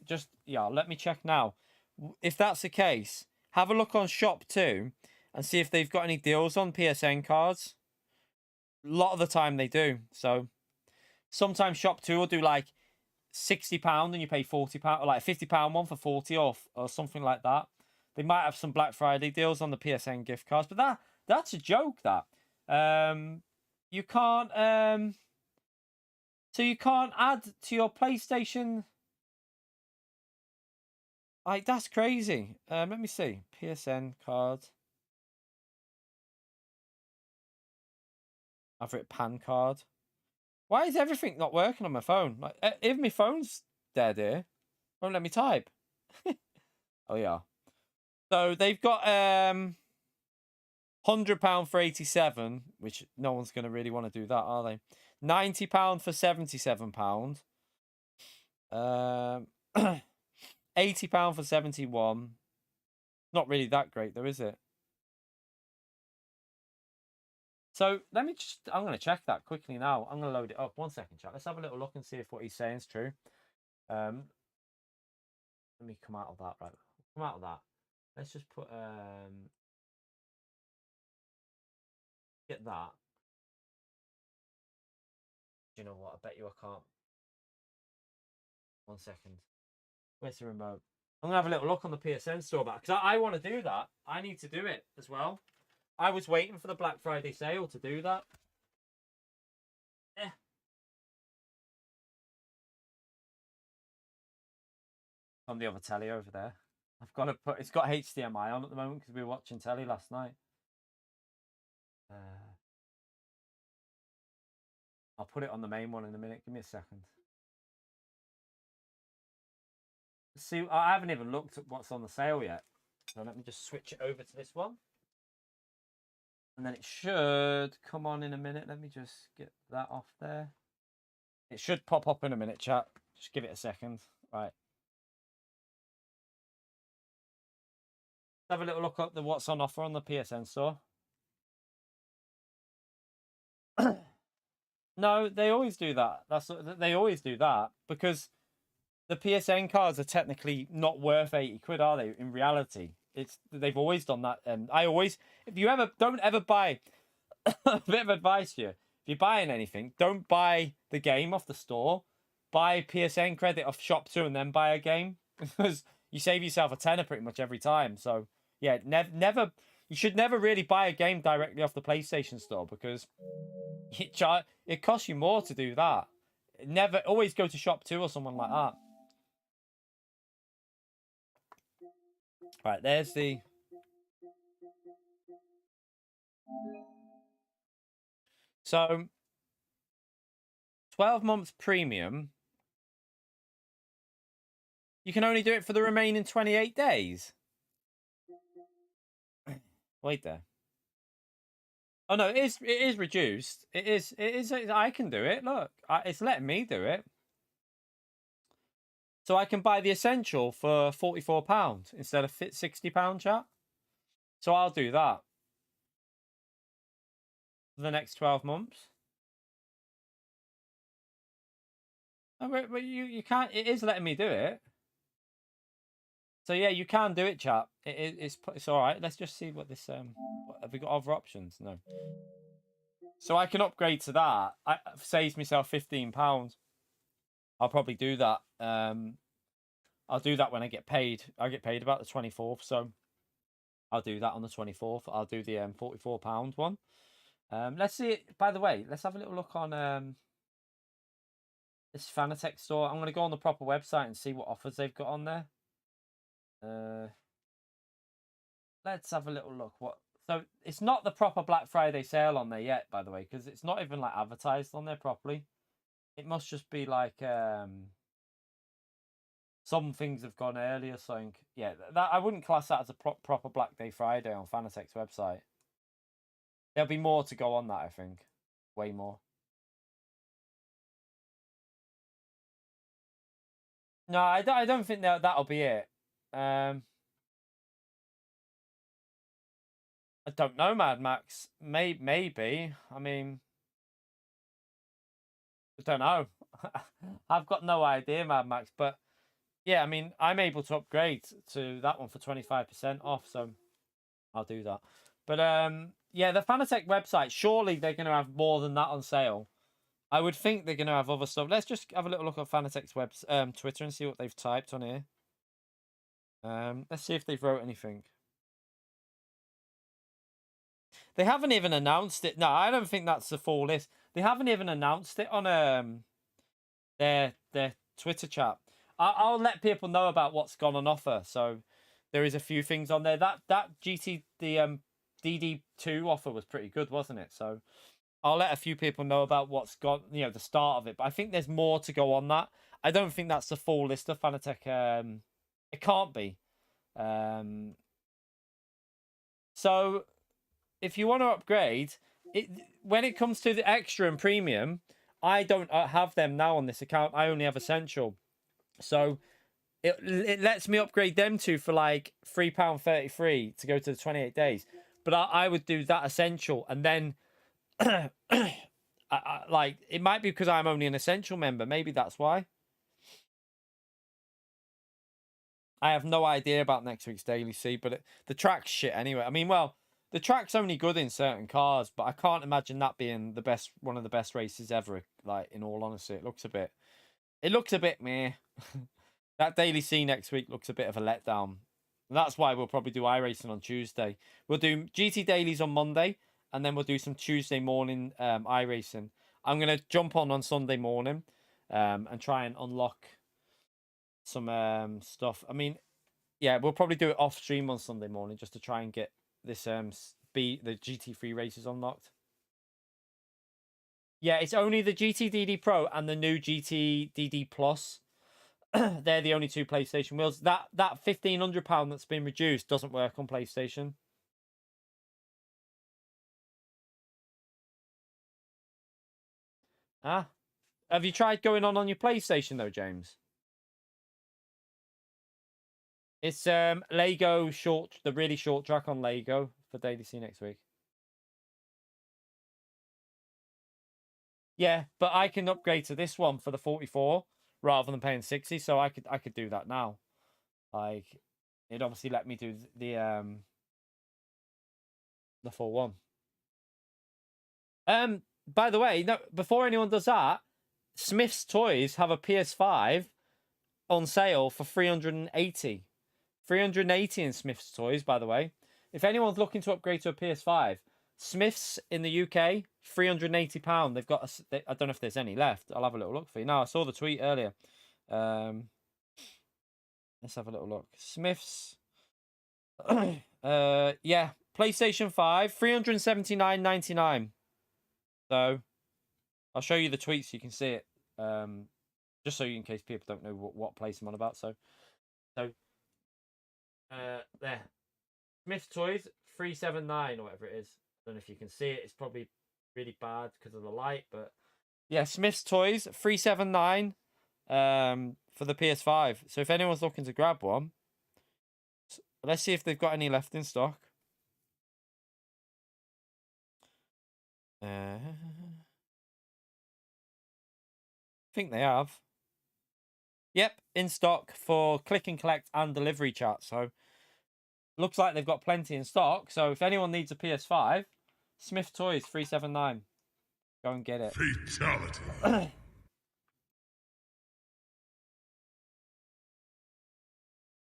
Just let me check now. If that's the case, have a look on Shop 2 and see if they've got any deals on PSN cards. A lot of the time they do. So sometimes Shop 2 will do like £60 and you pay £40, or like a £50 one for 40 off or something like that. They might have some Black Friday deals on the PSN gift cards, but that's a joke. That you can't so you can't add to your PlayStation. Like, that's crazy. Let me see. PSN card. I've written PAN card. Why is everything not working on my phone? Like, if my phone's dead here, won't let me type. Oh yeah. So they've got £100 for 87, which no one's going to really want to do that, are they? £90 for £77. £80 for 71. Not really that great though, is it? So let me I'm going to check that quickly now. I'm going to load it up. 1 second, chat. Let's have a little look and see if what he's saying is true. Let me come out of that. Right. Come out of that. Let's just put get that. Do you know what? I bet you I can't. 1 second. Where's the remote? I'm going to have a little look on the PSN store back, because I want to do that. I need to do it as well. I was waiting for the Black Friday sale to do that. Yeah. On the other telly over there. I've got to put, it's got HDMI on at the moment because we were watching telly last night. I'll put it on the main one in a minute. Give me a second. See, I haven't even looked at what's on the sale yet. So let me just switch it over to this one. And then it should come on in a minute. Let me just get that off there. It should pop up in a minute, chat. Just give it a second. Right. Have a little look at the what's on offer on the PSN store. No, they always do that. They always do that because the PSN cards are technically not worth 80 quid, are they? In reality, they've always done that. And if you ever don't ever buy, a bit of advice here: if you're buying anything, don't buy the game off the store. Buy PSN credit off Shop 2 and then buy a game because you save yourself a tenner pretty much every time. So yeah, never. You should never really buy a game directly off the PlayStation Store because it costs you more to do that. Never, always go to Shop 2 or someone like that. Right, there's the... So, 12 months premium. You can only do it for the remaining 28 days. Wait there. Oh no, it is reduced. It is. I can do it. Look, it's letting me do it. So I can buy the Essential for £44 instead of £60, chat. So I'll do that for the next 12 months. Oh, but you can't. It is letting me do it. So yeah, you can do it, chat. It's all right. Let's just see what this have we got other options? No. So I can upgrade to that. I saves myself £15. I'll probably do that. I'll do that when I get paid. I get paid about the 24th, so I'll do that on the 24th. I'll do the £44 one. Let's see it. By the way, let's have a little look on this Fanatec store. I'm going to go on the proper website and see what offers they've got on there. Let's have a little look. So it's not the proper Black Friday sale on there yet, by the way, because it's not even like advertised on there properly. It must just be like some things have gone earlier. So yeah, that I wouldn't class that as a proper Black Day Friday on Fanatec's website. There'll be more to go on that, I think, way more. No, I don't think that'll be it. I don't know, Mad Max. Maybe. I mean, I don't know. I've got no idea, Mad Max. But yeah, I mean, I'm able to upgrade to that one for 25% off, so I'll do that. But yeah, the Fanatec website, surely they're going to have more than that on sale. I would think they're going to have other stuff. Let's just have a little look at Fanatec's Twitter and see what they've typed on here. Let's see if they've wrote anything. They haven't even announced it. No, I don't think that's the full list. They haven't even announced it on their Twitter chat. I'll let people know about what's gone on offer. So there is a few things on there. That the DD2 offer was pretty good, wasn't it? So I'll let a few people know about what's gone, the start of it. But I think there's more to go on that. I don't think that's the full list of Fanatec. It can't be. So if you want to upgrade, when it comes to the extra and premium, I don't have them now on this account. I only have Essential. So it lets me upgrade them two for like £3.33 to go to the 28 days. But I would do that Essential, and then like it might be because I'm only an Essential member. Maybe that's why. I have no idea about next week's Daily C, but the track's shit anyway. I mean, well, the track's only good in certain cars, but I can't imagine that being one of the best races ever. Like, in all honesty, it looks a bit meh. That Daily C next week looks a bit of a letdown. And that's why we'll probably do iRacing on Tuesday. We'll do GT Dailies on Monday, and then we'll do some Tuesday morning iRacing. I'm going to jump on Sunday morning and try and unlock some stuff. I mean, yeah, we'll probably do it off stream on Sunday morning just to try and get this the GT3 races unlocked. Yeah, it's only the GTDD Pro and the new GTDD Plus. They're the only two PlayStation wheels. That £1,500 that's been reduced doesn't work on PlayStation. Ah, have you tried going on your PlayStation though, James? It's Lego short, the really short track on Lego for Daily C next week. Yeah, but I can upgrade to this one for the 44 rather than paying 60, so I could do that now. Like, it obviously let me do the full one. By the way, no, before anyone does that, Smith's Toys have a PS5 on sale for 380. 380 in Smith's Toys, by the way. If anyone's looking to upgrade to a PS5, Smith's in the UK, £380. They've got I don't know if there's any left. I'll have a little look for you. No, I saw the tweet earlier. Let's have a little look. Smith's. Yeah, PlayStation 5, 379.99. So I'll show you the tweets so you can see it. Just so you, in case people don't know what place I'm on about. So there. Smith's Toys, 379 or whatever it is. I don't know if you can see it. It's probably really bad because of the light, but yeah, Smith's Toys, 379 for the PS5. So if anyone's looking to grab one, let's see if they've got any left in stock. I think they have. Yep, in stock for click and collect and delivery, chat. So looks like they've got plenty in stock. So if anyone needs a PS5, Smith Toys 379. Go and get it. Fatality.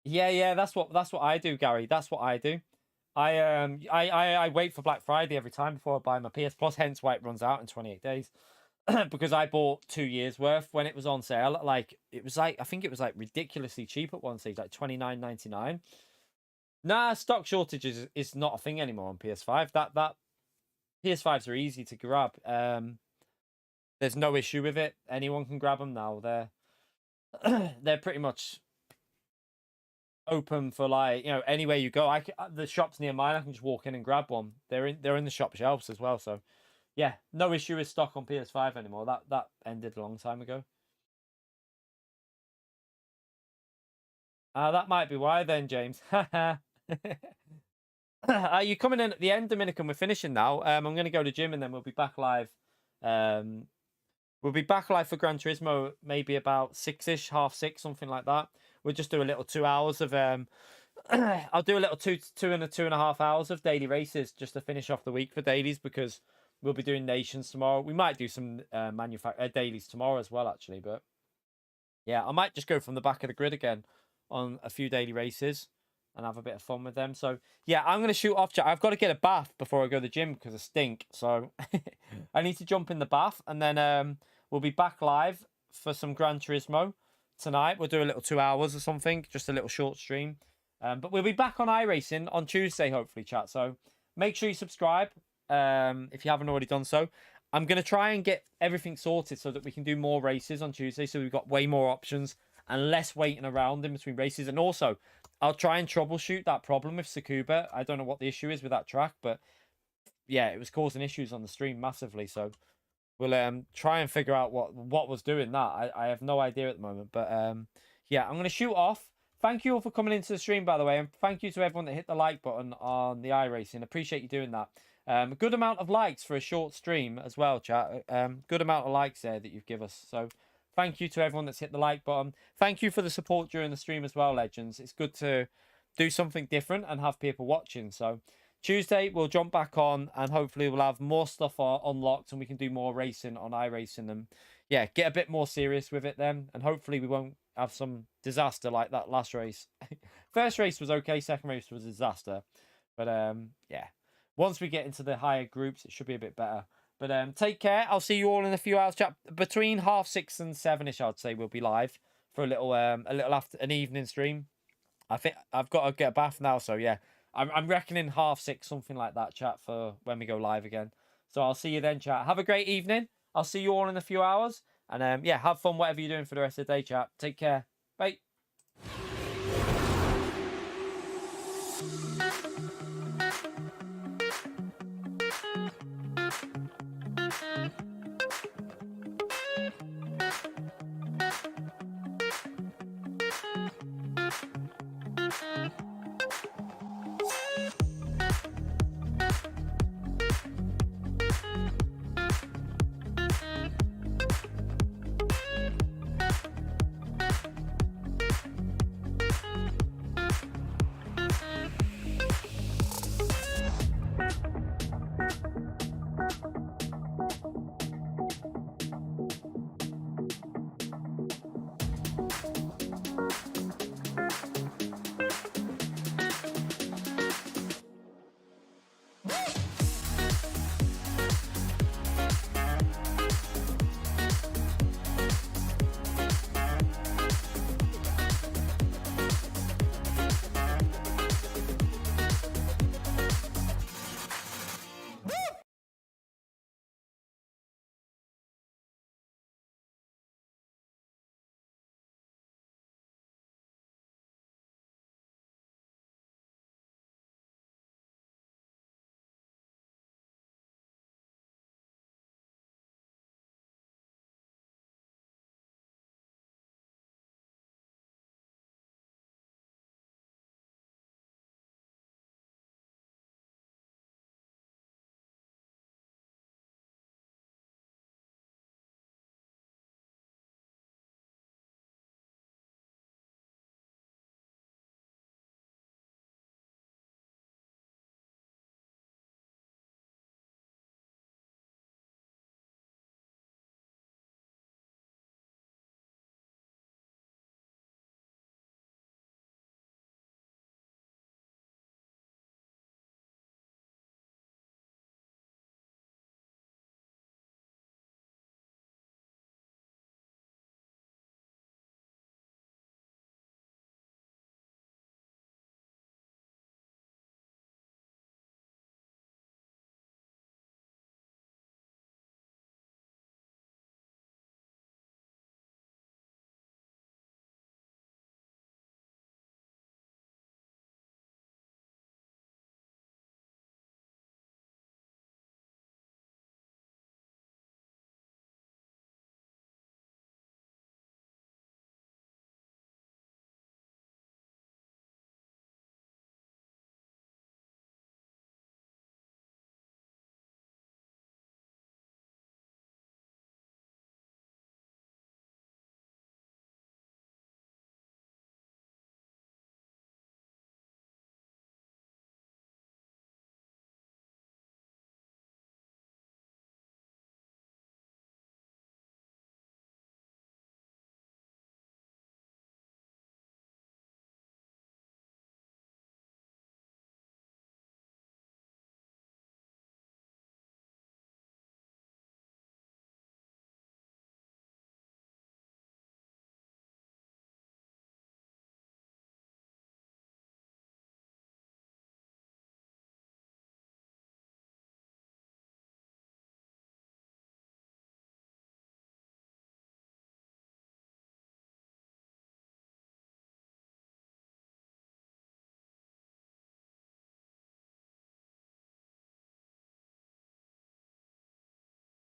Yeah, that's what I do, Gary. That's what I do. I wait for Black Friday every time before I buy my PS Plus, hence why it runs out in 28 days. Because I bought 2 years worth when it was on sale. Like it was like, I think it was like ridiculously cheap at one stage, like $29.99. Nah, stock shortages is not a thing anymore on PS5. That PS5s are easy to grab. There's no issue with it. Anyone can grab them now. They're pretty much open for, like, you know, anywhere you go. The shops near mine, I can just walk in and grab one. They're in the shop shelves as well. So yeah, no issue with stock on PS5 anymore. That ended a long time ago. That might be why then, James. Are you coming in at the end, Dominican? We're finishing now. I'm going to go to the gym and then we'll be back live. We'll be back live for Gran Turismo, maybe about 6ish, 5:30, something like that. We'll just do a little 2 hours of I'll do a little two and 2.5 hours of daily races just to finish off the week for dailies, because we'll be doing nations tomorrow. We might do some dailies tomorrow as well, actually. But yeah, I might just go from the back of the grid again on a few daily races and have a bit of fun with them. So yeah, I'm going to shoot off, chat. I've got to get a bath before I go to the gym because I stink. So I need to jump in the bath, and then we'll be back live for some Gran Turismo tonight. We'll do a little 2 hours or something, just a little short stream. But we'll be back on iRacing on Tuesday, hopefully, chat. So make sure you subscribe if you haven't already done so. I'm going to try and get everything sorted so that we can do more races on Tuesday, so we've got way more options and less waiting around in between races. And also, I'll try and troubleshoot that problem with Tsukuba. I don't know what the issue is with that track, but yeah, it was causing issues on the stream massively. So we'll try and figure out what was doing that. I have no idea at the moment. But yeah, I'm going to shoot off. Thank you all for coming into the stream, by the way. And thank you to everyone that hit the like button on the iRacing. Appreciate you doing that. A good amount of likes for a short stream as well, chat. Good amount of likes there that you've given us. So thank you to everyone that's hit the like button. Thank you for the support during the stream as well, legends. It's good to do something different and have people watching. So Tuesday, we'll jump back on and hopefully we'll have more stuff unlocked and we can do more racing on iRacing and yeah, get a bit more serious with it then. And hopefully we won't have some disaster like that last race. First race was okay, second race was a disaster. But yeah, once we get into the higher groups, it should be a bit better. But take care. I'll see you all in a few hours, chat. Between 6:30 and 7ish, I'd say we'll be live for a little after an evening stream. I think I've got to get a bath now, so yeah, I'm reckoning 6:30, something like that, chat, for when we go live again. So I'll see you then, chat. Have a great evening. I'll see you all in a few hours, and yeah, have fun whatever you're doing for the rest of the day, chat. Take care. Bye. Bye.